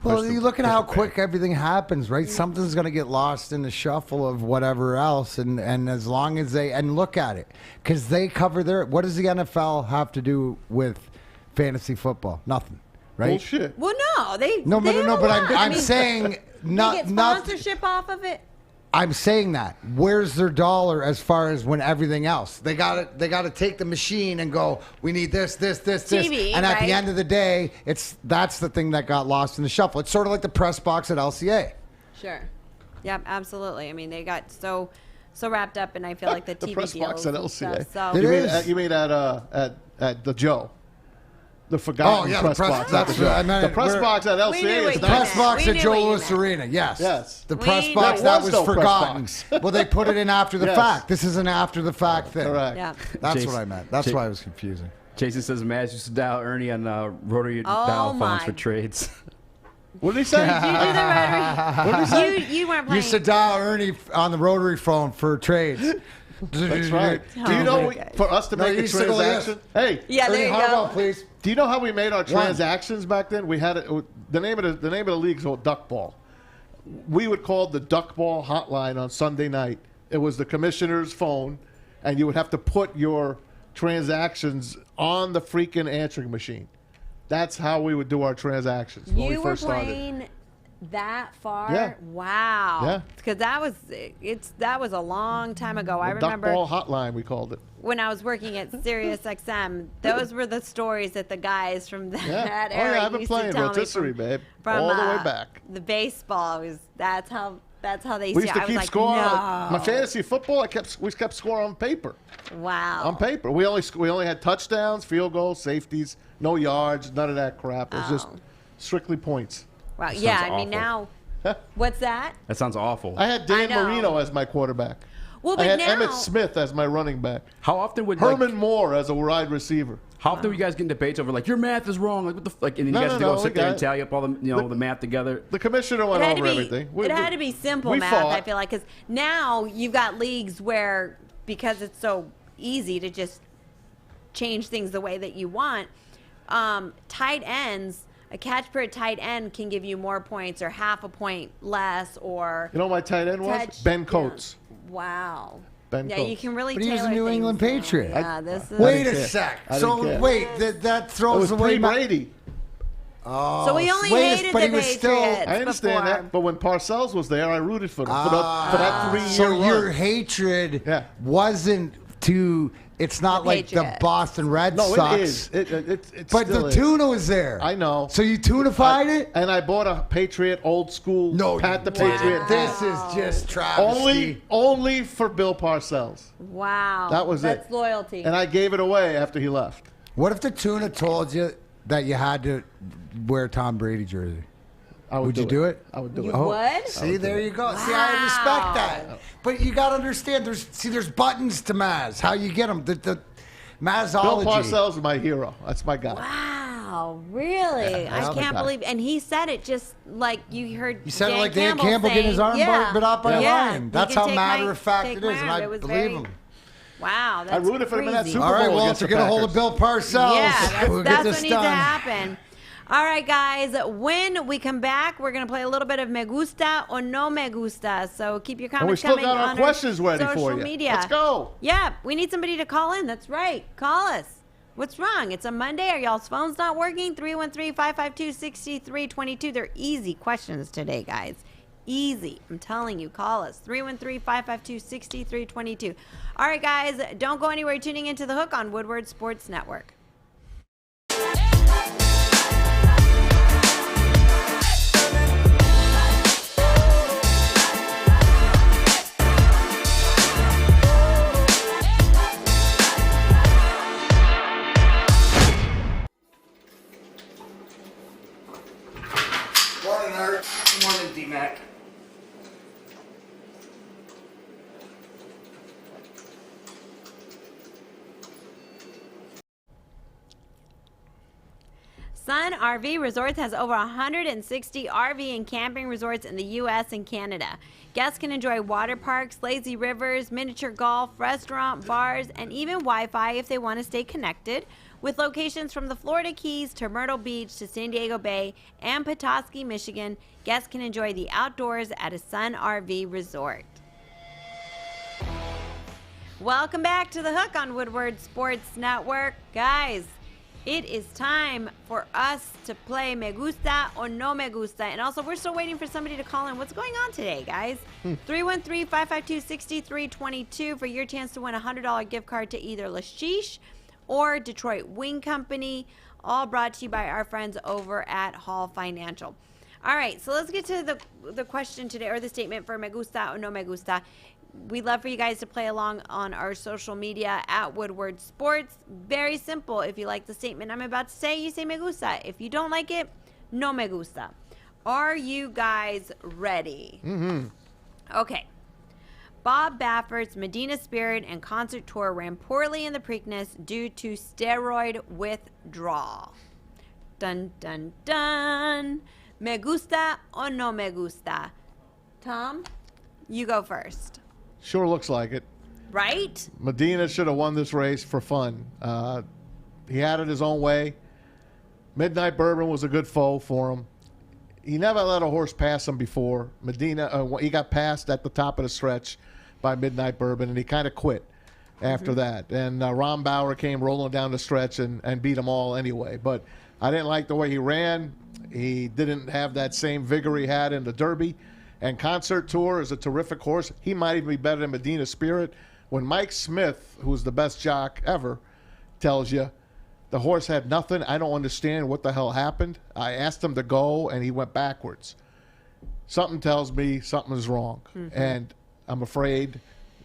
Well, you look at how quick everything happens, right? Something's going to get lost in the shuffle of whatever else, and as long as and look at it, because they cover what does the NFL have to do with fantasy football? Nothing. right? Bullshit. Well, no, they No, they but have no, a but lot. I'm saying they not get not. sponsorship off of it. I'm saying that. Where's their dollar as far as when everything else? They got to take the machine and go, we need this. TV, and at right? the end of the day, that's the thing that got lost in the shuffle. It's sort of like the press box at LCA. Sure. Yep, absolutely. I mean, they got so wrapped up, and I feel like the TV press box deals at and LCA. stuff, so You mean at the Joe? The forgotten the press box. at the That's Joe. what I meant. The press box at We knew LCA what is you nice. Press box We at knew Joe what you Louis meant. Arena. Yes. Yes. The We press knew box what that you was meant. There was no forgotten. press box. Well, they put it in after the Yes. fact. This is an after the fact thing. Correct. yeah. That's Jason- what I meant. That's why it was confusing. Jason says Maz used to dial Ernie on rotary Oh, dial phones my. for trades. What did he say? Did you do the rotary? What did he say? You weren't playing. Used to dial Ernie on the rotary phone for trades. That's right. Oh, Do you know my God. for us to No, make you a used to go like transaction? Hey, Yeah, there Ernie you Harbaugh, go. please. do you know how we made our transactions back then? We had the name of the league is called Duck Ball. We would call the Duck Ball hotline on Sunday night. It was the commissioner's phone, and you would have to put your transactions on the freaking answering machine. That's how we would do our transactions when we You were first started. playing that far? Yeah. Wow. Yeah. Because that was a long time ago. I The remember Duck Ball hotline, we called it. when I was working at Sirius XM, those were the stories that the guys from that Yeah. era I've been used playing to tell rotisserie, me babe, from all the way back. The baseball was that's how they We see used it. to I was keep like, score. no. My fantasy football, we kept score on paper. Wow. On paper, we only had touchdowns, field goals, safeties, no yards, none of that crap. It was just strictly points. Wow. That Yeah. sounds I mean awful. now, what's that? That sounds awful. I had Dan know. Marino as my quarterback. Well, I but had now Emmitt Smith as my running back. How often would Herman Moore as a wide receiver. How often were you guys getting debates over like your math is wrong? Like what the like, and then you No, guys no, had to go no, sit we there got and it. tally up all the math together. The commissioner went over everything. It had to be simple we math, fought. I feel like, because now you've got leagues where, because it's so easy to just change things the way that you want, tight ends, a catch per tight end can give you more points or half a point less or. You know what my tight end was? Touch- Ben Coates. Wow. Ben Yeah, Coates. you can really But he was a tailor New things England now. Patriot. Yeah, this is. Wait didn't a care. sec. I So didn't care. wait, that It throws was away my. pre-Brady. Oh, So we only wait, hated but the he was still. Patriots. I understand before. that, but when Parcells was there, I rooted for them for that 3 year So run. your hatred wasn't to. It's not like the Patriots. Boston Red No, Sox. it is. It But still the is. tuna was there. I know. So you tunified it? And I bought a Patriot old school. No, Pat the you didn't. Patriot. This is just travesty. Only for Bill Parcells. Wow. That was That's it. loyalty. And I gave it away after he left. What if the tuna told you that you had to wear a Tom Brady jersey? Would you do it? I would do You it. would? See, there you go. See, I respect that. But you got to understand, there's buttons to Maz. How you get them. The Mazology. Bill Parcells is my hero. That's my guy. Wow, really? Yeah, I that's can't the guy. believe. And he said it just like you heard. You said Dan it like Dan Campbell Campbell getting his saying, arm yeah, bit off by a yeah, lion. he That's can how take matter my- of fact take it my is, and arm. I It was believe very- him. Wow, that's I rooted for him in that crazy. Super All right, Bowl Walter, against the get a hold of Packers. Bill Parcells. Yeah, We'll that's get what this needs to done. happen. All right, guys. When we come back, we're going to play a little bit of Me Gusta or No Me Gusta. So keep your And we comments still coming got our on questions ready social for you. media. Let's go. Yeah, we need somebody to call in. That's right. Call us. What's wrong? It's a Monday. Are y'all's phones not working? 313-552-6322. They're easy questions today, guys. Easy. I'm telling you. Call us. 313-552-6322. All right, guys. Don't go anywhere. You're tuning into The Hook on Woodward Sports Network. Morning, Art. Morning, D-Mac. Sun RV Resorts has over 160 RV and camping resorts in the U.S. and Canada. Guests can enjoy water parks, lazy rivers, miniature golf, restaurant, bars, and even Wi-Fi if they want to stay connected. With locations from the Florida Keys to Myrtle Beach to San Diego Bay and Petoskey, Michigan, guests can enjoy the outdoors at a Sun RV Resort. Welcome back to The Hook on Woodward Sports Network. Guys, It is time for us to play Me Gusta or No Me Gusta. And also, we're still waiting for somebody to call in. What's going on today, guys? 313-552-6322 for your chance to win a $100 gift card to either Lashish or Detroit Wing Company. All brought to you by our friends over at Hall Financial. All right, so let's get to the question today, or the statement for Me Gusta or No Me Gusta. We'd love for you guys to play along on our social media at Woodward Sports. Very simple. If you like the statement I'm about to say, you say Me Gusta. If you don't like it, No Me Gusta. Are you guys ready? Mm-hmm. Okay. Bob Baffert's Medina Spirit and concert tour ran poorly in the Preakness due to steroid withdrawal. Dun, dun, dun. Me gusta or no me gusta? Tom, you go first. Sure looks like it. Right? Medina should have won this race for fun. He had it his own way. Midnight Bourbon was a good foe for him. He never let a horse pass him before. Medina, he got passed at the top of the stretch by Midnight Bourbon, and he kind of quit after that. And Ron Bauer came rolling down the stretch and beat them all anyway. But I didn't like the way he ran. He didn't have that same vigor he had in the Derby. And Concert Tour is a terrific horse. He might even be better than Medina Spirit. When Mike Smith, who's the best jock ever, tells you the horse had nothing, I don't understand what the hell happened. I asked him to go, and he went backwards. Something tells me something is wrong. Mm-hmm. And I'm afraid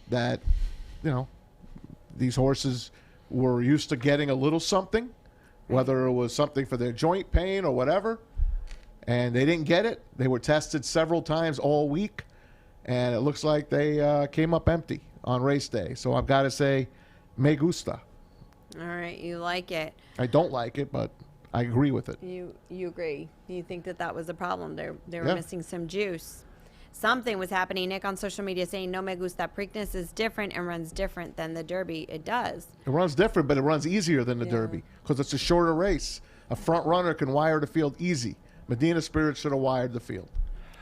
that, these horses were used to getting a little something, whether it was something for their joint pain or whatever, and they didn't get it. They were tested several times all week, and it looks like they came up empty on race day. So I've got to say, me gusta. All right, you like it. I don't like it, but I agree with it. You agree. You think that was a problem. They were Yeah. missing some juice. Something was happening. Nick on social media saying No Me Gusta. Preakness is different and runs different than the Derby. It does. It runs different, but it runs easier than the Derby because it's a shorter race. A front runner can wire the field easy. Medina Spirit should have wired the field.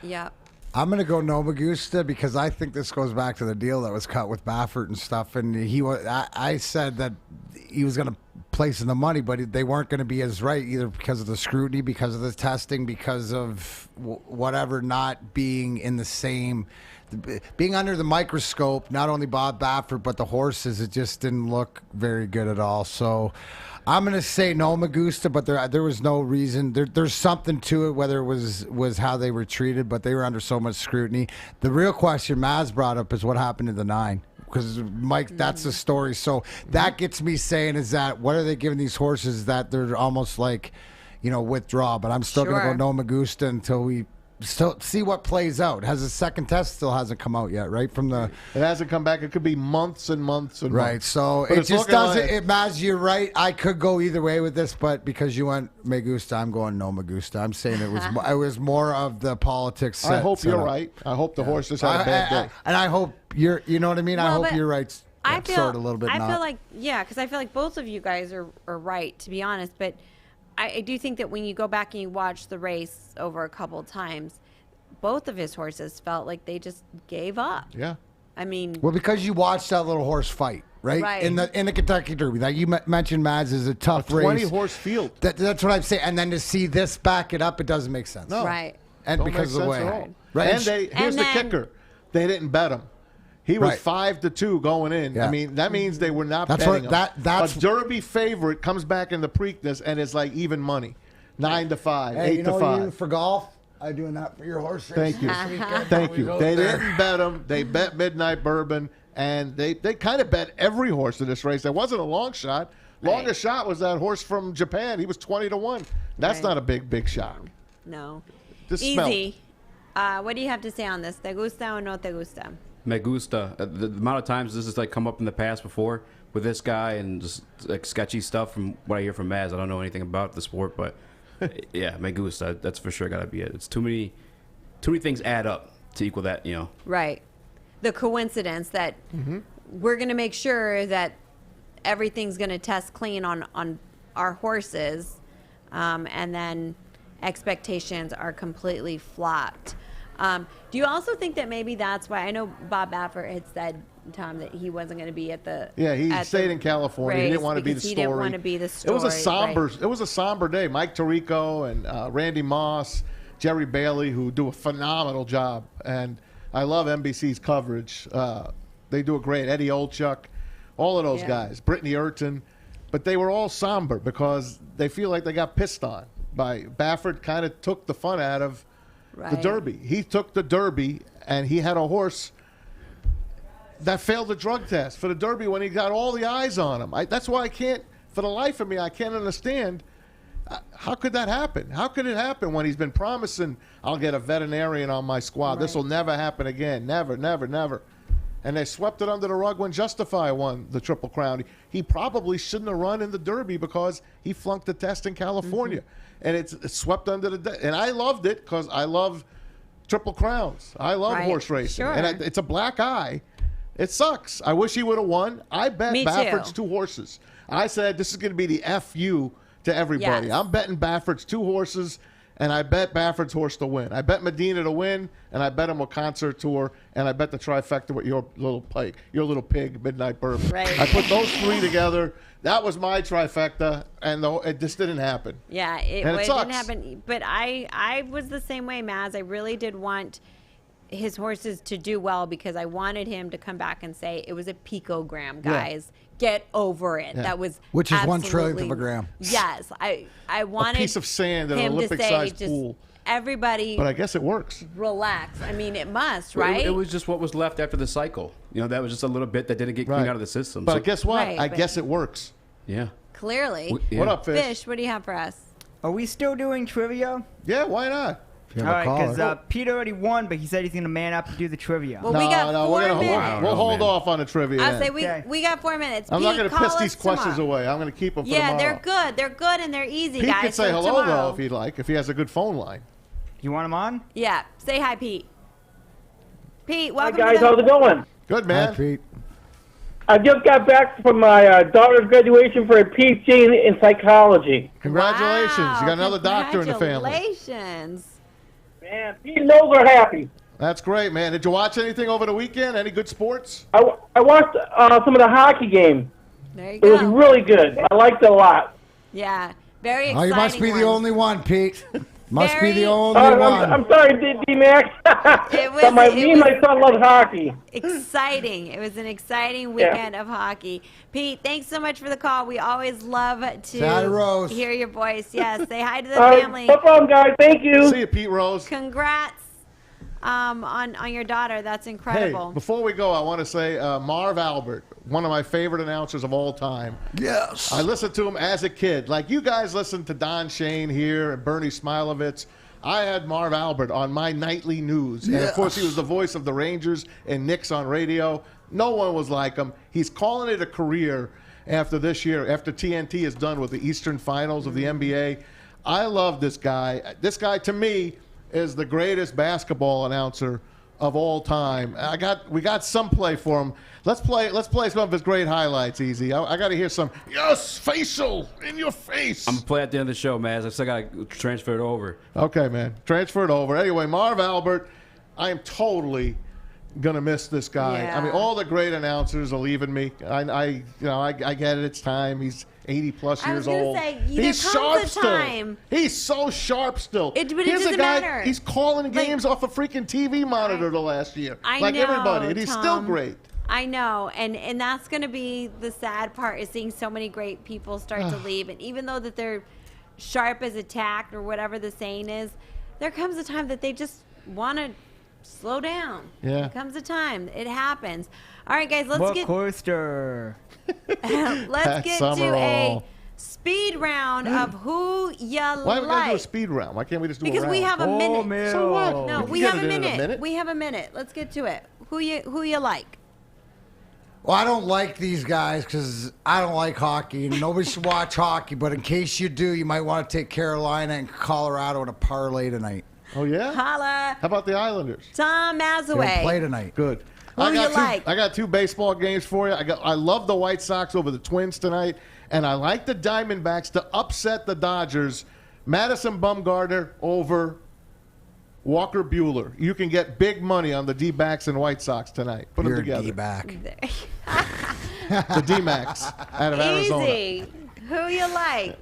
Yep. I'm going to go No Me Gusta because I think this goes back to the deal that was cut with Baffert and stuff. And I said that he was going to place in the money, but they weren't going to be as right either because of the scrutiny, because of the testing, because of whatever, not being in the same, being under the microscope, not only Bob Baffert, but the horses. It just didn't look very good at all. So I'm going to say No Me Gusta, but there was no reason. There's something to it, whether it was how they were treated, but they were under so much scrutiny. The real question Maz brought up is what happened to the 9. Because, Mike, that's the story. So that gets me saying is that what are they giving these horses that they're almost like, withdraw. But I'm still going to go No Me Gusta until we still see what plays out. Has a second test still hasn't come out yet, right? It hasn't come back. It could be months and months and right. months. So But it it's just looking doesn't. Maz, you're right. I could go either way with this, but because you went Me Gusta, I'm going No Me Gusta. I'm saying it was more of the politics. I hope you're right. I hope the horse just had a bad day. And I hope you know what I mean? I Well, hope but you're right. I feel sort of a little bit. I not. feel like because I feel like both of you guys are right, to be honest. But I do think that when you go back and you watch the race over a couple of times, both of his horses felt like they just gave up. Yeah. I mean, Well, because you watched that little horse fight, right? Right. In the Kentucky Derby, that you mentioned, Mads, is a tough race. 20-horse field. That's what I'm saying. And then to see this back it up, it doesn't make sense. No. Right. And Don't because make of the sense way. at all. Right. And here's the kicker. They didn't bet him. He was Right. 5-2 going in. Yeah. I mean, that means they were not That's betting what- him. that's- a Derby favorite comes back in the Preakness and it's like even money. 9-5, Hey, 8-5. for golf, I'm doing that for your horse race. Thank you. this weekend. Thank We you. go They there. didn't bet him. They bet Midnight Bourbon, and they kind of bet every horse in this race. There wasn't a long shot. Longest shot was that horse from Japan. He was 20-1. That's Right. not a big shot. no. Just smell. Easy. What do you have to say on this? Te gusta or no te gusta? Me gusta. The amount of times this has come up in the past before with this guy and just like sketchy stuff from what I hear from Maz. I don't know anything about the sport, but yeah, me gusta. That's for sure got to be it. It's too many things add up to equal that. Right. The coincidence that we're going to make sure that everything's going to test clean on our horses, and then expectations are completely flopped. Do you also think that maybe that's why, I know Bob Baffert had said Tom, that he wasn't going to be at the. Yeah, he at stayed the in California. He race didn't want to be the because story. He didn't want to be the story. It was a somber. right. It was a somber day. Mike Tirico and Randy Moss, Jerry Bailey, who do a phenomenal job, and I love NBC's coverage. They do a great. Eddie Olchuk, all of those guys. Brittany Urton, but they were all somber because they feel like they got pissed on by Baffert. Kind of took the fun out of the Derby. He took the Derby, and he had a horse that failed the drug test for the Derby when he got all the eyes on him. That's why I can't, for the life of me, I can't understand how could that happen? How could it happen when he's been promising, I'll get a veterinarian on my squad. This will never happen again. Never, never, never. And they swept it under the rug when Justify won the Triple Crown. He probably shouldn't have run in the Derby because he flunked the test in California. And it's swept under the and I loved it because I love Triple Crowns. I love horse racing. Sure. And it's a black eye. It sucks. I wish he would have won. I bet Me Baffert's too. 2 horses. I said this is going to be the FU to everybody. Yes. I'm betting Baffert's 2 horses, and I bet Baffert's horse to win. I bet Medina to win, and I bet him a concert tour, and I bet the trifecta with your little pig, Midnight Bourbon. Right. I put those 3 together. That was my trifecta, and it just didn't happen. Yeah, And it it sucks. didn't happen. But I was the same way, Maz. I really did want his horses to do well because I wanted him to come back and say it was a picogram, guys. Get over it. Yeah. That was Which is 1/1,000,000th absolutely- of a gram. Yes, I wanted A piece of sand in an him to say Olympic-sized just pool. everybody But I guess it works. relax. I mean, it must, Well, right? It was just what was left after the cycle. That was just a little bit that didn't get cleaned out of the system. But So- guess what? Right, I but- guess it works. Yeah. Clearly. What up, Fish? Fish, what do you have for us? Are we still doing trivia? Yeah, why not? All right, because Pete already won, but he said he's going to man up and do the trivia. Well, we got 4 minutes. We'll hold off on the trivia. I'll then. say we got 4 minutes. I'm Pete, not going to call piss us these questions tomorrow. away. I'm going to keep them for Yeah, tomorrow. they're good. They're good and they're easy, Pete guys. could say So hello, tomorrow. though, if he'd like, if he has a good phone line. You want him on? Yeah. Say hi, Pete. Pete, Hi welcome guys, to the... how's it going? Good, man. Pete. I just got back from my daughter's graduation for a PhD in psychology. Congratulations. You got another doctor in the family. Congratulations. Man, Pete and Knowles are happy. That's great, man. Did you watch anything over the weekend? Any good sports? I watched some of the hockey game. There you It was go. really good. I liked it a lot. Yeah. Very Oh, exciting you must be the one. only one, Pete. Must Very- be the only one. I'm sorry, D-Max. It was- but it me and my son love hockey. Exciting. It was an exciting weekend of hockey. Pete, thanks so much for the call. We always love to Say hi to Rose. hear your voice. Yes, say hi to the All right, family. no problem, guys. Thank you. See you, Pete Rose. Congrats on your daughter. That's incredible. Hey, before we go, I want to say Marv Albert, one of my favorite announcers of all time. Yes. I listened to him as a kid. Like you guys listened to Don Shane here and Bernie Smilovitz. I had Marv Albert on my nightly news. And, of course, he was the voice of the Rangers and Knicks on radio. No one was like him. He's calling it a career after this year, after TNT is done with the Eastern Finals of the NBA. I love this guy. This guy, to me, is the greatest basketball announcer of all time. We got some play for him. Let's play some of his great highlights, Eazy. I got to hear some facial in your face. I'm going to play at the end of the show, Maz. I still got to transfer it over. Okay, man. Transfer it over. Anyway, Marv Albert, I am totally gonna miss this guy. Yeah. I mean, all the great announcers are leaving me. I get it. It's time. He's 80 plus I years was gonna old. say, there He's comes sharp a still. time. He's so sharp still. But it Here's a doesn't guy. matter. He's calling games off a freaking TV monitor the last year, I like know, everybody, and he's still Tom. great. I know, and that's going to be the sad part is seeing so many great people start to leave, and even though that they're sharp as a tack or whatever the saying is, there comes a time that they just want to slow down. Yeah. There comes a time. It happens. All right, guys, let's What get coaster? let's get to a Summerall. speed round of who you Why are we gonna do a like. speed round? Why can't we just do Because a round? we have a minute. So what? No, We can we get have a it in minute. We have a minute. Let's get to it. Who you like? Well, I don't like these guys because I don't like hockey, and nobody should watch hockey. But in case you do, you might want to take Carolina and Colorado in a parlay tonight. Oh yeah? Holla. How about the Islanders? Tom They don't Mazawey. play tonight. Good. Who do you like? I got 2 baseball games for you. I love the White Sox over the Twins tonight, and I like the Diamondbacks to upset the Dodgers. Madison Bumgarner over Walker Buehler. You can get big money on the D-backs and White Sox tonight. Put them together. D-back. The D-Max out of Arizona. Easy. Who you like?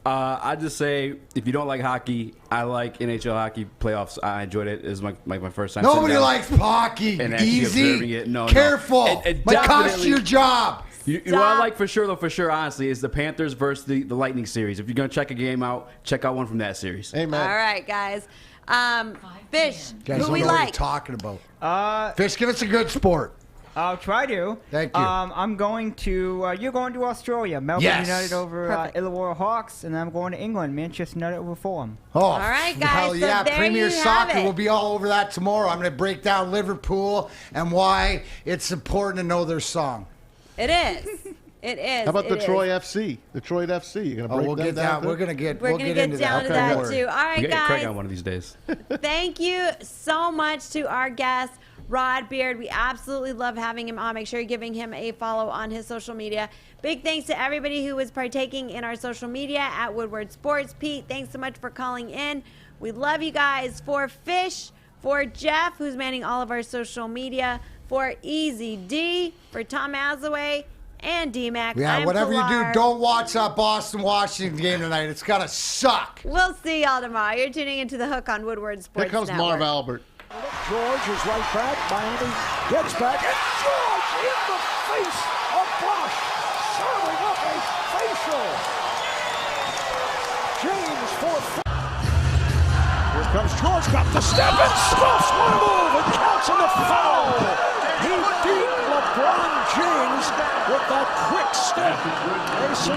I just say, if you don't like hockey, I like NHL hockey playoffs. I enjoyed it. It was my first time. Nobody likes hockey. And actually observing Easy. it. No, Careful. It might cost you your job. What I like for sure, honestly, is the Panthers versus the Lightning series. If you're going to check a game out, check out one from that series. Amen. All right, guys. Fish, Guys, who we know what like? you're talking about. Fish, give us a good sport. I'll try to. Thank you. I'm going to. You're going to Australia. Melbourne Yes. United over Perfect. Illawarra Hawks, and I'm going to England. Manchester United over Fulham. Oh, All right, guys, Hell so yeah. there Premier you have Soccer it. will be all over that tomorrow. I'm going to break down Liverpool and why it's important to know their song. It is. It is. How about It the is. Troy FC? The Detroit FC. You're going to break we'll them get down? down. We're going to get. We're we'll gonna get get into down to that. that Don't worry. too. All right, You get Craig guys. on one of these days. Thank you so much to our guest, Rod Beard. We absolutely love having him on. Make sure you're giving him a follow on his social media. Big thanks to everybody who was partaking in our social media at Woodward Sports. Pete, thanks so much for calling in. We love you guys. For Fish, for Jeff, who's manning all of our social media, for Eazy D, for Tom Mazawey, and D-Mac. Yeah, I'm whatever you Pilar. do, don't watch that Boston-Washington game tonight. It's going to suck. We'll see y'all tomorrow. You're tuning into The Hook on Woodward Sports Here comes Network. Marv Albert. George is right back. Miami gets back. And George in the face of Bosch. Serving up a facial. James for... Here comes George. Got the step and stuffs one move and counts in the foul. He beat LeBron James with that quick step.